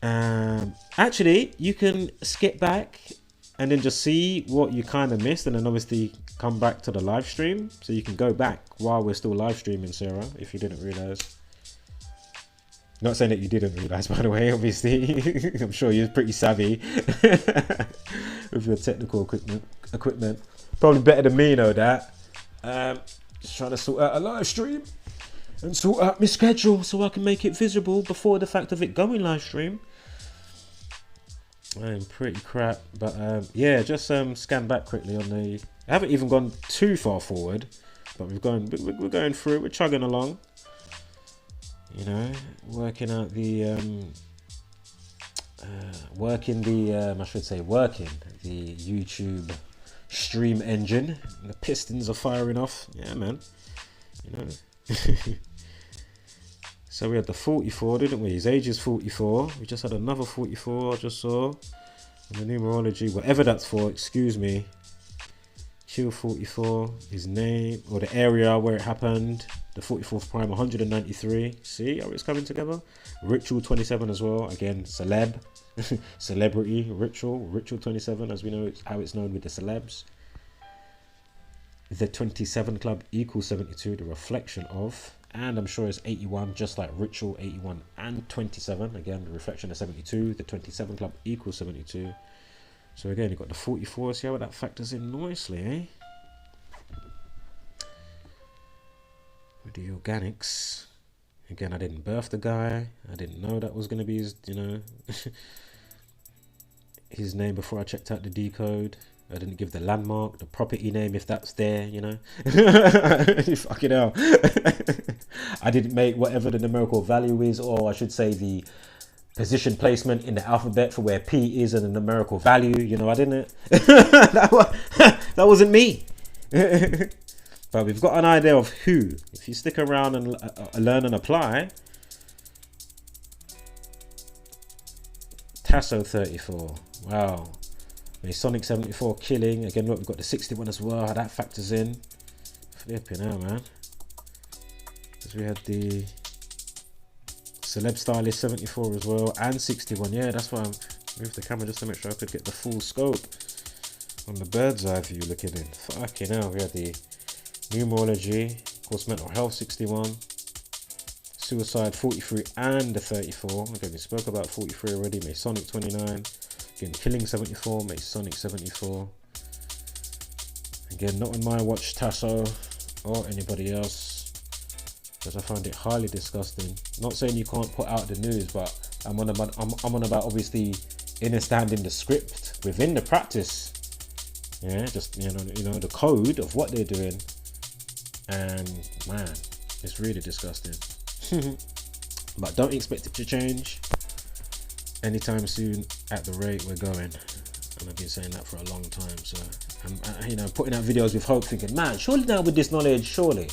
actually you can skip back and then just see what you kind of missed, and then obviously come back to the live stream, so you can go back while we're still live streaming, Sarah, if you didn't realize. Not saying that you didn't realize, by the way, obviously. I'm sure you're pretty savvy with your technical equipment. Probably better than me, know that. Just trying to sort out a live stream and sort out my schedule so I can make it visible before the fact of it going live stream. I'm pretty crap, but yeah, just scan back quickly on the. I haven't even gone too far forward, but we're going through it. We're chugging along, you know, working out the working the YouTube stream engine. The pistons are firing off. Yeah, man, you know. So we had the 44, didn't we? His age is 44. We just had another 44, I just saw. And the numerology, whatever that's for, excuse me. Q44, his name, or the area where it happened. The 44th prime, 193. See how it's coming together? Ritual 27 as well. Again, celeb. Celebrity, ritual 27, as we know how it's known with the celebs. The 27 club equals 72, the reflection of. And I'm sure it's 81, just like ritual 81 and 27. Again, the reflection of 72. The 27 club equals 72. So again, you've got the 44. See how that factors in nicely, eh? With the organics. Again, I didn't birth the guy. I didn't know that was going to be his, you know, his name before I checked out the decode. I didn't give the landmark, the property name, if that's there, you know. Fucking hell. I didn't make whatever the numerical value is, or I should say the position placement in the alphabet for where P is and the numerical value. You know, I didn't. that wasn't me. But we've got an idea of who. If you stick around and learn and apply. Tasso 34. Wow. Sonic 74 killing. Again, look, we've got the 61 as well. How that factors in. Flipping out, man. Because we had the Celeb Stylist 74 as well. And 61. Yeah, that's why I moved the camera just to make sure I could get the full scope on the bird's eye view looking in. Fucking hell. We had the numerology. Of course, mental health 61. Suicide 43 and the 34. Again, we spoke about 43 already. Masonic 29. Again, killing 74, Masonic 74. Again, not on my watch, Tasso, or anybody else, because I find it highly disgusting. Not saying you can't put out the news, but I'm on about obviously understanding the script within the practice. Yeah, just you know the code of what they're doing, and man, it's really disgusting. But don't expect it to change anytime soon at the rate we're going, and I've been saying that for a long time. So I'm putting out videos with hope, thinking, man, surely now with this knowledge, surely,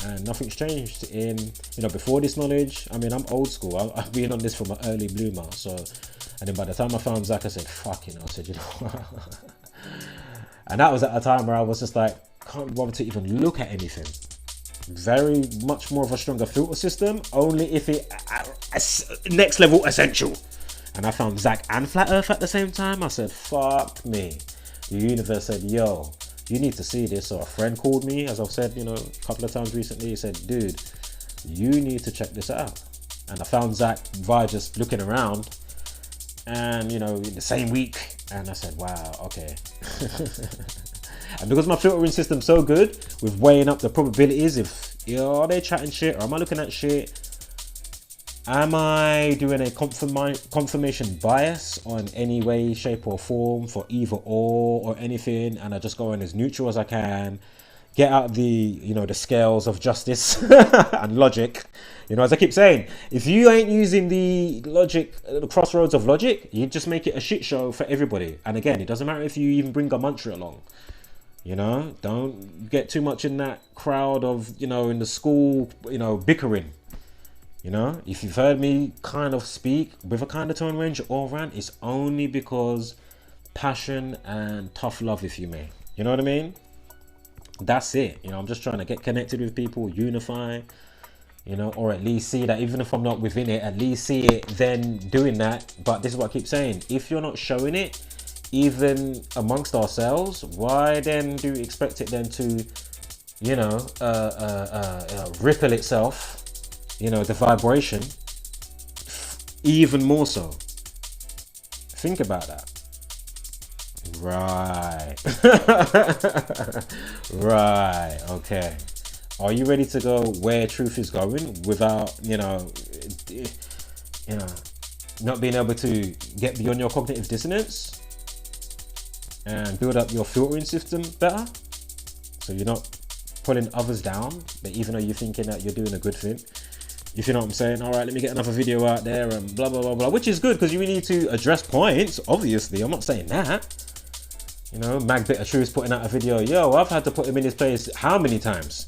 and nothing's changed in before this knowledge. I mean, I'm old school. I've been on this from an early bloomer. So, and then by the time I found Zach, I said, fucking, I said, you know, and that was at a time where I was just like, can't bother to even look at anything. Very much more of a stronger filter system, only if it next level essential. And I found Zach and Flat Earth at the same time. I said, fuck me. The universe said, yo, you need to see this. So a friend called me, as I've said, a couple of times recently. He said, dude, you need to check this out. And I found Zach via just looking around, and, in the same week. And I said, wow, okay. And because my filtering system's so good with weighing up the probabilities, if, are they chatting shit or am I looking at shit? Am I doing a confirmation bias on any way, shape or form for either or anything, and I just go in as neutral as I can, get out the the scales of justice and logic. As I keep saying, if you ain't using the logic, the crossroads of logic, you just make it a shit show for everybody. And again, it doesn't matter if you even bring a mantra along. Don't get too much in that crowd of in the school bickering. If you've heard me kind of speak with a kind of tone range or rant, it's only because passion and tough love, if you may. You know what I mean? That's it. I'm just trying to get connected with people, unify, or at least see that even if I'm not within it, at least see it then doing that. But this is what I keep saying. If you're not showing it, even amongst ourselves, why then do we expect it then to, you know, ripple itself, you know, the vibration, even more so? Think about that. Right. Right. Okay. Are you ready to go where truth is going without, you know, not being able to get beyond your cognitive dissonance and build up your filtering system better, so you're not pulling others down, but even though you're thinking that you're doing a good thing, if you know what I'm saying? All right, let me get another video out there and blah blah blah blah, which is good because you need to address points. Obviously, I'm not saying that. You know, Mag Bit of Truth's putting out a video. Yo, I've had to put him in his place how many times?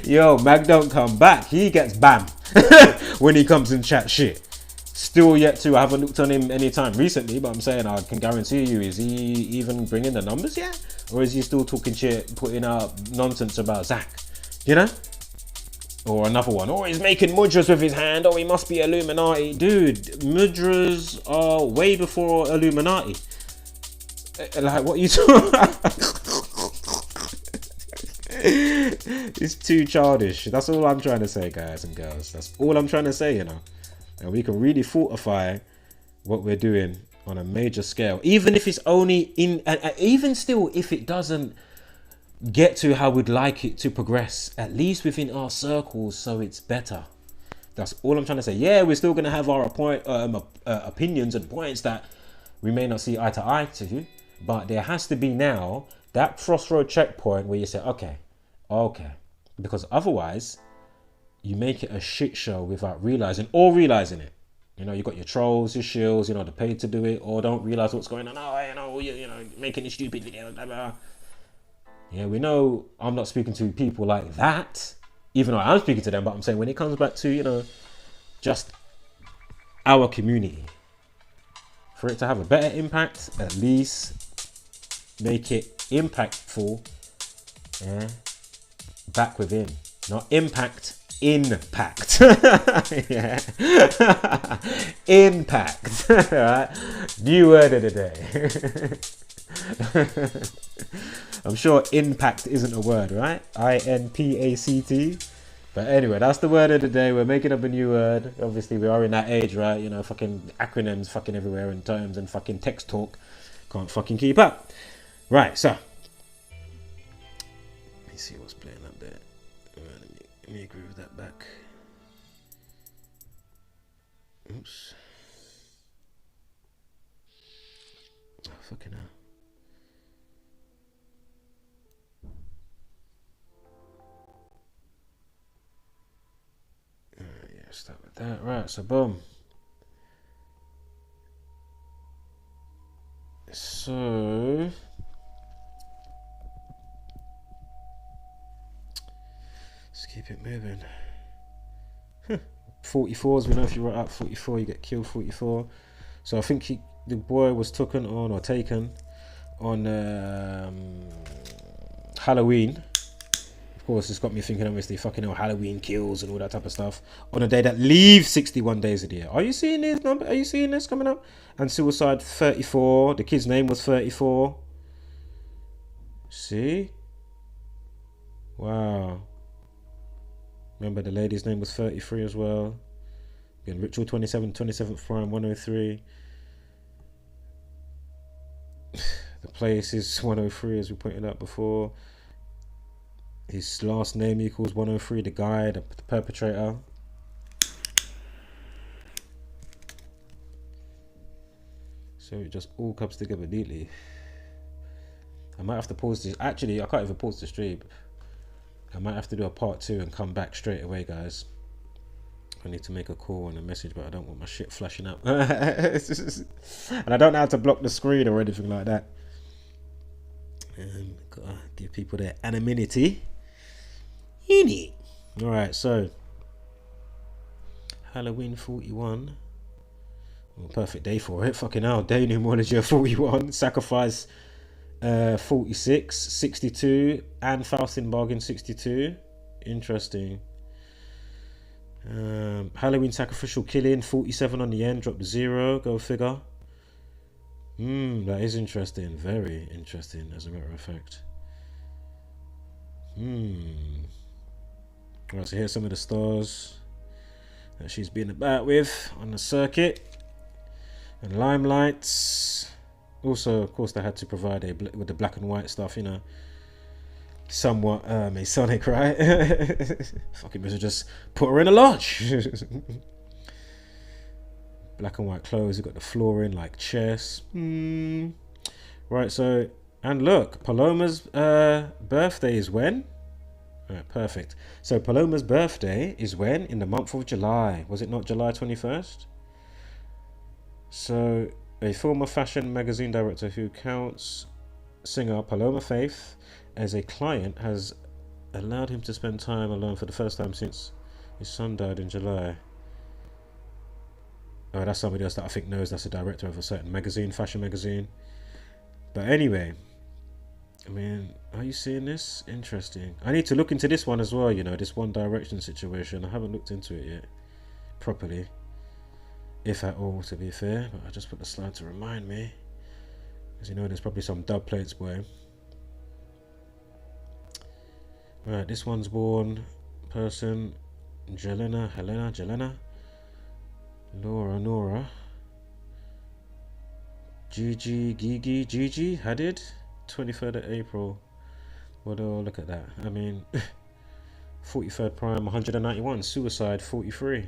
Yo, Mag don't come back. He gets bam when he comes and chat shit. Still yet to. I haven't looked on him any time recently, but I'm saying I can guarantee you, is he even bringing the numbers yet? Or is he still talking shit, putting out nonsense about Zach? You know? Or another one. Or he's making mudras with his hand. Oh, he must be Illuminati. Dude, mudras are way before Illuminati. Like, what are you talking about? It's too childish. That's all I'm trying to say, guys and girls. That's all I'm trying to say, you know. And we can really fortify what we're doing on a major scale. Even if it's only in... even still, if it doesn't get to how we'd like it to progress, at least within our circles, so it's better. That's all I'm trying to say. Yeah, we're still going to have our opinions and points that we may not see eye to eye to, but there has to be now that crossroad checkpoint where you say, okay, because otherwise you make it a shit show without realizing it. You know, you got your trolls, your shills, you know, they're paid to do it, or don't realize what's going on. Oh, you know, making a stupid video, blah blah. Yeah, we know I'm not speaking to people like that, even though I'm speaking to them, but I'm saying when it comes back to, you know, just our community, for it to have a better impact, at least make it impactful, yeah, back within, not impact, impact. Yeah. Impact. Right? New word of the day. I'm sure impact isn't a word, right? I-N-P-A-C-T. But anyway, that's the word of the day. We're making up a new word. Obviously, we are in that age, right? You know, fucking acronyms fucking everywhere and terms and fucking text talk. Can't fucking keep up. Right, so. Let me see what's playing up there. Right, let me agree with that back. Oops. Oh, fucking hell. Start with that. Right, so boom. So let's keep it moving. 44s, we know if you were up 44 you get killed 44. So I think the boy was taken on Halloween. Of course, it's got me thinking, obviously, fucking hell, Halloween kills and all that type of stuff on a day that leaves 61 days of the year. Are you seeing this number? Are you seeing this coming up? And suicide 34. The kid's name was 34. See? Wow. Remember, the lady's name was 33 as well. Again, Ritual 27, 27th Prime 103. The place is 103, as we pointed out before. His last name equals 103, the guy, the perpetrator. So it just all comes together neatly. I might have to pause this. Actually, I can't even pause the stream. I might have to do a part 2 and come back straight away, guys. I need to make a call and a message, but I don't want my shit flashing up. And I don't know how to block the screen or anything like that. Gotta give people their anonymity. Alright, so Halloween 41. Well, perfect day for it. Fucking hell. Day numerology 41. Sacrifice 46. 62. And Faustin bargain 62. Interesting. Halloween sacrificial killing 47 on the end. Dropped 0. Go figure. That is interesting. Very interesting, as a matter of fact. Right, so here's some of the stars that she's been about with on the circuit. And limelights. Also, of course, they had to provide with the black and white stuff, you know. Somewhat Masonic, right? Fucking must have just put her in a lodge. Black and white clothes. We've got the flooring like chess. Right, so, and look, Paloma's birthday is when? Right, perfect. So Paloma's birthday is when? In the month of July. Was it not July 21st? So, a former fashion magazine director who counts singer Paloma Faith as a client has allowed him to spend time alone for the first time since his son died in July. Oh, that's somebody else that I think knows. That's a director of a certain magazine, fashion magazine. But anyway, I mean, are you seeing this? Interesting. I need to look into this one as well, you know, this One Direction situation. I haven't looked into it yet properly, if at all, to be fair. But I just put the slide to remind me, because you know there's probably some dub plates, boy. Right, this one's born person Jelena, Nora, Gigi Hadid, 23rd of April. Well, look at that. I mean, 43rd prime, 191. Suicide, 43.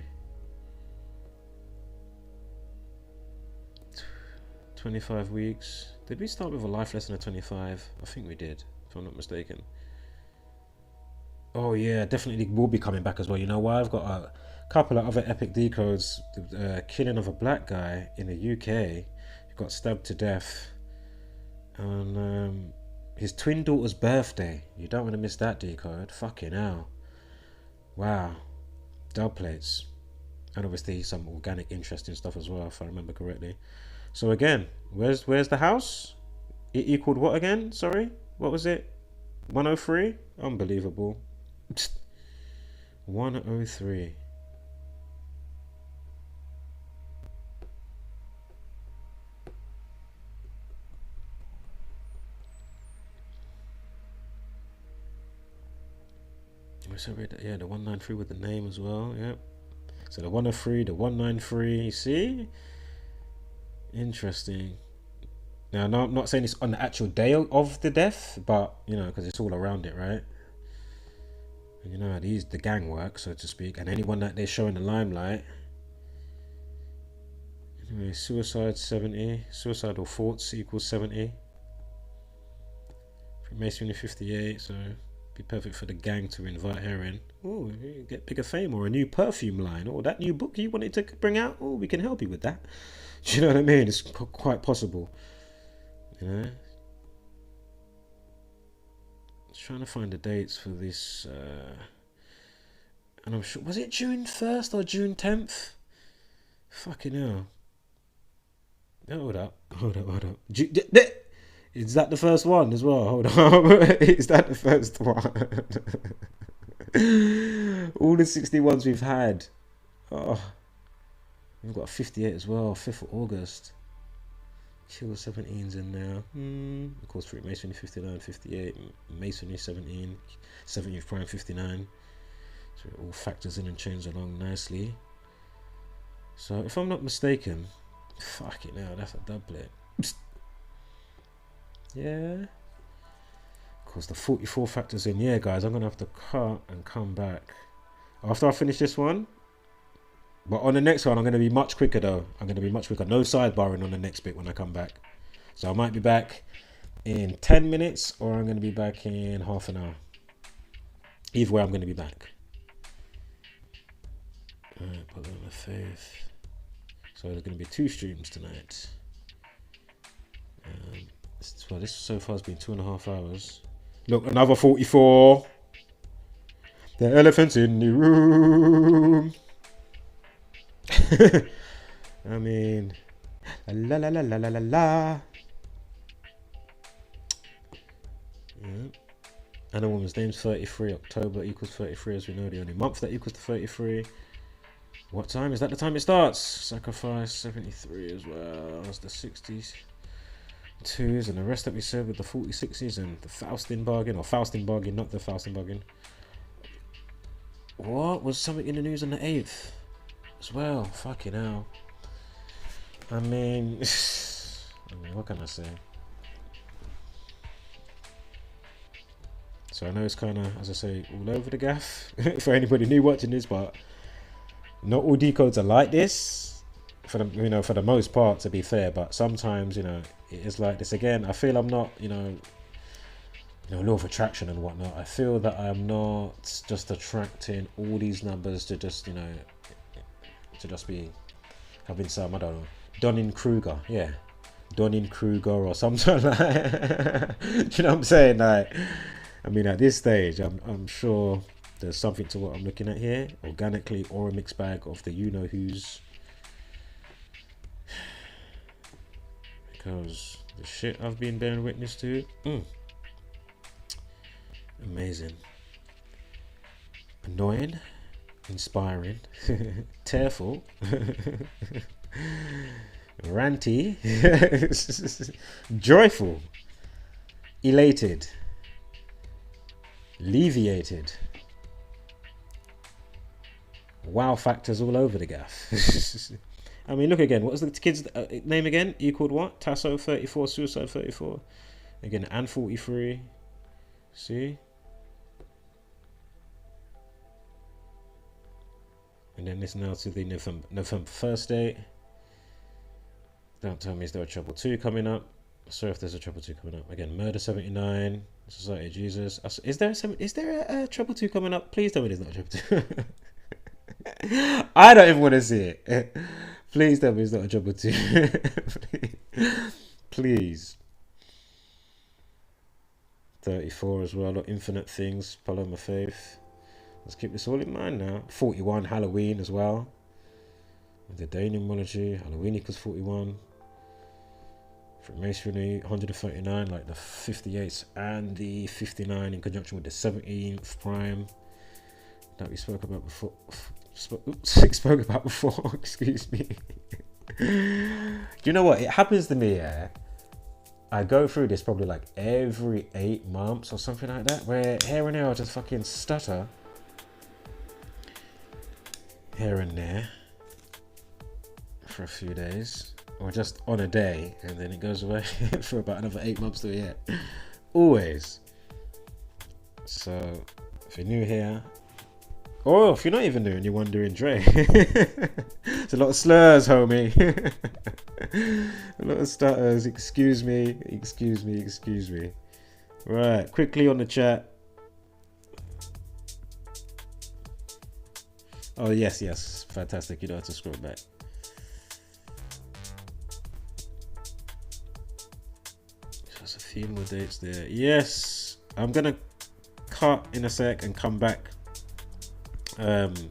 25 weeks. Did we start with a life lesson at 25? I think we did, if I'm not mistaken. Oh yeah, definitely will be coming back as well. You know why? I've got a couple of other epic decodes. The killing of a black guy in the UK who got stabbed to death on his twin daughter's birthday. You don't want to miss that decode. Fucking hell. Wow. Dub plates. And obviously some organic interesting stuff as well, if I remember correctly. So again, where's the house? It equaled what again? Sorry? What was it? 103? Unbelievable. 103. Yeah, the 193 with the name as well. Yep. So the 103, the 193. You see? Interesting. Now, no, I'm not saying it's on the actual day of the death, but you know, because it's all around it, right? And you know how the gang work, so to speak, and anyone that they show in the limelight. Anyway, suicide 70, suicidal thoughts equals 70. Freemasonry 58, so be perfect for the gang to invite her in. Oh, get bigger fame or a new perfume line, or that new book you wanted to bring out. Oh, we can help you with that. Do you know what I mean? It's quite possible. You know. Trying to find the dates for this, and I'm sure, was it June 1st or June 10th? Fucking hell. Hold up. Is that the first one as well? Hold on. Is that the first one? All the 61s we've had. Oh, we've got 58 as well. 5th of August. Kill 17's in there. Of course, Freemasonry 59, 58, Masonry 17, 70th prime 59. So it all factors in and changes along nicely. So if I'm not mistaken, fuck it now, that's a dub plate. Yeah. Of course, the 44 factors in. Yeah, guys, I'm gonna have to cut and come back after I finish this one. But on the next one, I'm going to be much quicker though. I'm going to be much quicker. No sidebarring on the next bit when I come back. So I might be back in 10 minutes or I'm going to be back in half an hour. Either way, I'm going to be back. Alright, put on my faith. So there's going to be 2 streams tonight. Well, this so far has been 2.5 hours. Look, another 44. The elephant's in the room. I mean, la la la la la la la. Yeah. And a woman's name's 33. October equals 33, as we know. The only month that equals to 33. What time is that? The time it starts. Sacrifice 73 as well. That's the 60s. 2s and the rest that we served with the 46s and the Faustin bargain, or Faustin bargain, not the Faustin bargain. What was something in the news on the 8th as well? Fucking hell. I mean, what can I say? So I know it's kind of, as I say, all over the gaff for anybody new watching this, but not all decodes are like this. For the, you know, for the most part, to be fair, but sometimes, you know, it is like this. Again, I feel I'm not, you know, law of attraction and whatnot. I feel that I'm not just attracting all these numbers to just, you know, to just be having some, I don't know, Dunning-Kruger, yeah, Dunning-Kruger or something like that. Do you know what I'm saying? Like, I mean, at this stage, I'm sure there's something to what I'm looking at here, organically, or a mixed bag of the you-know-who's. Because the shit I've been bearing witness to, amazing, annoying, inspiring, tearful, ranty, joyful, elated, alleviated, wow factors all over the gaff. I mean, look again. What was the kid's name again? Equaled what? Tasso 34, Suicide 34. Again, and 43. See? And then this now to the November 1st date. Don't tell me is there a Trouble 2 coming up. Sorry if there's a Trouble 2 coming up. Again, Murder 79. Society of Jesus. Is there a Trouble 2 coming up? Please tell me there's not a Trouble 2. I don't even want to see it. Please tell me it's not a Trouble 2. Please. 34 as well. Look, Infinite Things. Paloma Faith. Let's keep this all in mind now. 41 Halloween as well. The day numerology. Halloween equals 41. Freemasonry 139, like the 58th and the 59 in conjunction with the 17th prime that we spoke about before. Spoke about before. Excuse me. You know what? It happens to me. Yeah, I go through this probably like every 8 months or something like that, where here and there I just fucking stutter here and there for a few days, or just on a day, and then it goes away for about another 8 months to a year. Always. So if you're new here, or if you're not even new and you're wondering, Dre, it's a lot of slurs, homie. A lot of stutters. Excuse me. Right, quickly on the chat. Oh yes, fantastic. You don't have to scroll back. There's a few more dates there. Yes, I'm gonna cut in a sec and come back.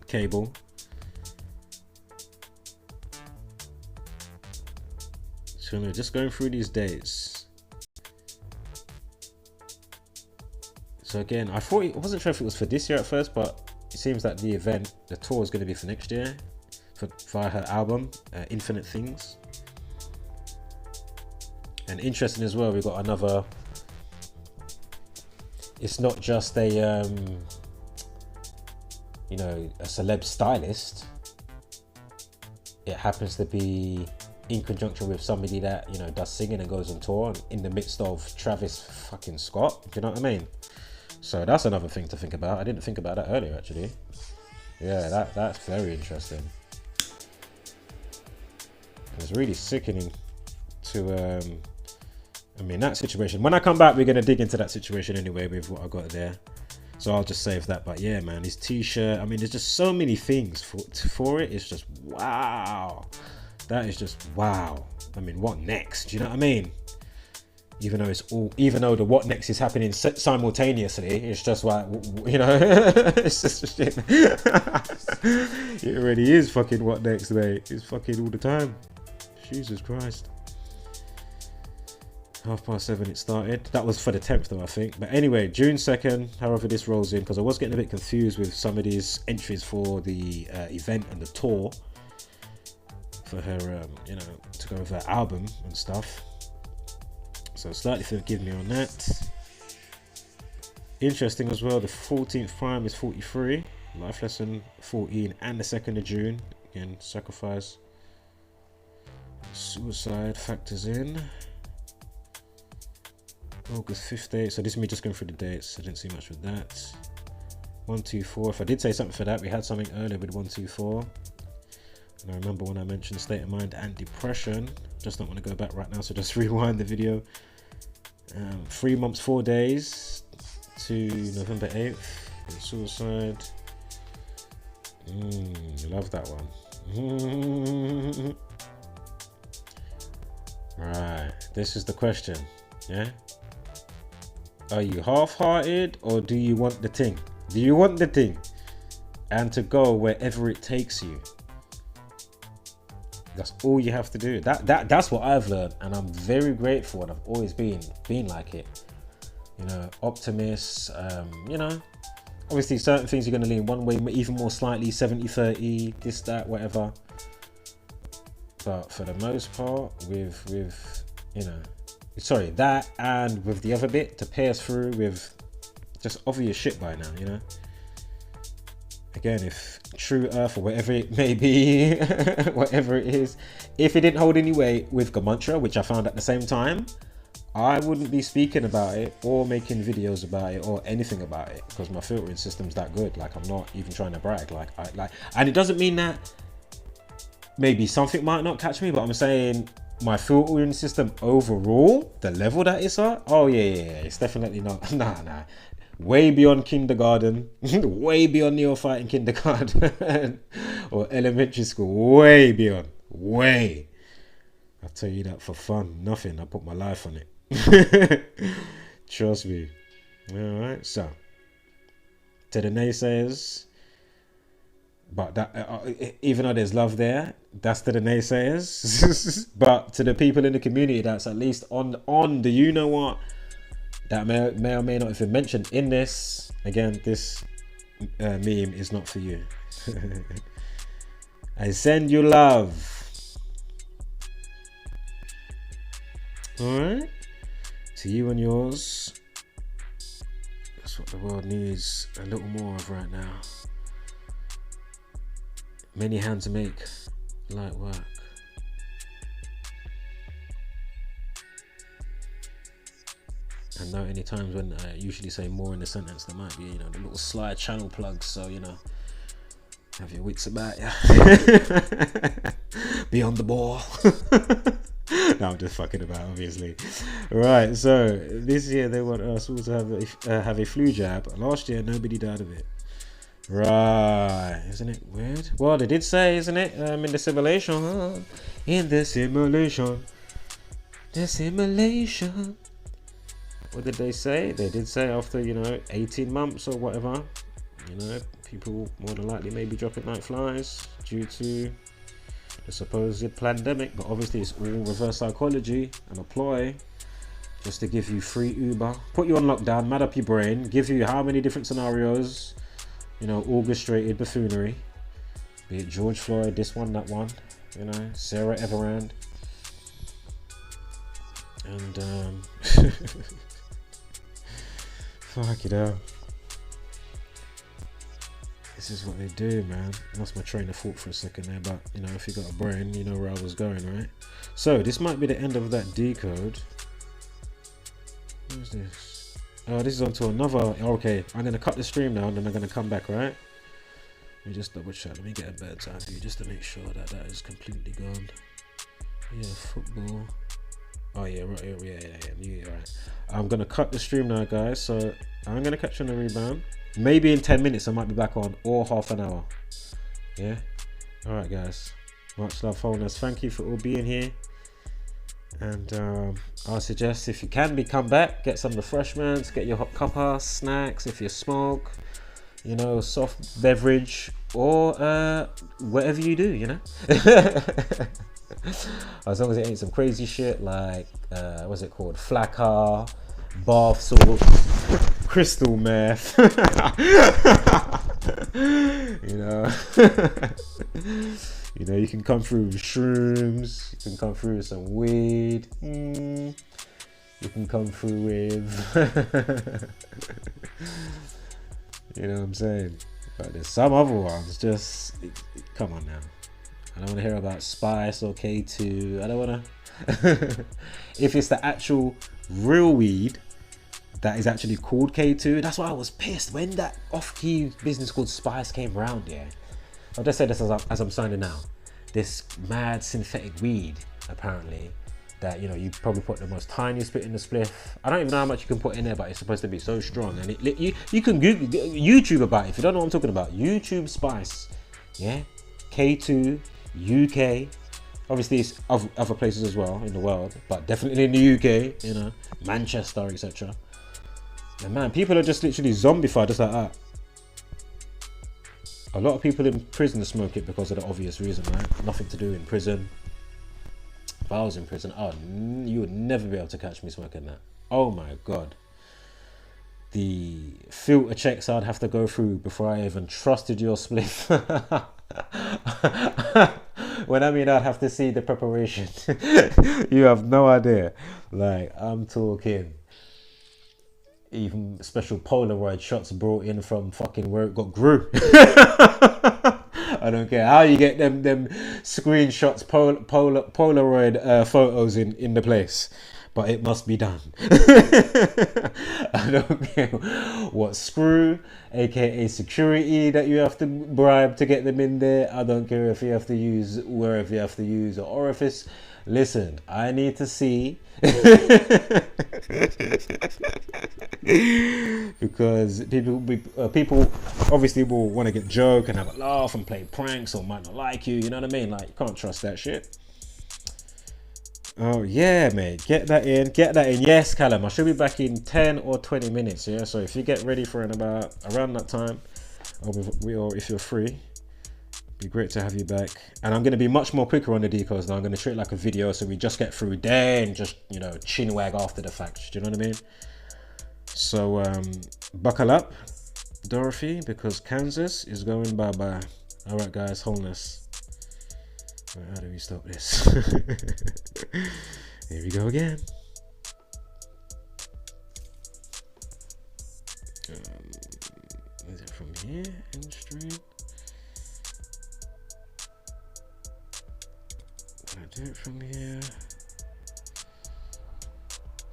Cable. So no, just going through these dates. So again, I wasn't sure if it was for this year at first, but it seems that the event, the tour, is going to be for next year, via her album, Infinite Things. And interesting as well, we've got another. It's not just a a celeb stylist. It happens to be in conjunction with somebody that, does singing and goes on tour in the midst of Travis fucking Scott. Do you know what I mean? So that's another thing to think about. I didn't think about that earlier, actually. Yeah, that's very interesting. It's really sickening to, that situation. When I come back, we're going to dig into that situation anyway with what I got there. So I'll just save that. But yeah, man, his t-shirt. There's just so many things for it. It's just wow. That is just wow. What next? Do you know what I mean? Even though the what next is happening simultaneously, it's just like, it's just shit. It already is fucking what next, mate. It's fucking all the time. Jesus Christ. 7:30 it started. That was for the 10th though, I think. But anyway, June 2nd, however this rolls in, because I was getting a bit confused with some of these entries for the event and the tour for her, to go with her album and stuff. So slightly forgive me on that. Interesting as well, the 14th prime is 43. Life lesson 14 and the 2nd of June. Again, sacrifice. Suicide factors in. August 5th date. So this is me just going through the dates. I didn't see much with that. 124. If I did say something for that, we had something earlier with 124. And I remember when I mentioned state of mind and depression. Just don't want to go back right now, so just rewind the video. 3 months, 4 days to November 8th. Suicide. Love that one. Right, this is the question. Yeah, are you half-hearted or do you want the thing? Do you want the thing and to go wherever it takes you? That's all you have to do. That's what I've learned, and I'm very grateful, and I've always been like it. You know, optimist. You know, obviously certain things you're going to lean one way, even more slightly, 70-30, this, that, whatever. But for the most part, with you know, sorry, that and with the other bit to pay us through with just obvious shit by now, you know. Again, if True Earth or whatever it may be, whatever it is, if it didn't hold any weight with Gamantra, which I found at the same time, I wouldn't be speaking about it or making videos about it or anything about it, because my filtering system's that good. Like, I'm not even trying to brag. And it doesn't mean that maybe something might not catch me, but I'm saying my filtering system overall, the level that it's at, oh yeah, it's definitely not, nah. Way beyond kindergarten, way beyond neophyte in kindergarten or elementary school, way beyond, way. I'll tell you that for fun, nothing. I put my life on it. Trust me. All right, so to the naysayers, but that even though there's love there, that's to the naysayers. But to the people in the community that's at least on the you know what, that may or may not have been mentioned in this. Again, this meme is not for you. I send you love. All right, to you and yours. That's what the world needs a little more of right now. Many hands make light work. I know any times when I usually say more in the sentence, there might be, you know, the little slide channel plugs, so, you know, have your wits about you. Be on the ball. No, I'm just fucking about, obviously. Right, so this year they want us all to have a flu jab. Last year nobody died of it. Right, isn't it weird? Well, they did say, isn't it, in the simulation, what did they say? They did say after, you know, 18 months or whatever, you know, people more than likely may be dropping like flies due to the supposed pandemic. But obviously it's all reverse psychology and a ploy just to give you free Uber, put you on lockdown, mad up your brain, give you how many different scenarios, you know, orchestrated buffoonery, be it George Floyd, this one, that one, you know, Sarah Everand, and fuck it out. This is what they do, man. I lost my train of thought for a second there, but you know, if you got a brain, you know where I was going, right? So this might be the end of that decode. What is this? Oh, this is onto another. Okay, I'm gonna cut the stream now, and then I'm gonna come back, right? Let me just double check. Let me get a better time view just to make sure that that is completely gone. Yeah, football. Oh yeah, right, yeah, right. I'm gonna cut the stream now, guys. So I'm gonna catch you on the rebound. Maybe in 10 minutes I might be back on, or half an hour. Yeah. All right, guys. Much love, wholeness. Thank you for all being here. And I suggest if you can come back, get some refreshments, get your hot cuppa, snacks. If you smoke, you know, soft beverage, or whatever you do, you know. As long as it ain't some crazy shit like what's it called, flakka, bath salt, crystal meth. You know. You know, you can come through with shrooms, you can come through with some weed, you we can come through with. You know what I'm saying? But there's some other ones, just come on now. I don't want to hear about Spice or K2. I don't want to. If it's the actual real weed that is actually called K2, that's why I was pissed when that off-key business called Spice came around. Yeah, I'll just say this as I'm signing out. This mad synthetic weed, apparently, that, you know, you probably put the most tiniest bit in the spliff. I don't even know how much you can put in there, but it's supposed to be so strong. And you can Google, YouTube about it if you don't know what I'm talking about. YouTube Spice, yeah, K2 UK. Obviously, it's other places as well in the world, but definitely in the UK, you know, Manchester, etc. And man, people are just literally zombified just like that. A lot of people in prison smoke it because of the obvious reason, right? Nothing to do in prison. If I was in prison, you would never be able to catch me smoking that. Oh my god. The filter checks I'd have to go through before I even trusted your spliff. When I mean I'd have to see the preparation. You have no idea. Like, I'm talking even special Polaroid shots brought in from fucking where it got grew. I don't care how you get them screenshots, Polaroid photos in the place, but it must be done. I don't care what screw, aka security, that you have to bribe to get them in there. I don't care if you have to use wherever you have to use an orifice. Listen, I need to see. Because people obviously will want to get joke and have a laugh and play pranks, or might not like you. You know what I mean? Like, you can't trust that shit. Oh yeah, mate, get that in. Yes, Callum, I should be back in 10 or 20 minutes. Yeah, so if you get ready for around that time, or if you're free, be great to have you back. And I'm going to be much more quicker on the decos now. I'm going to treat it like a video, so we just get through then just, you know, chin wag after the fact. Do you know what I mean? So buckle up, Dorothy, because Kansas is going bye-bye. All right, guys, wholeness. Right, how do we stop this? Here we go again. Is it from here? End stream? Can I do it from here?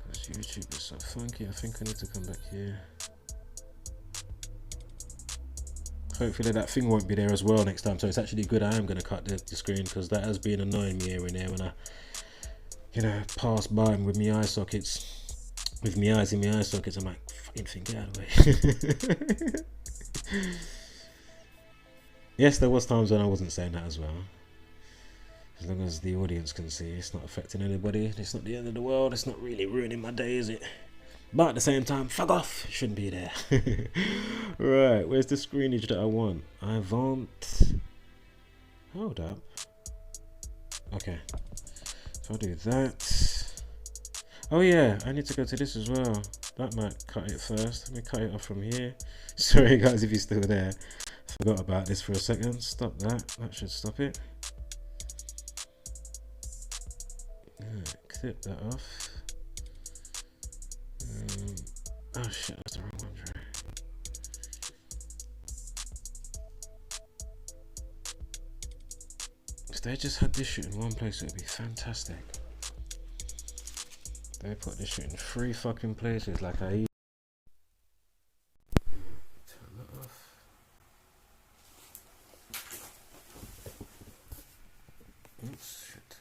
Because YouTube is so funky. I think I need to come back here. Hopefully that thing won't be there as well next time. So it's actually good I am going to cut the screen, because that has been annoying me here and there when I, you know, pass by with my eye sockets, with my eyes in my eye sockets. I'm like, fucking thing, get out of the way. Yes, there was times when I wasn't saying that as well. As long as the audience can see, it's not affecting anybody. It's not the end of the world. It's not really ruining my day, is it? But at the same time, fuck off. It shouldn't be there. Right, where's the screenage that I want? I want... Hold up. Okay. So I'll do that. Oh yeah, I need to go to this as well. That might cut it first. Let me cut it off from here. Sorry guys if you're still there. Forgot about this for a second. Stop that. That should stop it. Right, clip that off. Oh shit, that's the wrong one, right? If they just had this shit in one place, it would be fantastic. They put this shit in 3 fucking places, like I... Turn that off. Oops, shit.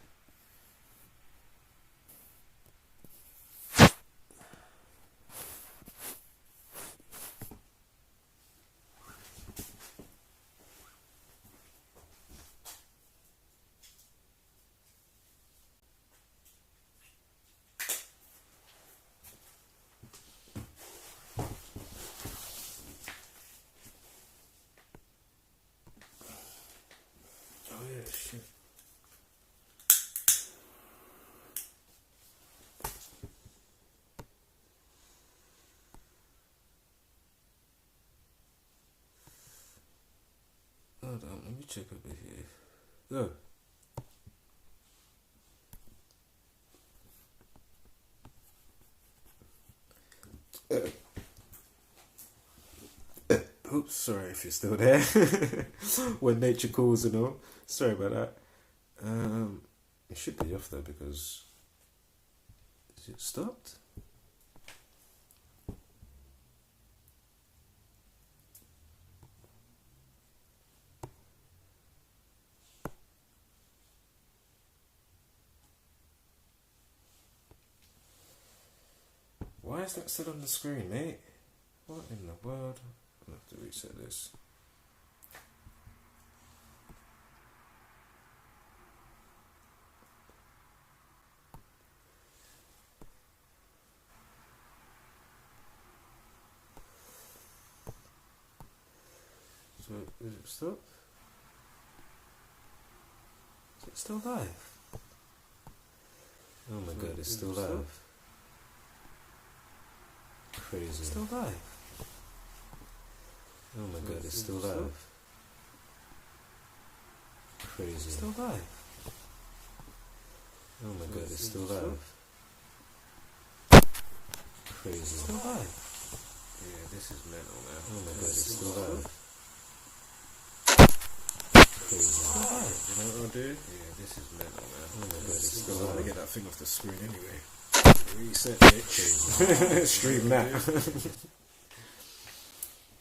Oh yeah, shit. Hold on, let me check over here. Go. Oops, sorry if you're still there. When nature calls and all. Sorry about that. It should be off though because... Is it stopped? Why is that still on the screen, mate? What in the world? I'll have to reset this. So, is it stopped? Is it still live? Oh my god, it's still live. Crazy. Still live. Oh my god, it's still live. Crazy. Still live. Oh my god, it's still live. Crazy. Still live. Yeah, this is mental now. Oh my god, it's still live. Crazy. Still live. You know what I'll do? Yeah, this is mental now. Oh my god, it's still live. I get that thing off the screen anyway. Reset it. Stream that.